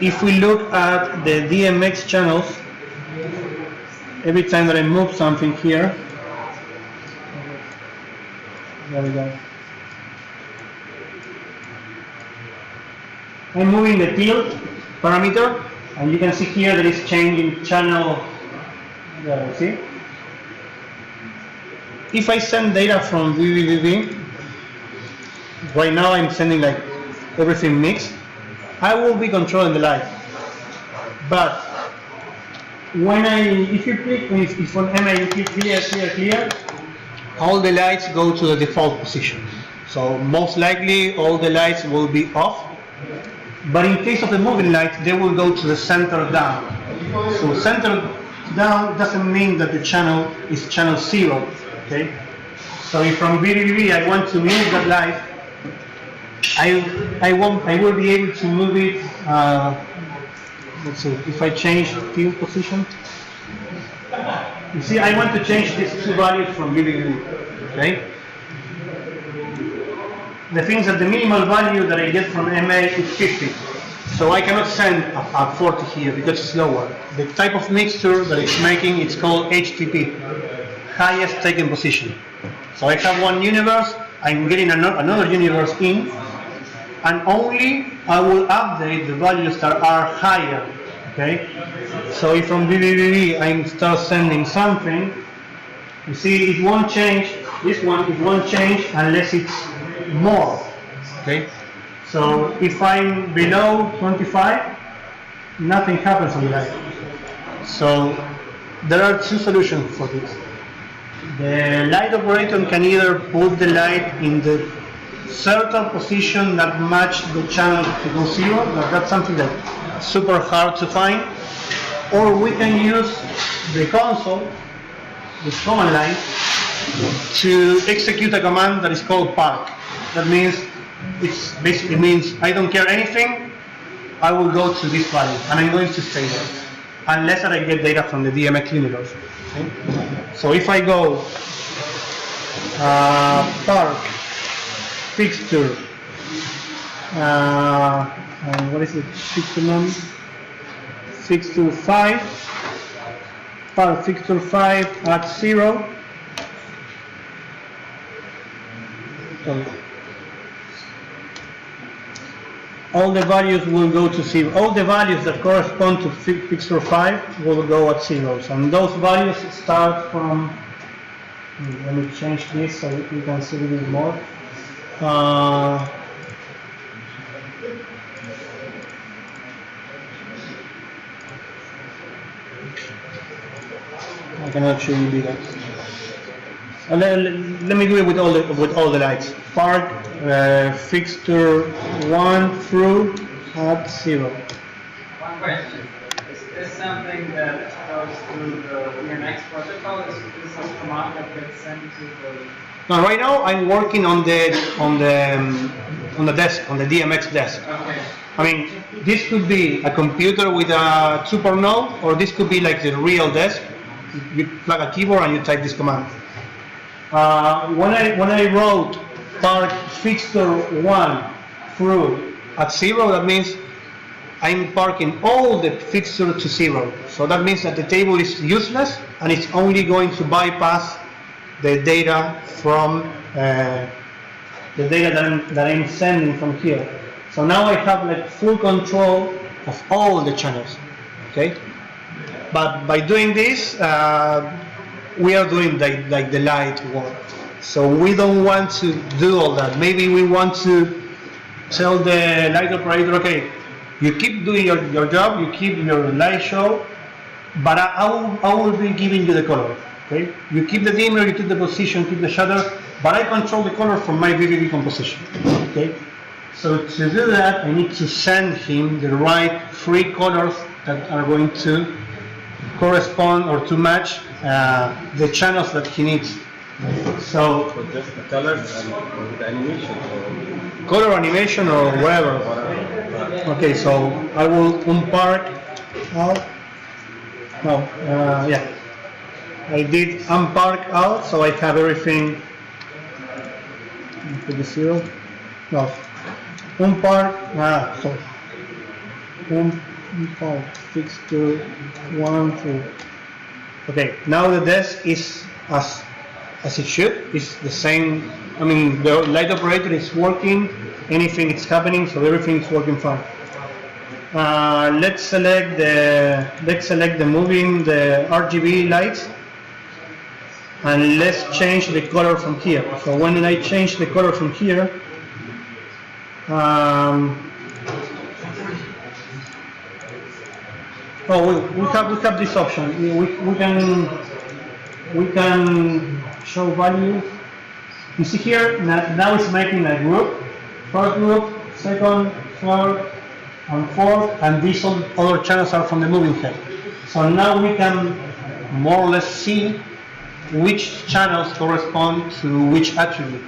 If we look at the DMX channels, every time that I move something here, there we go. I'm moving the tilt parameter, and you can see here that it's changing channel. There, you see? If I send data from vvvv, right now I'm sending like everything mixed, I will be controlling the light. But when if on MA you click clear, all the lights go to the default position. So most likely all the lights will be off. But in case of the moving lights, they will go to the center down. So center down doesn't mean that the channel is channel 0. Okay. So if from vvvv I want to move that light, I will be able to move it. Let's see. If I change field position, you see, I want to change these two values from vvvv. Okay. The thing is that the minimal value that I get from MA is 50. So I cannot send a 40 here because it's lower. The type of mixture that it's making, it's called HTP, highest taken position. So I have one universe, I'm getting another universe in, and only I will update the values that are higher. Okay? So if from vvvv I start sending something, you see it won't change, this one, it won't change unless it's more. Okay, so if I'm below 25, nothing happens on the light. So there are two solutions for this. The light operator can either put the light in the certain position that match the channel to go 0, but that's something that's super hard to find, or we can use the console, the command line, to execute a command that is called park. That means It basically means I don't care anything, I will go to this value, and I'm going to stay there, unless I get data from the DMX limiters. Okay? So if I go park, fixture, and what is it, fixture number? Fixture 5, park fixture 5 at 0. So all the values will go to 0. All the values that correspond to fixture 5 will go at 0. And those values start from, let me change this so you can see a little bit more. I cannot show you bigger. Let me do it with all the lights. Park fixture 1 through at 0. One question. Is this something that goes through the DMX protocol? Is this a command that gets sent to the... No, right now I'm working on the desk, on the DMX desk. Okay. I mean, this could be a computer with a super node, or this could be like the real desk. You plug a keyboard and you type this command. When I wrote park fixture 1 through at 0, that means I'm parking all the fixture to 0. So that means that the table is useless and it's only going to bypass the data from the data that I'm sending from here. So now I have like full control of all the channels. Okay. But by doing this, we are doing like the light work. So we don't want to do all that. Maybe we want to tell the light operator, okay, you keep doing your job, you keep your light show, but I will be giving you the color. Okay? You keep the dimmer, you keep the position, keep the shutter, but I control the color from my vvv composition. Okay? So to do that, I need to send him the right 3 colors that are going to correspond or to match the channels that he needs. So just the colors and the animation, or color animation or whatever. Okay, so I will unpark out. No, yeah. I did unpark out, so I have everything. Put the 0. No. Unpark. So unpark fixture 1 through. Okay, now the desk is as it should. It's the same. I mean, the light operator is working. Anything is happening, so everything is working fine. Let's select the moving the RGB lights, and let's change the color from here. So when I change the color from here, we have this option. We can show values. You see here now it's making a group. First group, second, third, and fourth, and these other channels are from the moving head. So now we can more or less see which channels correspond to which attribute.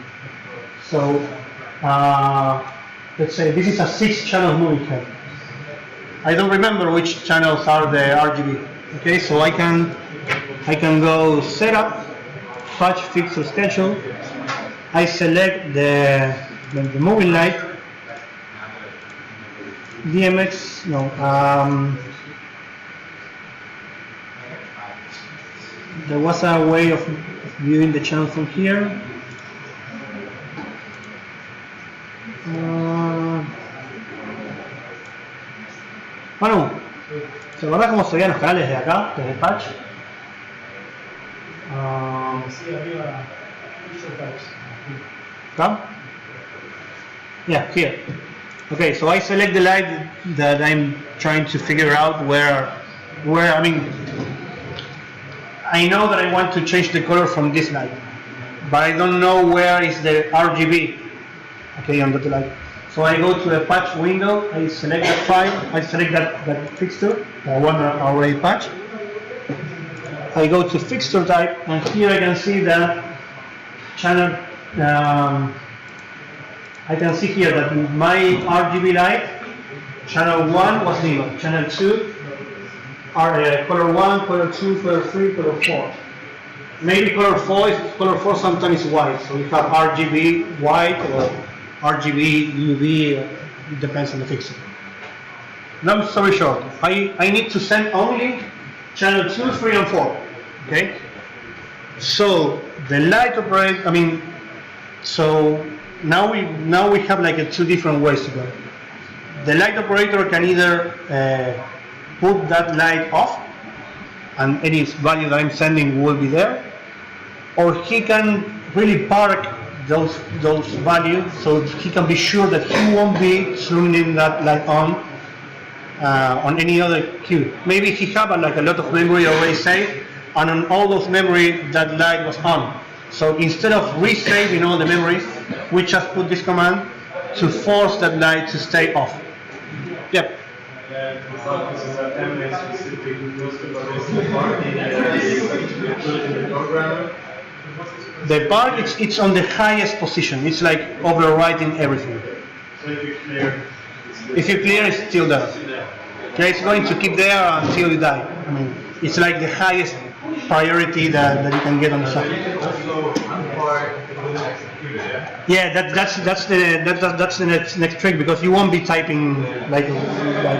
So let's say this is a 6-channel moving head. I don't remember which channels are the RGB. Okay, so I can go setup, patch fixture schedule. I select the moving light. DMX, no. There was a way of viewing the channel from here. Bueno, ¿se acuerdan cómo se veían los canales de acá, desde el patch? Come? Yeah, here. Okay, so I select the light that I'm trying to figure out where I mean, I know that I want to change the color from this light, but I don't know where is the RGB, okay, on that light. So I go to the patch window, I select that file, I select that fixture, the one already patched. I go to fixture type, and here I can see that channel I can see here that my RGB light, channel 1 was dimmed, channel 2, color 1, color 2, color 3, color 4. Maybe color 4 sometimes is white, so we have RGB white or RGB UV, it depends on the fixture. Long story short, I need to send only channel 2, 3, and 4, okay? So the light operator, so now we have like two different ways to go. The light operator can either put that light off, and any value that I'm sending will be there, or he can really park those values, so he can be sure that he won't be turning that light on any other queue. Maybe he have a lot of memory already saved, and on all those memory that light was on. So instead of resaving all the memories, we just put this command to force that light to stay off. Yep. The part, it's on the highest position. It's like overwriting everything. So if you clear, it's still there. Okay, it's going to keep there until you die. It's like the highest priority that you can get on the software. Yeah, that's the next trick, because you won't be typing like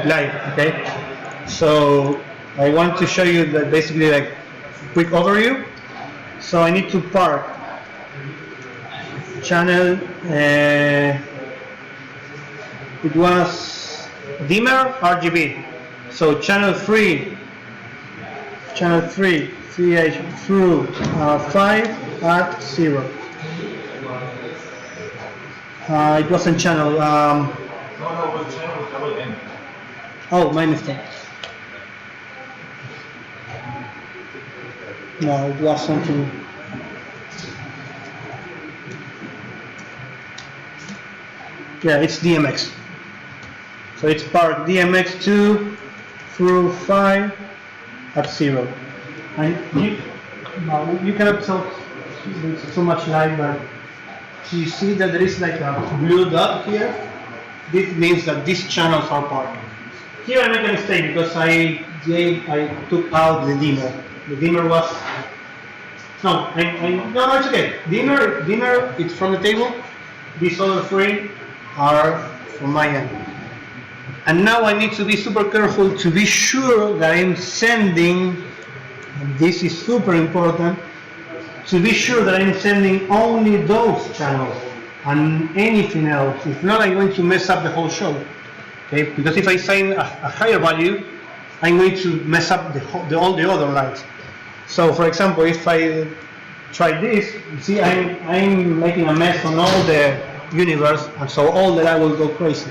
live. Okay, so I want to show you that basically like quick overview. So I need to park channel. It was dimmer RGB. So channel 3 CH through 5 at 0. It wasn't channel. No, but channel was double N. Oh, my mistake. No, it was something. Yeah, it's DMX. So it's part DMX 2 through 5 at 0. And you cannot tell so much light, but you see that there is like a blue dot here. This means that these channels are parked. Here I make a mistake because I took out the dimmer. The dimmer was no, it's okay. Dimmer, it's from the table. These other three are from my end. And now I need to be super careful to be sure that I'm sending, and this is super important, to be sure that I'm sending only those channels and anything else. If not, I'm going to mess up the whole show. Okay? Because if I send a higher value, I'm going to mess up all the other lights. So, for example, if I try this, you see I'm making a mess on all the universe, and so all the light will go crazy.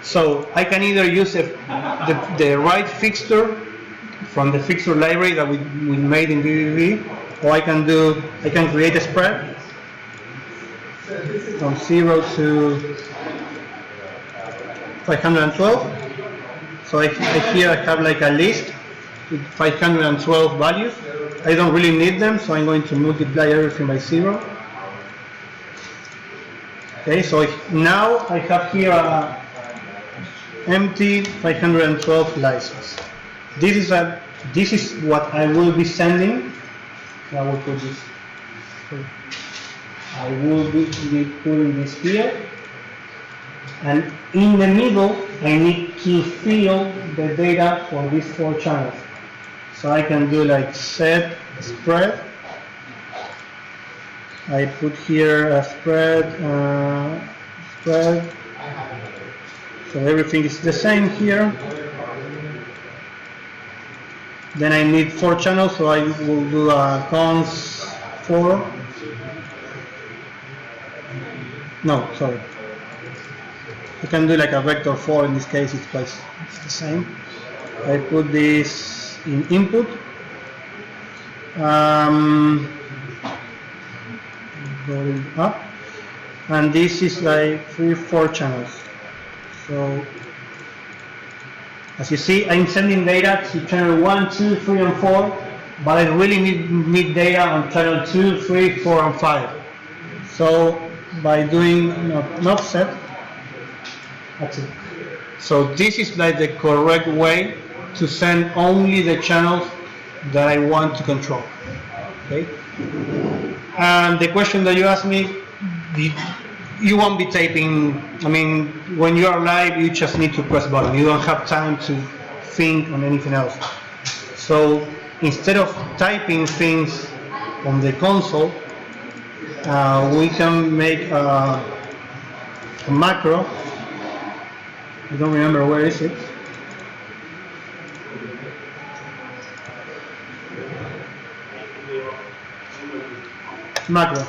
So I can either use the right fixture from the fixture library that we made in vvvv, or I can create a spread from 0 to 512. So here I have like a list with 512 values. I don't really need them, so I'm going to multiply everything by 0. Okay, so now I have here a empty 512 license. This is what I will be sending. So I will put this. I will be putting this here, and in the middle I need to fill the data for these 4 channels. So I can do like set spread. I put here a spread. So everything is the same here. Then I need 4 channels, so I will do a cons 4. No, sorry. I can do like a vector 4 in this case, it's the same. I put this in input. Going up. And this is like 4 channels. So, as you see, I'm sending data to channel 1, 2, 3, and 4, but I really need data on channel 2, 3, 4, and 5. So by doing an offset. That's it. So this is like the correct way to send only the channels that I want to control. Okay. And the question that you asked me, you won't be taping. I mean, when you are live, you just need to press button. You don't have time to think on anything else. So instead of typing things on the console, we can make a macro. I don't remember where is it. Macro.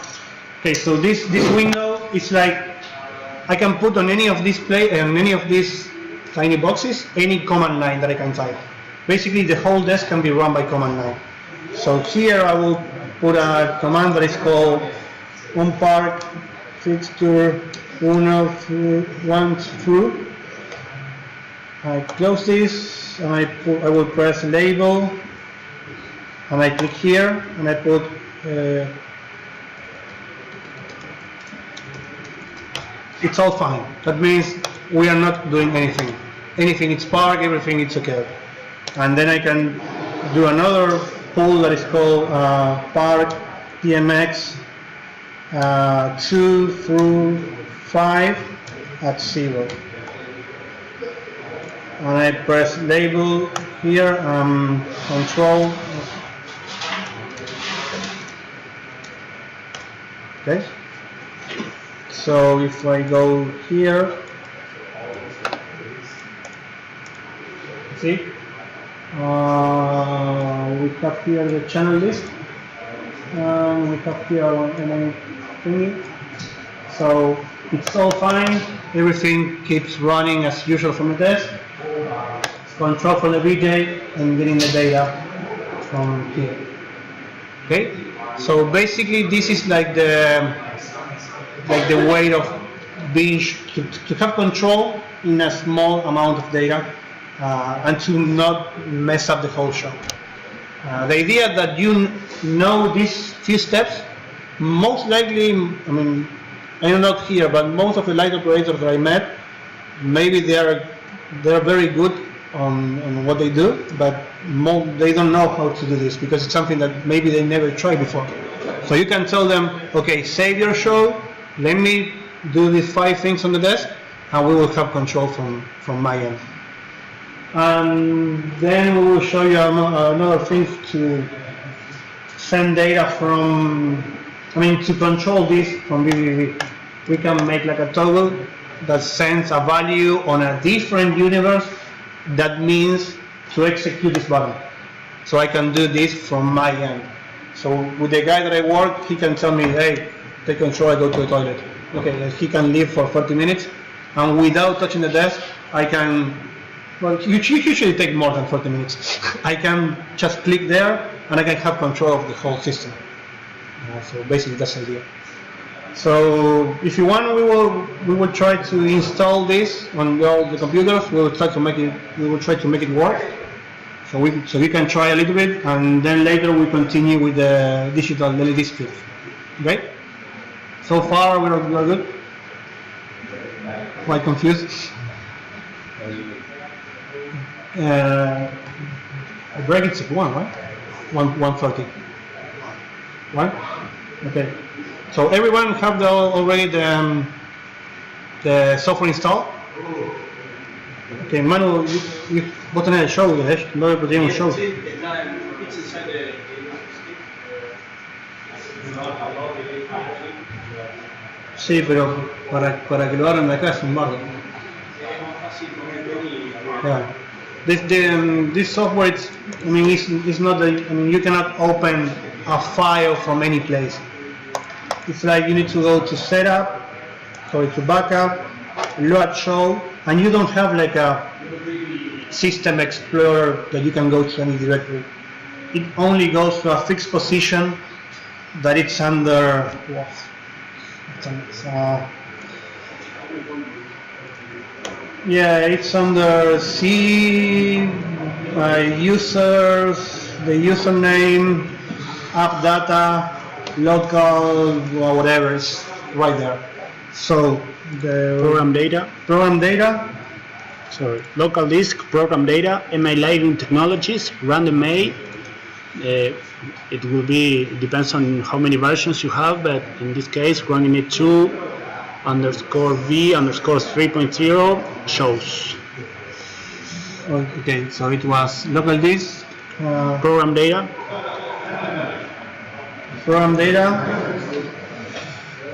Okay, so this window is like I can put on any of these tiny boxes any command line that I can type. Basically, the whole desk can be run by command line. So here I will put a command that is called unpark fixture 1 through. I close this and I will press label and I click here and I put it's all fine. That means we are not doing anything. Anything is park, everything is okay. And then I can do another pool that is called park DMX 2 through 5 at 0. And I press label here, control. Okay. So if I go here, see, we have here the channel list, we have here our NA thingy. So it's all fine, everything keeps running as usual from the desk. Control from the VJ and getting the data from here. Okay, so basically this is like the way of being to have control in a small amount of data and to not mess up the whole show. The idea that you know these few steps, most likely, I mean, I'm not here, but most of the light operators that I met, maybe they're very good on what they do, but they don't know how to do this because it's something that maybe they never tried before. So you can tell them, okay, save your show, let me do these 5 things on the desk, and we will have control from my end. And then we will show you another thing to send data from, to control this from vvvv. We can make like a toggle that sends a value on a different universe. That means to execute this button. So I can do this from my end. So with the guy that I work, he can tell me, hey, take control, I go to the toilet. Okay, he can leave for 30 minutes. And without touching the desk, I can, well, you usually take more than 30 minutes. I can just click there and I can have control of the whole system. So basically that's the idea. So if you want, we will try to install this on all the computers. We will try to make it work. So we can try a little bit, and then later we continue with the digital LED strips. Okay? So far we are good. Quite confused. The break is at 1, right? 1:30. 1? Okay. So everyone have already the software installed? Ok, Manu, vos tenés el show, no tenés un show. Sí, pero para que lo hagan de acá es un bardo. Yeah. This software, it's not. You cannot open a file from any place. It's like you need to go to setup, go to backup, load show, and you don't have like a system explorer that you can go to any directory. It only goes to a fixed position that it's under. It's under C, users, the username, app data, local, or whatever. right there. So the Program data, program data, sorry, local disk, program data, MA Lighting Technologies, RandomNA. It will be, it depends on how many versions you have, but in this case, grandMA2 _v _ 3.0 shows. okay, so it was local disk, Program data,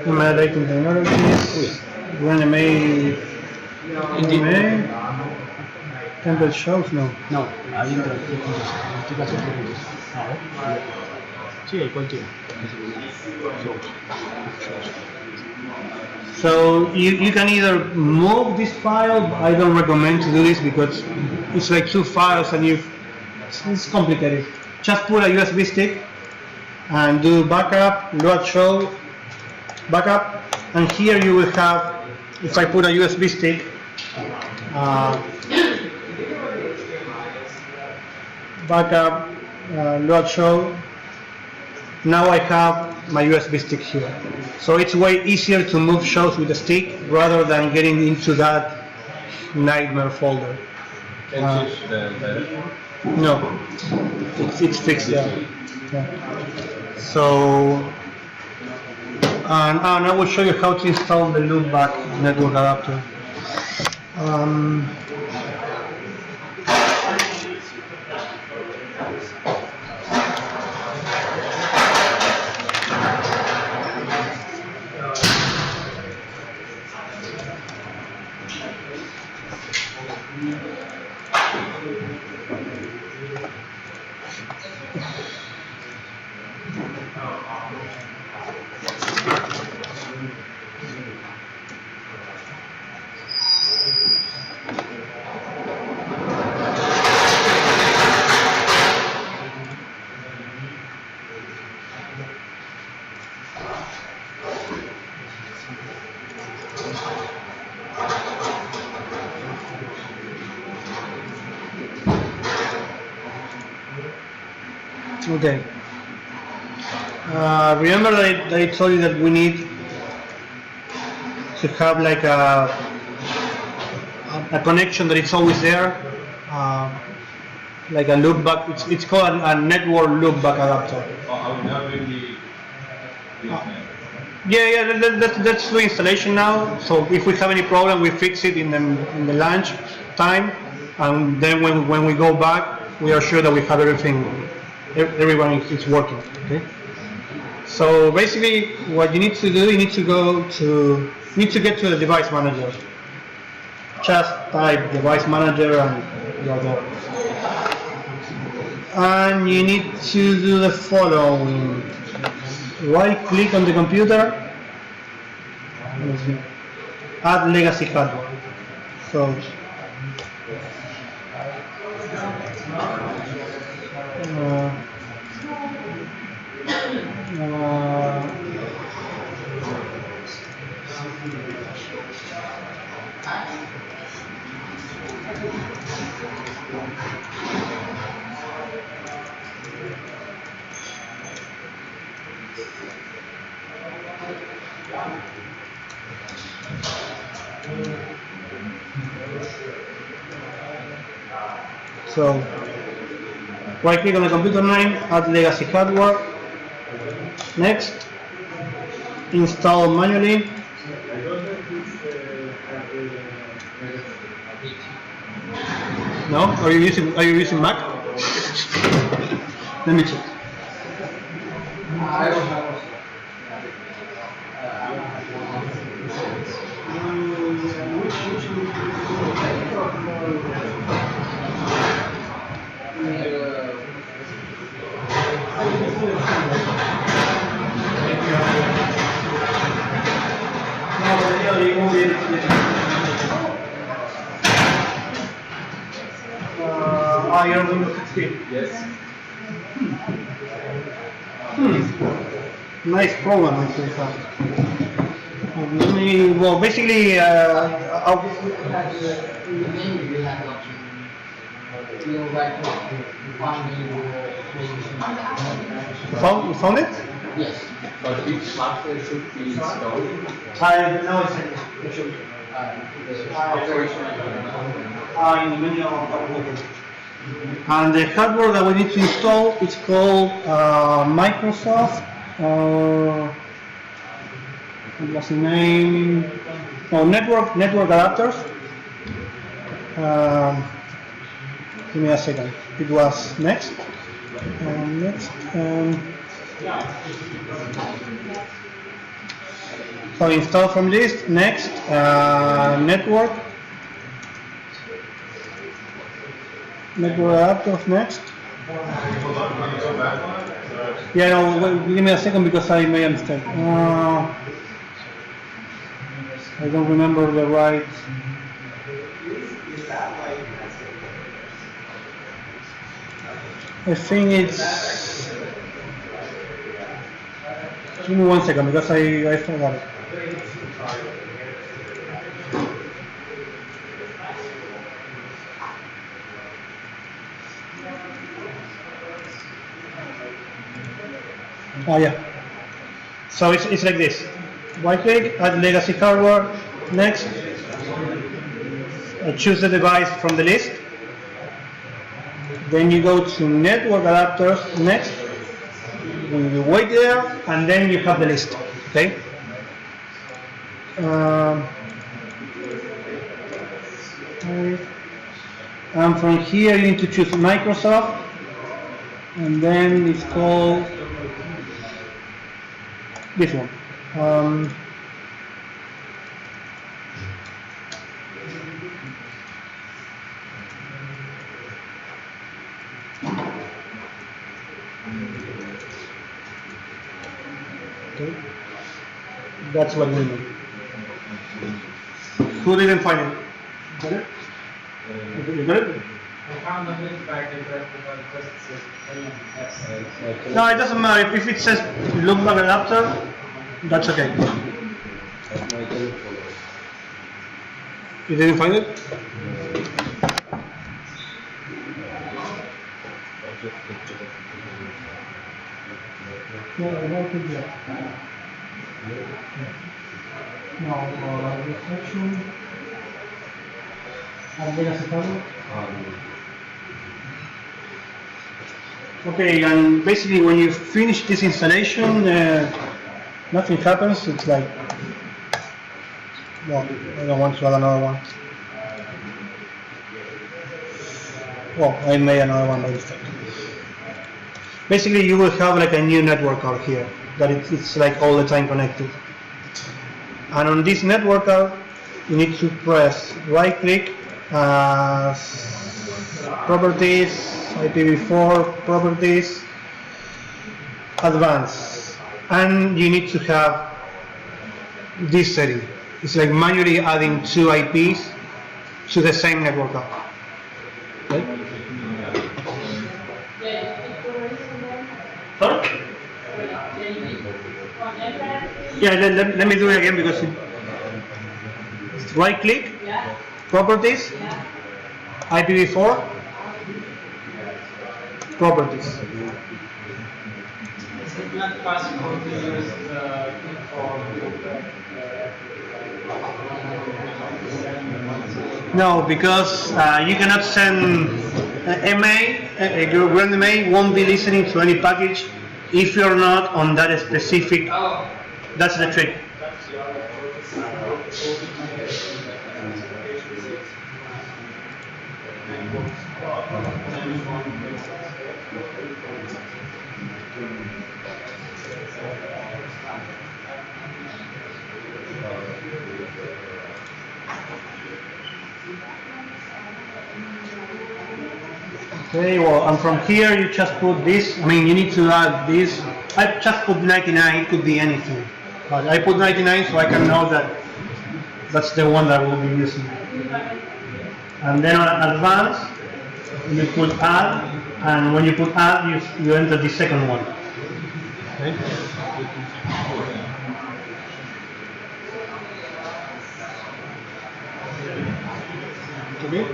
MA Lighting Technologies, grandMA, template shows, no. no, ahí entra, en este caso es sí, hay cualquiera. So you can either move this file. I don't recommend to do this because it's like two files and it's complicated. Just put a USB stick and do backup, load show, backup, and here you will have, if I put a USB stick, backup, load show, now I have my USB stick here. So it's way easier to move shows with a stick rather than getting into that nightmare folder. Can change the direction? No, it's fixed there. Yeah. So, and I will show you how to install the loopback network adapter. Okay. Remember that I told you that we need to have like a connection that it's always there, like a loopback. It's called a network loopback adapter. Are we now doing the That's the installation now. So if we have any problem, we fix it in the lunch time, and then when we go back, we are sure that we have everyone is working. Okay. So basically, what you need to do, you need to get to the device manager. Just type device manager and you're there. And you need to do the following. Right click on the computer, add legacy hardware. So right click on the computer name, add legacy hardware. Next, install manually. No? Are you using Mac? Let me check. I don't have You're on Windows 16. Yes. Nice program, I think. Well, basically, found it? Yes, but which hardware should be installed? No, it's The operational in the menu of hardware. And the hardware that we need to install is called Microsoft. What was the name? Oh, network adapters. Give me a second. It was next. Next. So install from list. Next. Network adapters. Next. Yeah, no, wait, give me a second because I made a mistake. I don't remember the right. I think it's. Give me 1 second because I forgot it. Oh yeah. So it's like this. Right click, add legacy hardware, next. Choose the device from the list. Then you go to network adapters, next. You wait there, and then you have the list. Okay. And from here you need to choose Microsoft, and then it's called this one. Okay. That's what we need. Who didn't find it? Got it? You got it? I found the link back in that because it says DMX. No, it doesn't matter. If it says look like adapter, that's okay. You didn't find it? No, I don't think yet. No, reflection. Okay, and basically when you finish this installation, nothing happens. It's like, well, I don't want to add another one. Well, I made another one by mistake. Basically, you will have like a new network card here that it's like all the time connected. And on this network card, you need to press right click, properties, IPv4 properties, advanced, and you need to have this setting. It's like manually adding 2 IPs to the same network card. Okay? Sorry? Yeah, let me do it again because it's right click, properties, IPv4, properties. Is it not possible to use the No, because you cannot send your grandMA won't be listening to any package if you're not on that specific. That's the trick. Okay, well, and from here you just put this. I mean, you need to add this. I just put 99. It could be anything, but I put 99 so I can know that that's the one that we'll be using. And then on advanced, you put add, and when you put add, you enter the second one. Okay. Okay.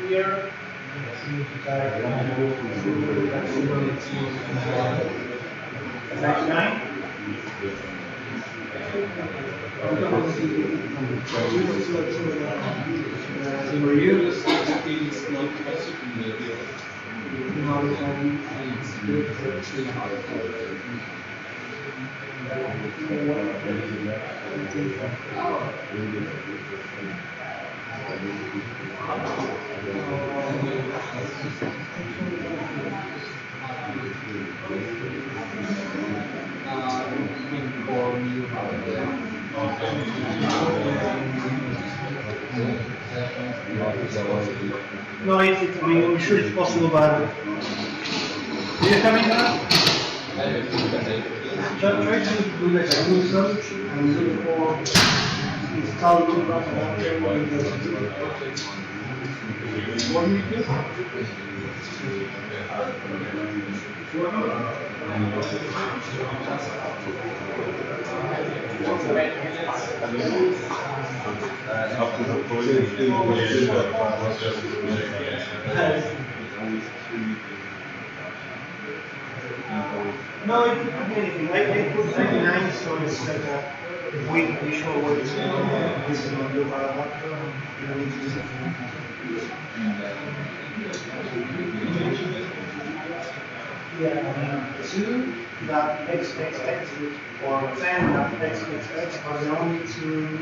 Here, For you, the sensitivity is not possible. It's good for No, I mean, I'm sure it's possible, but do you have internet? Try to do like a Google search and look for install No, it could be anything. I put 99, so it's like a weak visual way to listen on the Yeah, 2 that XXX or 10 that XXX are the only two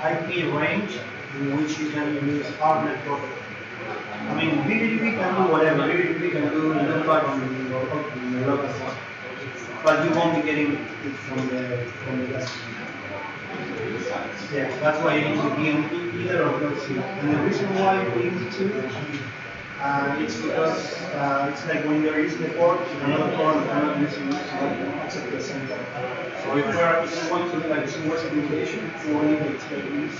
IP range in which you can use hardware protocol. I mean, vvvv can do whatever. vvvv can do loopback on the local system, but you won't be getting it from the desktop. Yeah, that's why you need to be in either of those two. And the reason why we use two, it's because it's like when you're using the port, another port cannot use it at the same time. So if you want to do like two words communication, you will need to expect these.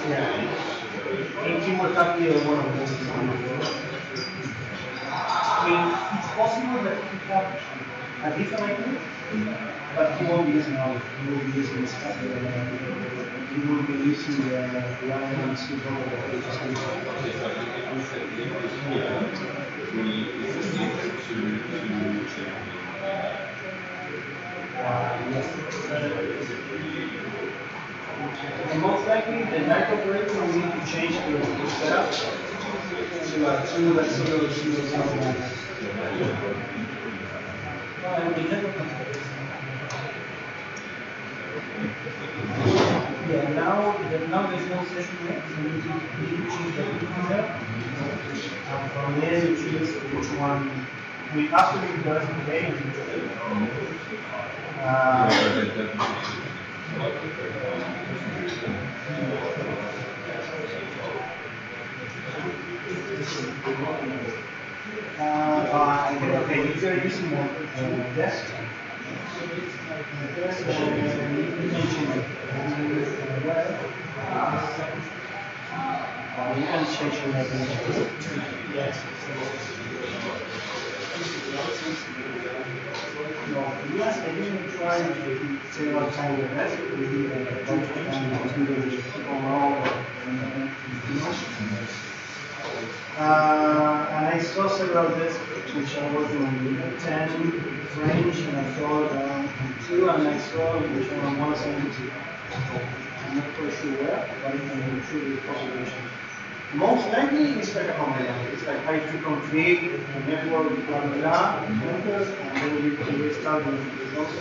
Yeah. In teamwork, either one of those. I mean, it's possible that you have a different idea, but you won't be using all of it. You will be using this stuff. You will be using the NODE17 And most likely, the night operator will need to change the setup to a 2.0.0.1. Yeah, now there's no session yet, so you need to choose the setup. And from there you choose which one. I mean, after you press OK, okay, if you're using a desk, you can change your mechanism. Yes. No, yes, I didn't try to say what kind of desk. We did a bunch of times and I saw several discs which are working on the 10 range, and I saw down 2, and I saw which are on 172. I'm not quite sure where, but I'm sure the population. Most likely it's like a combination. It's like how to config the network, blah blah blah, and then you can restart the results.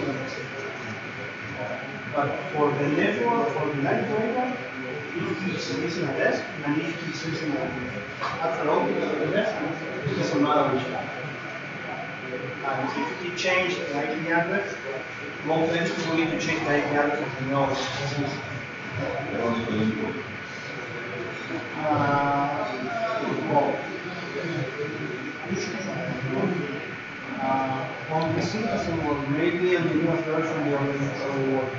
But for the network, for the light program, it keeps using a desk, and it keeps using an output of the desk, and it doesn't matter which one. And if it changes the IP address, most times we need to change the IP address of the node. Well, on the synthesis work, maybe on the newest version they already work.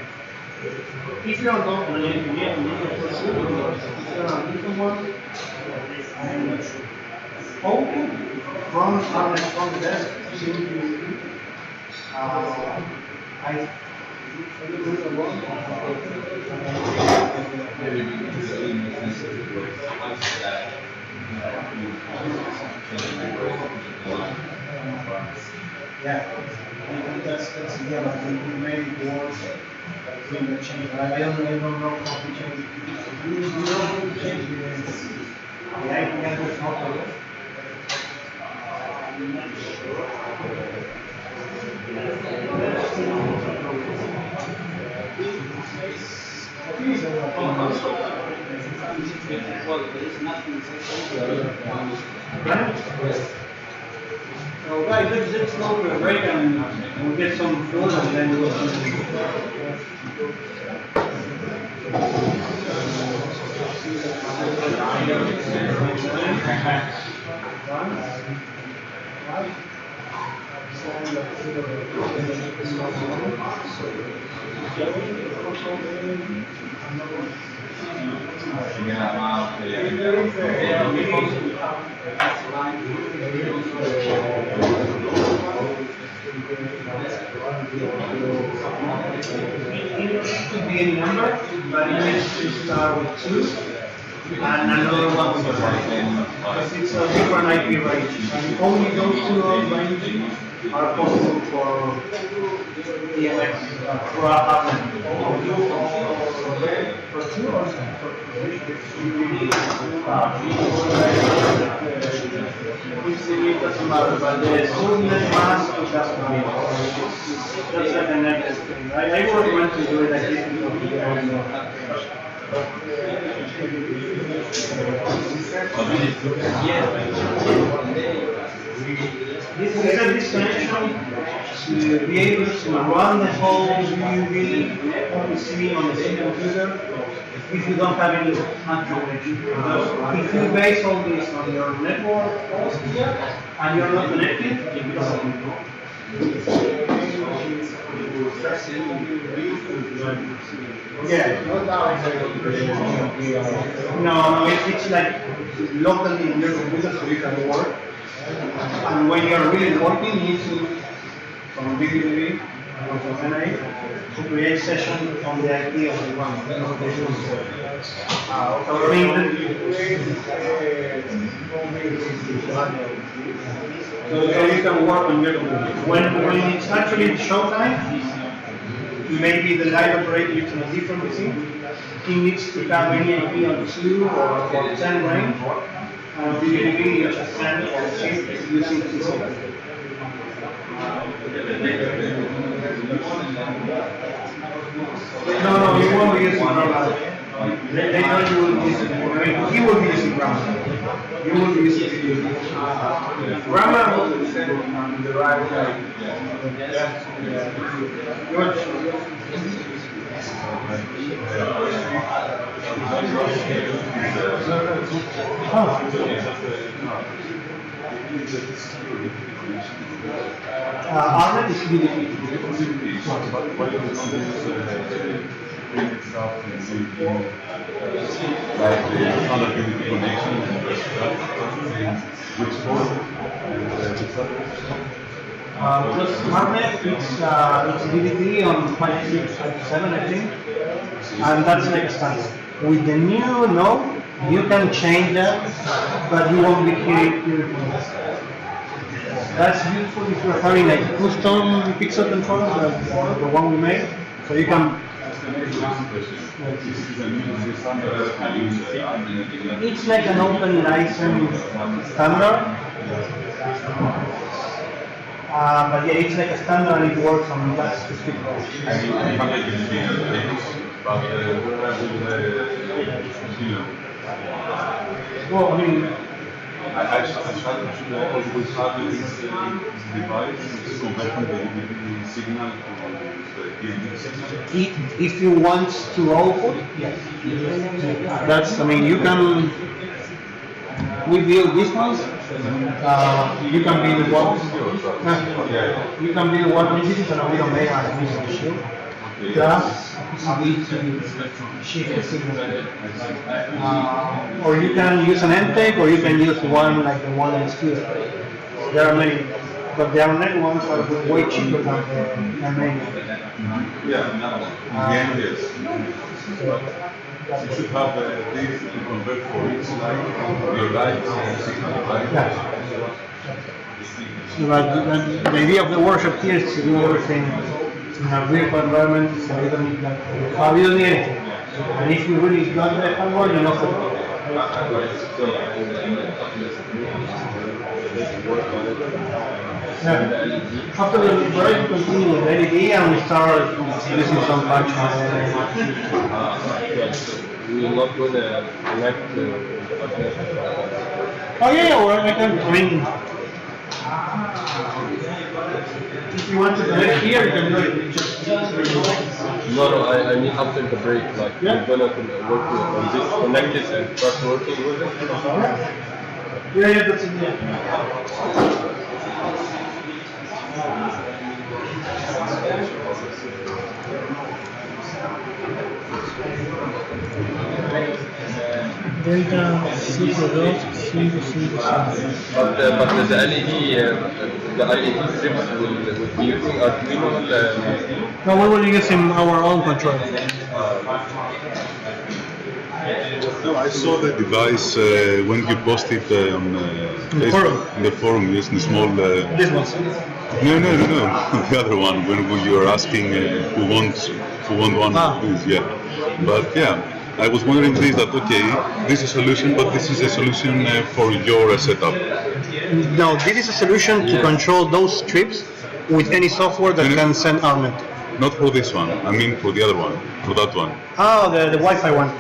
If you are not an engineer, if you are a different one, I'm not sure. Output from the desk, simply, I yeah, that's yeah, like we made it work. I don't know how to change it. You know how to change the IP address not. So guys, let's go for a break and we'll get some food and then we'll It could be any number, but it needs to start with 2 and another one with 5. Because it's a different IP range. And only those two ranges are possible for DMX, for a hardware. For 2 or it doesn't matter, but the smoothness mass doesn't matter. That's like the next thing. I would want to do it like this we set this connection to be able to run the whole vvvv PC on the same computer if you don't have any actual connection. If you base all this on your network and you're not connected, it doesn't work. Yeah. No, it's like locally in your computer so you can work. And when you're really working, you need to, from vvvv or from NA, to create session on the IP of the one. So you can work on your computer. When it's actually showtime, maybe the light operator using a different machine. He needs to have any IP on 2 or 10 range. And vvvv you just send or shift using TCP. No, you won't be using ground. Later you will be using, he will be using ground. You will be using vvvv. Grandma will be sent on the right side. Arnet is vvvv. Like the connectivity connection, which form Arnet, it's vvvv on 5657, I think, and that's like standard. With the new node, you can change that, but you won't be hearing it. That's useful if you're having like custom pixel controller, the one we made, so you can. It's like an open license standard. But yeah, it's like a standard and it works on that specific port. And you have like a things, but where I will Well, I mean, I should always have this device converting the signal to the DMX signal. if you want to output, yes. That's, I mean, you can, we build this one, you can build one, you can build one, this is an video made on this machine. Plus, you need to shift the signal. Or you can use an MTEC, or you can use one like the one in Studio. There are many, but the net ones are way cheaper than the main one. Yeah, yes. You should have this to convert for each light, your lights and signal light. But the idea of the workshop here is to do everything in a virtual environment, so you don't need that. You don't need anything. And if you really got the hardware, you know how to. Yeah. After the break, we continue with LED and we start using some patches. We are not going to connect Oh yeah, or I can, I mean, if you want to connect here, you can do it. Just No, I mean after the break, like Yeah. we're gonna work on this, connect it and start working with it. yeah, that's it. Yeah. Delta 0.000. But the LED strips will be using Arduino. No, we will use in our own controller. No, I saw the device when you posted on Facebook, in the forum using small. This one. No, the other one when you were asking who wants one of these, yeah. But yeah, I was wondering this that okay, this is a solution, but this is a solution for your setup. No, this is a solution to control those strips with any software that can send ARNet. Not for this one. I mean for the other one, for that one. Oh, the Wi-Fi one.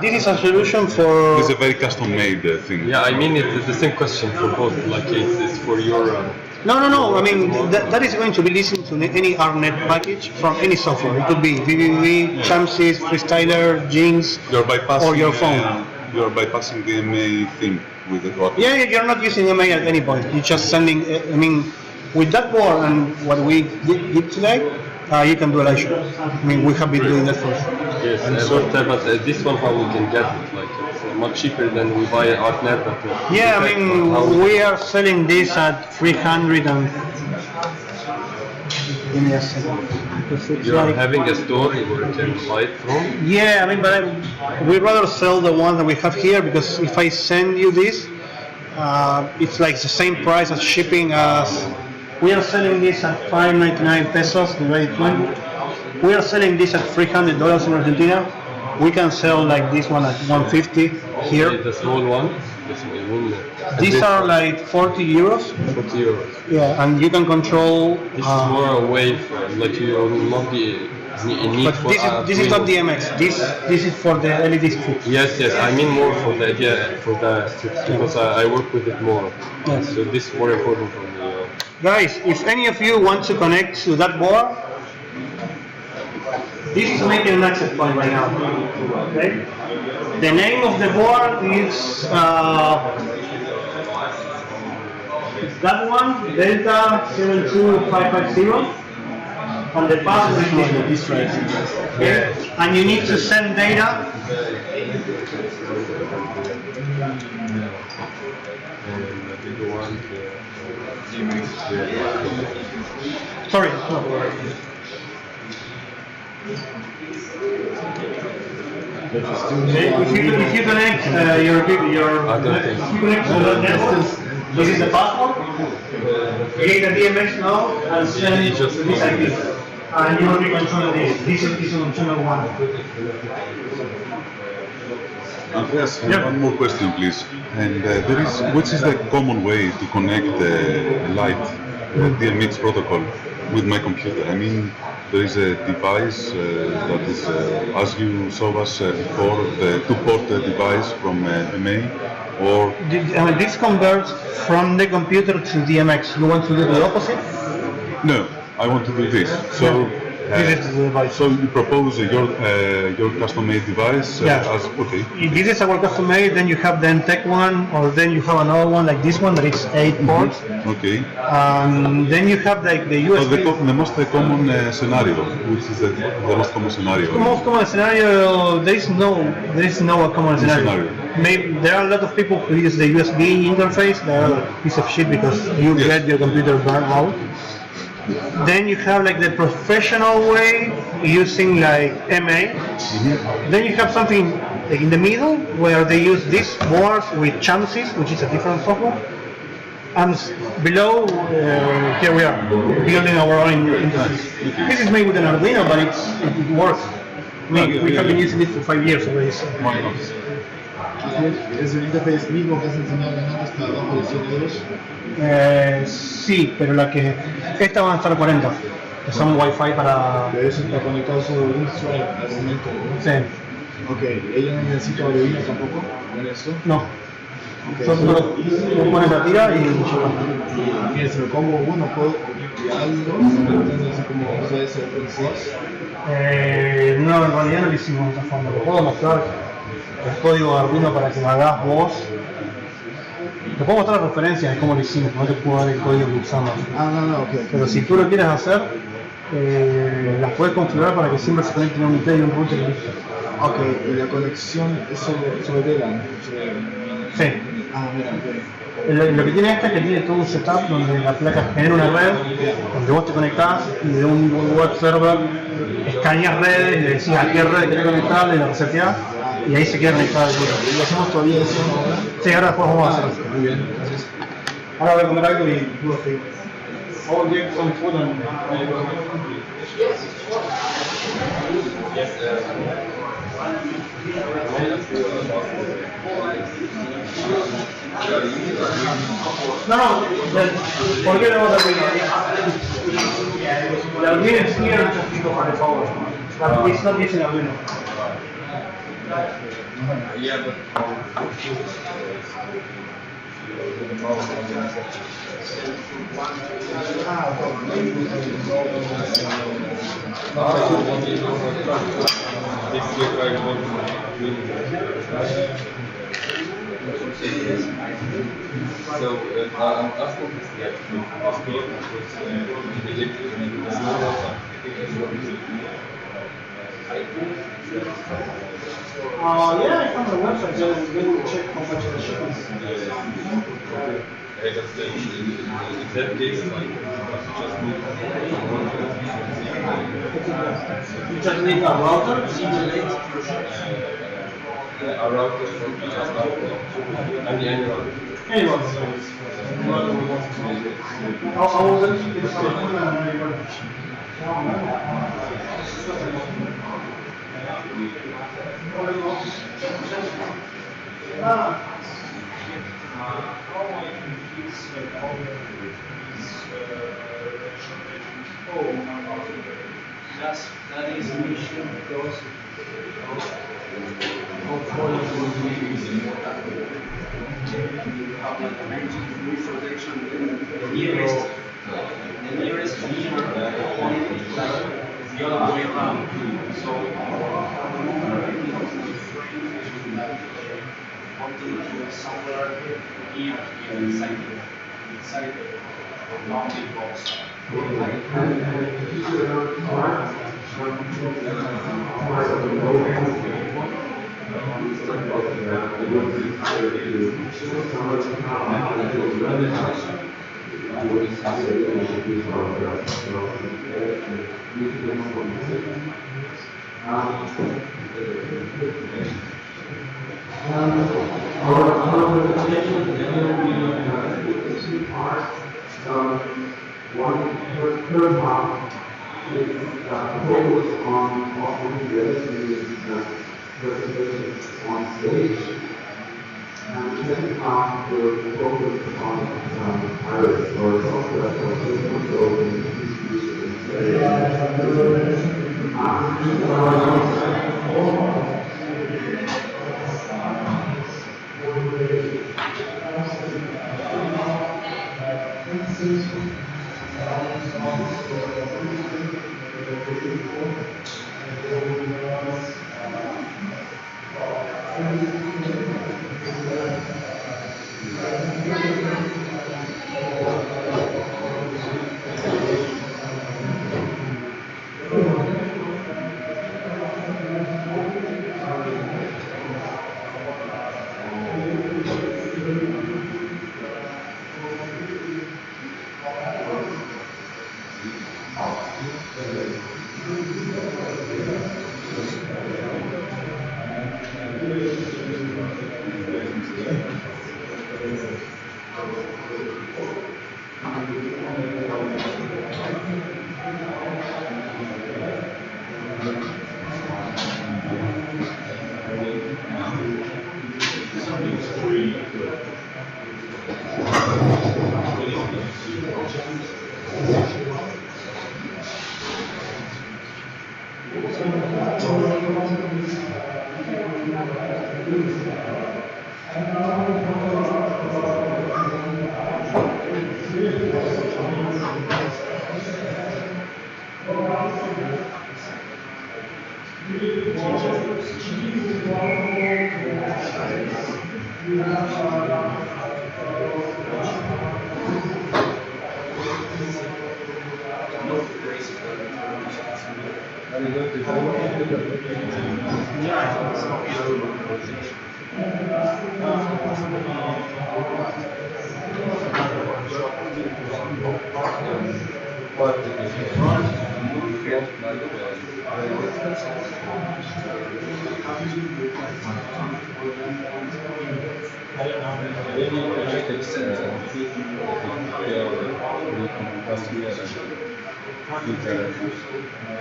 This is a solution for. This is a very custom-made thing. Yeah, I mean it's the same question for both. Like it's for your. No. I mean that is going to be listening to any ARNet package from any software. It could be vvvv, Chamsys, Freestyler, Jinx, or your phone. You are bypassing the MA thing with the code. Yeah, you're not using MA at any point. You're just sending. I mean, with that board and what we did today, you can do a live show. I mean, we have been doing that for. Yes, but this one how we can get it? Like it's much cheaper than we buy ArtNet. But, yeah, I mean, we are selling this at 300 and. Give me a second. You're having a store where you can buy it from? Yeah, I mean, but we'd rather sell the one that we have here because if I send you this, it's like the same price as shipping as. We are selling this at 599 pesos, divided 20. We are selling this at $300 in Argentina. We can sell like this one at 150 here. The small one? The small one. These are like 40 euros. 40 euros. Yeah, and you can control. This is more away from, like you will not be in need But for. this is not DMX. This is for the LED strips. Yes, I mean more for the idea for the strips because I work with it more. Yes. So this is more important for me. Guys, if any of you want to connect to that board, this is making an access point right now. Okay. The name of the board is that one, Delta72550, and the password is this right. Okay. And you need to send data. Sorry. If you connect your if you connect to the network, this is the password. Create a DMX now and send this IP, and you will be controlling this. This is on channel 1. Andreas, one more question, please. And which is the common way to connect the light DMX protocol with my computer. I mean, there is a device that is, as you saw us before, the two-port device from MA, or This converts from the computer to DMX. You want to do the opposite? no, I want to do this. So. This is the device. So you propose your custom-made device as okay. If this is our custom made, then you have the tech one, or then you have another one like this one that is 8 ports. Okay. Then you have like the USB. So the most common scenario, which is the most common scenario. The most common scenario, there is no common scenario. Maybe there are a lot of people who use the USB interface. They are a piece of shit because you get your computer burned out. Then you have like the professional way using like MA. Then you have something like in the middle where they use these boards with chances, which is a different software. And below, here we are building our own interface. This is made with an Arduino, but it works. We have been using it for 5 years already. So. ¿Es el interface mismo que has enseñado antes para abajo de 100 euros? Sí, pero esta van a estar 40, que son Wi-Fi para... Pero eso está conectado solo a un Stripe al momento, ¿no? Sí. Ok, ¿ella no necesita Arduino tampoco con eso? No. Okay. Solo pones la tira y... Y si me pongo uno, puedo copiarlo, así como puede ser open source. No, en realidad no lo hicimos de esta forma. Te puedo mostrar el código de Arduino para que me hagas vos. Te puedo mostrar referencias de cómo lo hicimos, no te puedo dar el código que usamos. No, ok. Pero si tú lo quieres hacer, las puedes configurar para que siempre se conecten a un IP y un router y listo. Ok, y la conexión es sobre VLAN. Sí. Mira, ok. Lo que tiene esta es que tiene todo un setup donde la placa genera una red, donde vos te conectás y de un web server escaneas redes, le decís a qué red querés conectarle, la reseteás y ahí se queda conectada el router. ¿Y lo hacemos todavía eso ahora? Sí, ahora después vamos a hacer eso. Muy bien, gracias. Ahora voy a comer algo y puedo seguir. I'll get some food and... No, forget about the The Arduino is here just because of the power. But it's not using Arduino. So, das kommt jetzt gleich. Was geht, Yeah, I found the website, so we will check how much the ship is. In that case, like, You just need a router, a router from just any router. any router. How old is it? That is mission because the nearest mirror point is the other way around. So somewhere here inside the bounding box. One third half is focused on offering the presentations on stage. And the second part will focus on iris or software for system control and But if you run, you get like maybe you can make it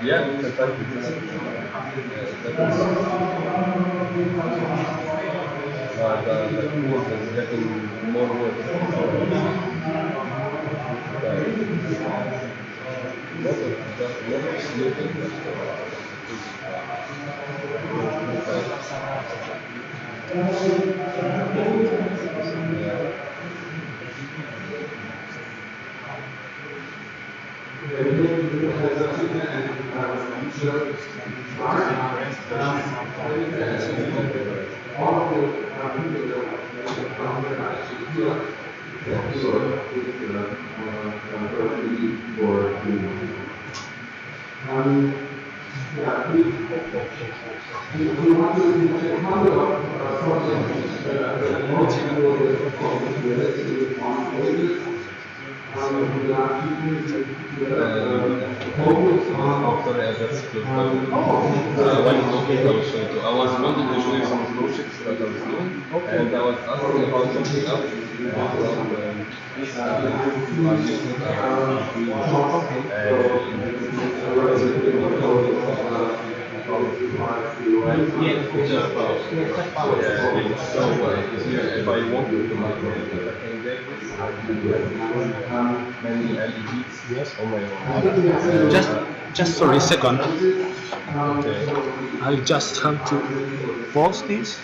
yeah, you can type it. The tool is getting more work. I was wanting to show you some projects that I was doing, and I was asking about something else. If I want to do my project, I can get many LEDs. Yes. On my own. Just for a second. Okay. I just have to pause this.